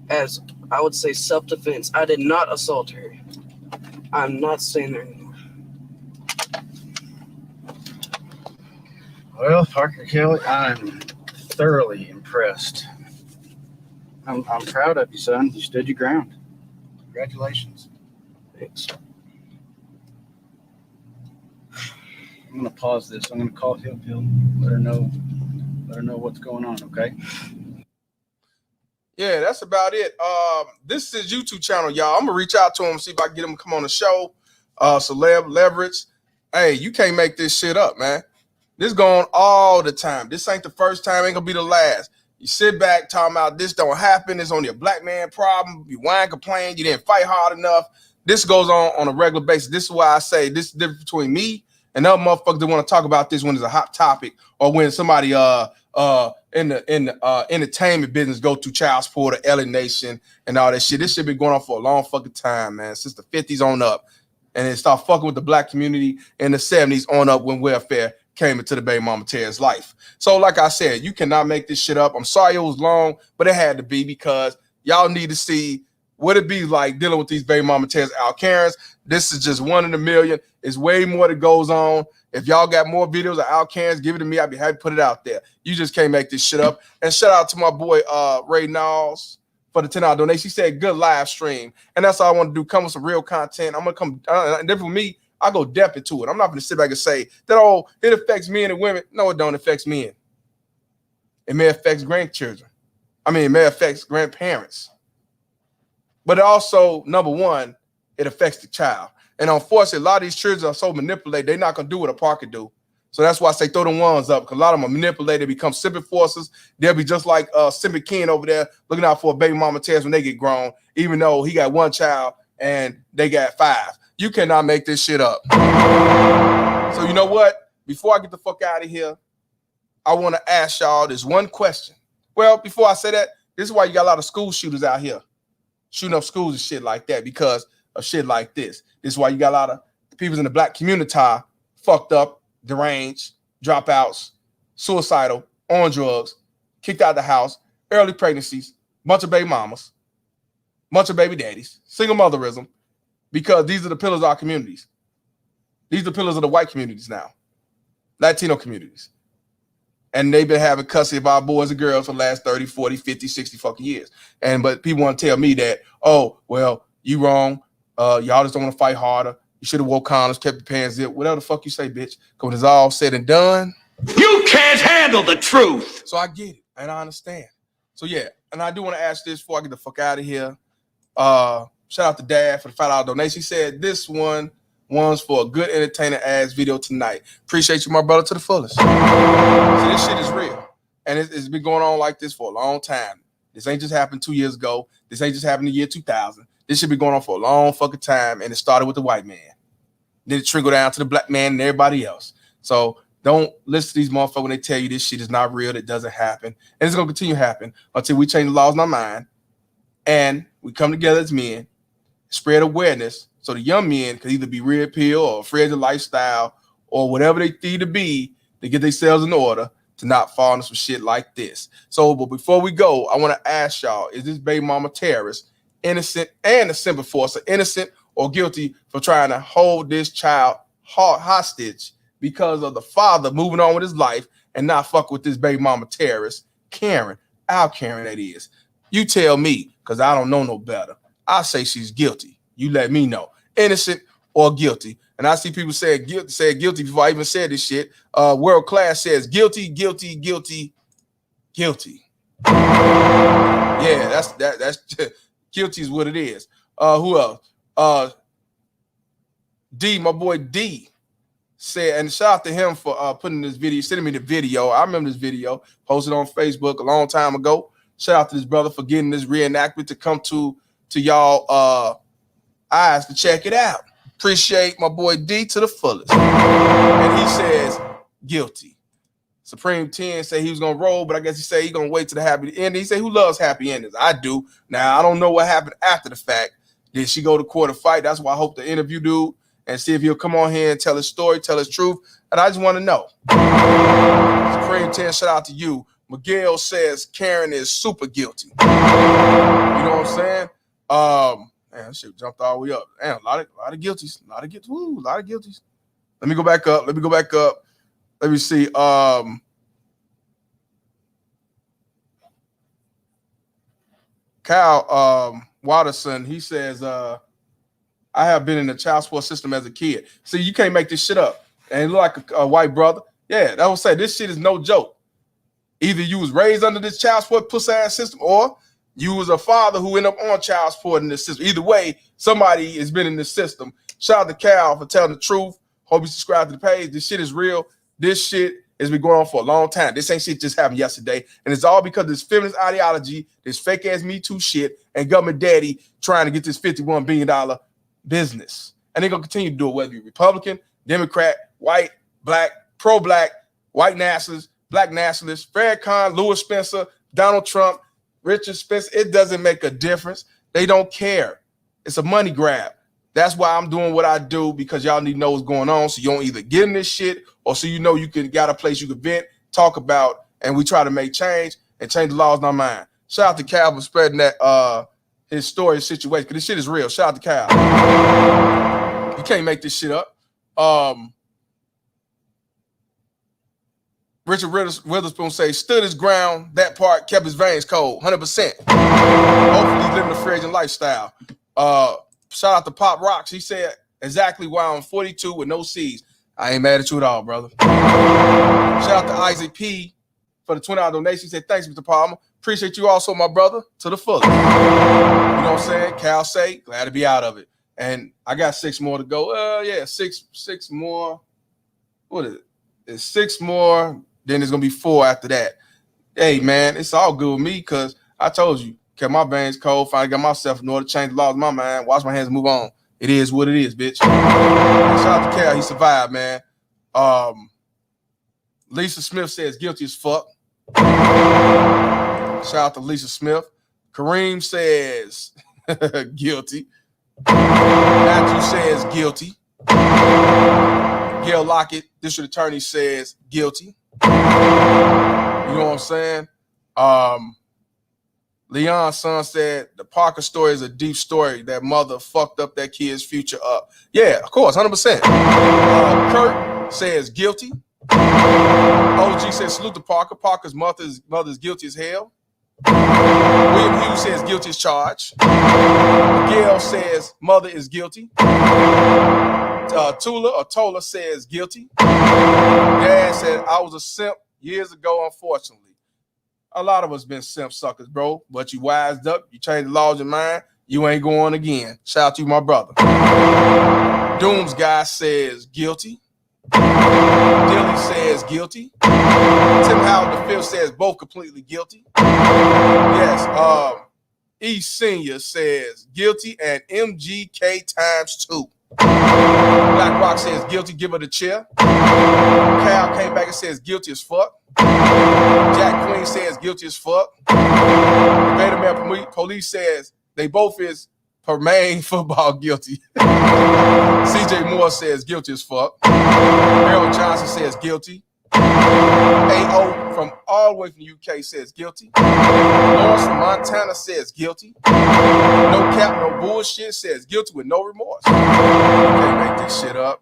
as, I would say, self-defense. I did not assault her. I'm not staying there anymore. Well, Parker Kelly, I'm thoroughly impressed. I'm proud of you, son. You stood your ground. Congratulations. Thanks. I'm gonna pause this. I'm gonna call Hillfield. Let her know what's going on. Okay. Yeah, that's about it. This is his YouTube channel, y'all. I'm gonna reach out to him, see if I can get him to come on the show. Celeb Leverage. Hey, you can't make this shit up, man. This going all the time. This ain't the first time, ain't gonna be the last. You sit back talking about this don't happen. It's only a black man problem. You whine, complain, you didn't fight hard enough. This goes on a regular basis. This is why I say this is the difference between me and other motherfuckers that want to talk about this when it's a hot topic or when somebody in the entertainment business go to child support or LA Nation and all that shit. This shit been going on for a long fucking time, man, since the 50s on up. And it started fucking with the black community in the 70s on up when welfare came into the baby mama Terry's life. So like I said, you cannot make this shit up. I'm sorry it was long, but it had to be because y'all need to see what it be like dealing with these baby mama Terry's out Karens. This is just one in a million. It's way more that goes on. If y'all got more videos of out Karens, give it to me. I'd be happy to put it out there. You just can't make this shit up. And shout out to my boy Ray Knowles for the $10 donation. He said good live stream. And that's all I want to do. Come with some real content. I'm gonna come different from me. I go depth into it. I'm not going to sit back and say that, oh, it affects men and women. No, it don't affect men. It may affect grandchildren. I mean, it may affect grandparents. But it also, number one, it affects the child. And unfortunately, a lot of these children are so manipulated, they're not going to do what a park can do. So that's why I say throw them ones up, because a lot of them are manipulated, become Civic Forces. They'll be just like Civic King over there looking out for a baby mama Tess when they get grown, even though he got one child and they got 5. You cannot make this shit up. So you know what? Before I get the fuck out of here, I want to ask y'all this one question. Well, before I say that, this is why you got a lot of school shooters out here shooting up schools and shit like that, because of shit like this. This is why you got a lot of people in the black community fucked up, deranged, dropouts, suicidal, on drugs, kicked out of the house, early pregnancies, bunch of baby mamas, bunch of baby daddies, single motherism. Because these are the pillars of our communities. These are the pillars of the white communities now. Latino communities. And they've been having custody of our boys and girls for the last 30, 40, 50, 60 fucking years. But people want to tell me that, oh, well, you wrong. Y'all just don't want to fight harder. You should have wore condoms, kept your pants zipped. Whatever the fuck you say, bitch. Because when it's all said and done, you can't handle the truth. So I get it. And I understand. So yeah. And I do want to ask this before I get the fuck out of here. Shout out to Dad for the $5 donation. He said this one's for a good entertaining ass video tonight. Appreciate you, my brother, to the fullest. So this shit is real. And it's been going on like this for a long time. This ain't just happened 2 years ago. This ain't just happened in the year 2000. This should be going on for a long fucking time, and it started with the white man. Then it trickled down to the black man and everybody else. So don't listen to these motherfuckers when they tell you this shit is not real, that doesn't happen. And it's going to continue to happen until we change the laws in our mind and we come together as men, spread awareness so the young men can either be real pill or afraid of the lifestyle or whatever they need to be to get themselves in order to not fall into some shit like this. So, but before we go, I want to ask y'all, is this baby mama terrorist innocent and a simple force, innocent or guilty for trying to hold this child hostage because of the father moving on with his life and not fuck with this baby mama terrorist, Karen, our Karen that is. You tell me, because I don't know no better. I say she's guilty. You let me know. Innocent or guilty. And I see people say guilty before I even said this shit. World Class says guilty, guilty, guilty, guilty. Yeah, that's guilty is what it is. Who else? D, my boy D said, and shout out to him for putting this video, sending me the video. I remember this video, posted on Facebook a long time ago. Shout out to this brother for getting this reenactment to come to y'all eyes to check it out. Appreciate my boy D to the fullest. And he says guilty. Supreme 10 said he was gonna roll, but I guess he said he's gonna wait to the happy ending. He said, who loves happy endings? I do. Now I don't know what happened after the fact. Did she go to court to fight? That's why I hope to interview dude and see if he'll come on here and tell his story, tell his truth. And I just want to know. Supreme 10, shout out to you. Miguel says Karen is super guilty. You know what I'm saying? Man, shit jumped all the way up. Damn, a lot of guilties. A lot of guilties. Let me go back up. Let me see. Kyle Watterson, he says, I have been in the child support system as a kid. See, you can't make this shit up. And look like a white brother. Yeah, that would say this shit is no joke. Either you was raised under this child support pussy ass system, or you was a father who ended up on child support in this system. Either way, somebody has been in this system. Shout out to Cal for telling the truth. Hope you subscribe to the page. This shit is real. This shit has been going on for a long time. This ain't shit just happened yesterday. And it's all because of this feminist ideology, this fake ass Me Too shit, and government daddy trying to get this $51 billion business. And they're going to continue to do it, whether you're Republican, Democrat, white, black, pro-black, white nationalists, black nationalists, Farrakhan, Louis Spencer, Donald Trump, Richard Spencer. It doesn't make a difference. They don't care. It's a money grab. That's why I'm doing what I do, because y'all need to know what's going on, so you don't either get in this shit or so you know you can got a place you can vent, talk about, and we try to make change and change the laws in our mind. Shout out to Cal for spreading that his story, his situation, because this shit is real. Shout out to Cal. You can't make this shit up. Richard Witherspoon says, stood his ground, that part kept his veins cold, 100%. Hopefully he's living a fragile lifestyle. Shout out to Pop Rocks. He said exactly why I'm 42 with no C's. I ain't mad at you at all, brother. Shout out to Isaac P for the $20 donation. He said, thanks, Mr. Palmer. Appreciate you also, my brother, to the fullest. You know what I'm saying? Cal say, glad to be out of it. And I got 6 more to go. Yeah, six more. What is it? It's 6 more. Then there's going to be 4 after that. Hey, man, it's all good with me because I told you, kept my veins cold, finally got myself in order, change the laws of my mind, wash my hands and move on. It is what it is, bitch. Shout out to Cal. He survived, man. Lisa Smith says guilty as fuck. Shout out to Lisa Smith. Kareem says guilty. Matthew says guilty. Gail Lockett, district attorney, says guilty. You know what I'm saying? Leon's son said the Parker story is a deep story. That mother fucked up that kid's future up. Yeah, of course, 100%. Kurt says guilty. OG says salute to Parker. Parker's mother is guilty as hell. William Hughes says guilty as charged. Miguel says mother is guilty. Tola says guilty. Dad said I was a simp years ago, unfortunately. A lot of us been simp suckers, bro. But you wised up, you changed the laws of your mind, you ain't going again. Shout out to you, my brother. Dooms guy says guilty. Dilly says guilty. Tim Howard V says both completely guilty. Yes. E Senior says guilty and MGK times 2. Black Rock says guilty, give her the chair. Cal came back and says guilty as fuck. Jack Queen says guilty as fuck. Beta Man Police says they both is Permain football guilty. CJ Moore says guilty as fuck. Harold Johnson says guilty. AO from all the way from the UK says guilty. Lawrence from Montana says guilty. No cap, no bullshit says guilty with no remorse. You can't make this shit up.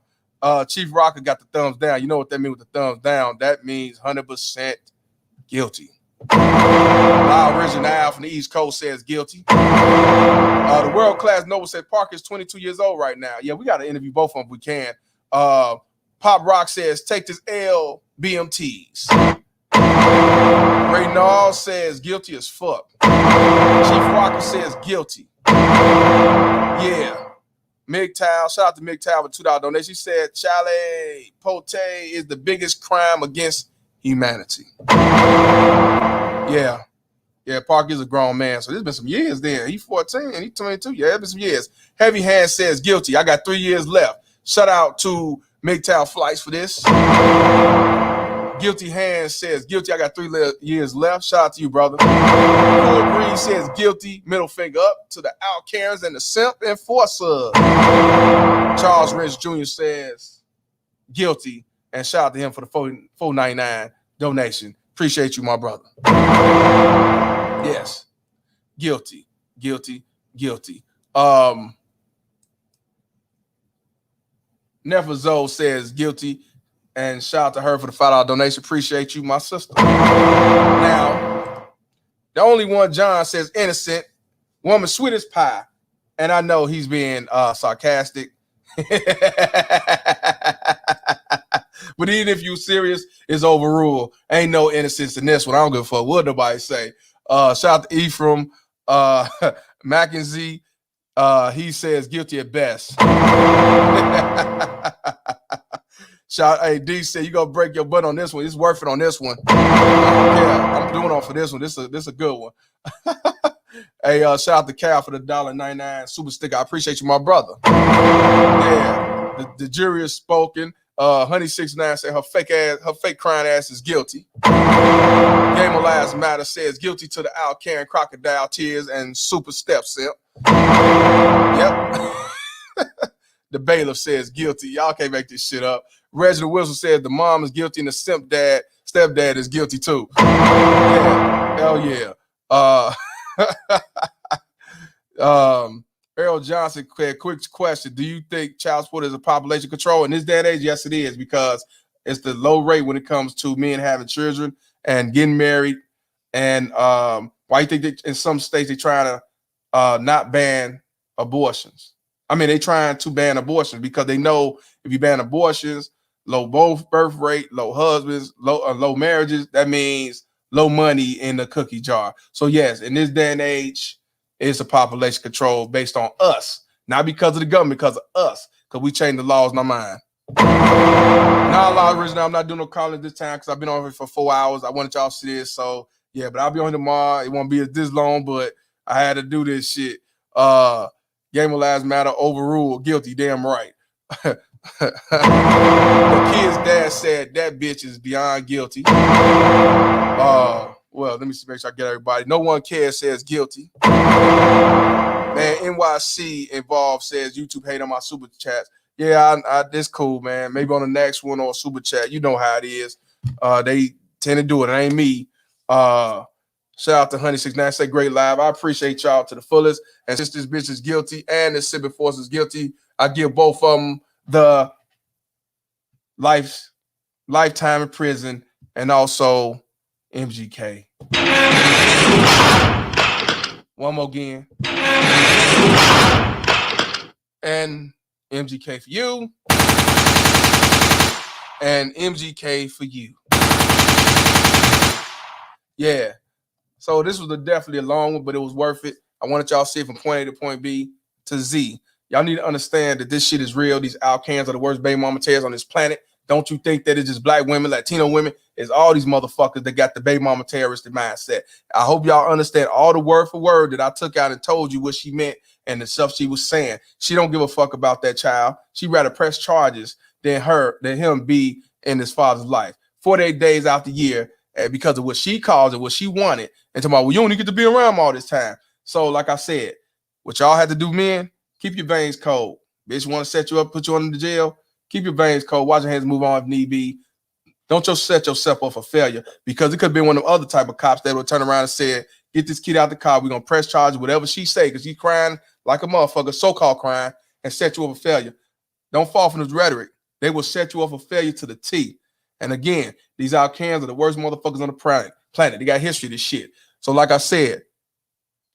Chief Rocker got the thumbs down. You know what that means with the thumbs down? That means 100% guilty. Lyle Original from the East Coast says guilty. The World Class Noble said Parker is 22 years old right now. Yeah, we got to interview both of them if we can. Pop Rock says take this L BMTs. Ray Nall says guilty as fuck. Chief Rocker says guilty. Yeah. MGTOW, shout out to MGTOW with $2 donation. She said Charlie Pote is the biggest crime against humanity. Yeah. Yeah, Park is a grown man. So there's been some years there. He's 14, he 22. Yeah, it's been some years. Heavy Hand says guilty. I got 3 years left. Shout out to MGTOW Flights for this. Guilty Hand says guilty. I got 3 years left. Shout out to you, brother. Cool Breeze says guilty. Middle finger up to the Out Karens and the Simp Enforcer. Charles Rich Jr. says guilty. And shout out to him for the $4.99 donation. Appreciate you, my brother. Yes. Guilty. Guilty. Guilty. Never Zoe says guilty. And shout out to her for the $5 donation. Appreciate you, my sister. Now, the only one John says innocent. Woman sweet as pie. And I know he's being sarcastic. But even if you serious, it's overruled. Ain't no innocence in this one. I don't give a fuck what nobody say. Shout out to Ephraim. Mackenzie. He says guilty at best. Shout, hey, D said you gonna break your butt on this one. It's worth it on this one. I'm doing on for this one. This is a good one. Hey, shout out to Cal for the $1.99 super sticker. I appreciate you, my brother. Yeah, the jury is spoken. Honey69 said her fake crying ass is guilty. Game of Lives Matter says guilty to the Out Karen crocodile tears and super step simp. Yep. The bailiff says guilty. Y'all can't make this shit up. Reginald Wilson says the mom is guilty and the stepdad is guilty too. Yeah, hell yeah. Errol Johnson, quick question. Do you think child support is a population control? In this day and age, yes, it is, because it's the low rate when it comes to men having children and getting married. And why you think that in some states they're trying to not ban abortions? I mean, they're trying to ban abortions because they know if you ban abortions, low birth rate, low husbands, low marriages, that means low money in the cookie jar. So yes, in this day and age, it's a population control based on us, not because of the government, because of us, because we changed the laws in our mind. Not a lot of reason I'm not doing no calling this time because I've been on here for 4 hours. I wanted y'all to see this, so yeah, but I'll be on here tomorrow. It won't be this long, but I had to do this shit. Game of Lives Matter overruled, guilty, damn right. The kid's dad said that bitch is beyond guilty. Well, let me make sure I get everybody. No one cares says guilty. Man, NYC involved says YouTube hate on my super chats. Yeah, this cool, man. Maybe on the next one or super chat. You know how it is. They tend to do it. It ain't me. Shout out to Honey69. Say great live. I appreciate y'all to the fullest. And since this bitch is guilty and this Civic Force is guilty, I give both of them the lifetime in prison and also MGK. One more again. And MGK for you. And MGK for you. Yeah. So this was definitely a long one, but it was worth it. I wanted y'all to see it from point A to point B to Z. Y'all need to understand that this shit is real. These Alcans are the worst baby mama tears on this planet. Don't you think that it's just black women, Latino women? It's all these motherfuckers that got the baby mama terroristic mindset. I hope y'all understand all the word for word that I took out and told you what she meant and the stuff she was saying. She don't give a fuck about that child. She'd rather press charges than him be in his father's life. 48 days out the year because of what she calls it, what she wanted. And talking about, well, you only get to be around all this time. So like I said, what y'all had to do, men, keep your veins cold. Bitch want to set you up, put you under the jail. Keep your veins cold. Watch your hands move on if need be. Don't just set yourself up for failure, because it could have been one of them other type of cops that would turn around and say, get this kid out the car. We're going to press charges, whatever she say, because she's crying like a motherfucker, so-called crying, and set you up for failure. Don't fall from this rhetoric. They will set you up for failure to the T. And again, these Alcans are the worst motherfuckers on the planet. They got history of this shit. So like I said,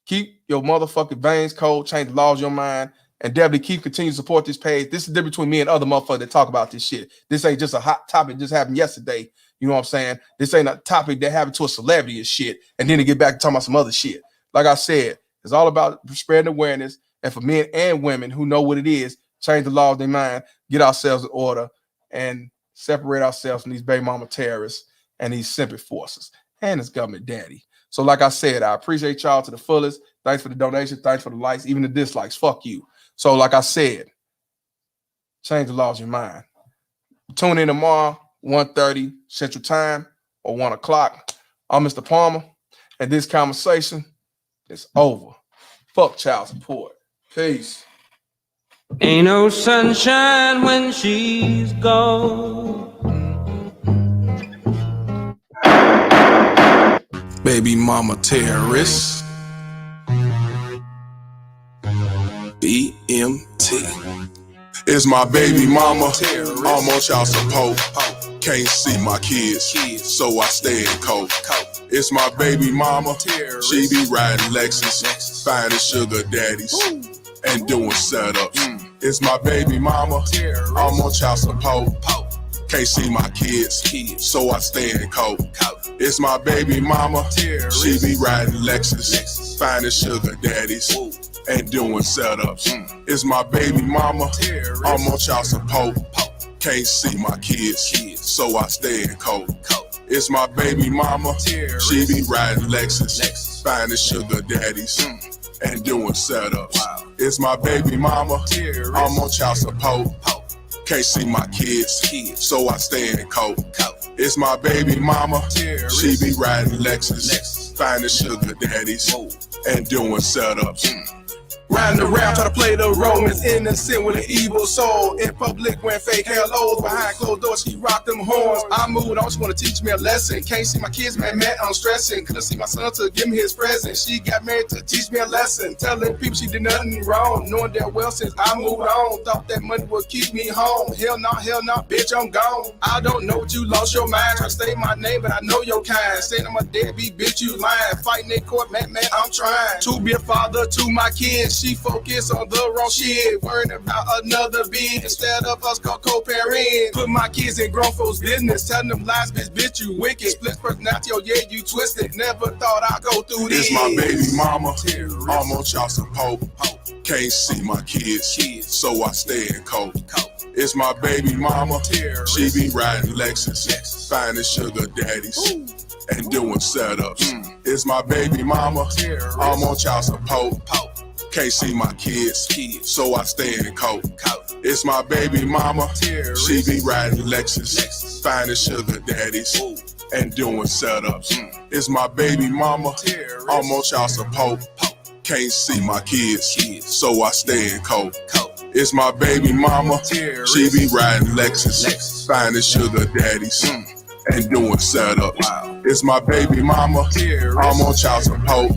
keep your motherfucking veins cold, change the laws of your mind, and definitely continue to support this page. This is the difference between me and other motherfuckers that talk about this shit. This ain't just a hot topic just happened yesterday. You know what I'm saying? This ain't a topic that happened to a celebrity and shit, and then to get back to talking about some other shit. Like I said, it's all about spreading awareness, and for men and women who know what it is, change the laws of their mind, get ourselves in order, and separate ourselves from these baby mama terrorists and these simple forces and this government daddy. So like I said, I appreciate y'all to the fullest. Thanks for the donation. Thanks for the likes, even the dislikes. Fuck you. So like I said, change the laws of your mind. Tune in tomorrow, 1:30 Central Time or 1 o'clock. I'm Mr. Palmer, and this conversation is over. Fuck child support. Peace. Ain't no sunshine when she's gone. Baby mama terrorist. BMT. It's my baby mama. I'm on child support. Can't see my kids, so I stay in coat. It's my baby mama. She be riding Lexus, finding sugar daddies and doing setups. It's my baby mama. I'm on child support. Can't see my kids, so I stay in coat. It's my baby mama. She be riding Lexus, finding sugar daddies and doing setups. It's my baby mama. I'm on child support. Can't see my kids, so I stay in coat. It's my baby mama. She be riding Lexus, finding sugar daddies and doing setups. It's my baby mama. I'm on child support. Can't see my kids, so I stay in coat. It's my baby mama. She be riding Lexus, finding sugar daddies and doing setups. Riding around, try to play the role as innocent with an evil soul. In public, wearing fake hellos. Behind closed doors, she rocked them horns. I moved on, she wanna teach me a lesson. Can't see my kids, man, I'm stressing. Couldn't see my son to give me his present. She got married to teach me a lesson. Telling people she did nothing wrong. Knowing that well since I moved on. Thought that money would keep me home. Hell no, bitch, I'm gone. I don't know what you lost your mind. Try to say my name, but I know your kind. Saying I'm a deadbeat, bitch, you lying. Fighting in court, man, I'm trying to be a father to my kids. She focus on the wrong shit, worrying about another being instead of us co-parenting. Put my kids in grown folks' business, telling them lies, bitch, you wicked. Split personality, oh yeah, you twisted. Never thought I'd go through this. It's my baby mama. I'm on child support. Can't see my kids, so I stay in coat. It's my baby mama. She be riding Lexus, finding sugar daddies and doing setups. It's my baby mama. I'm on child support. Can't see my kids, so I stay in coat. It's my baby mama. She be riding Lexus, finding sugar daddies and doing setups. It's my baby mama. I'm on child support. Can't see my kids, so I stay in coat. It's my baby mama. She be riding Lexus, finding sugar daddies and doing setups. It's my baby mama. I'm on child support.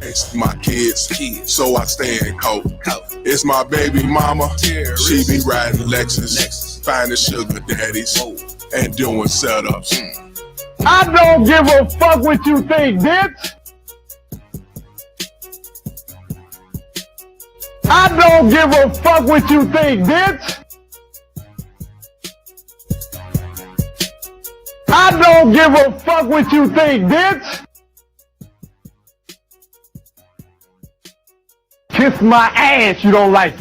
It's my kids, so I stay in coat. It's my baby mama. She be riding Lexus, finding sugar daddies and doing setups. I don't give a fuck what you think, bitch. I don't give a fuck what you think, bitch. I don't give a fuck what you think, bitch. Kiss my ass, you don't like it.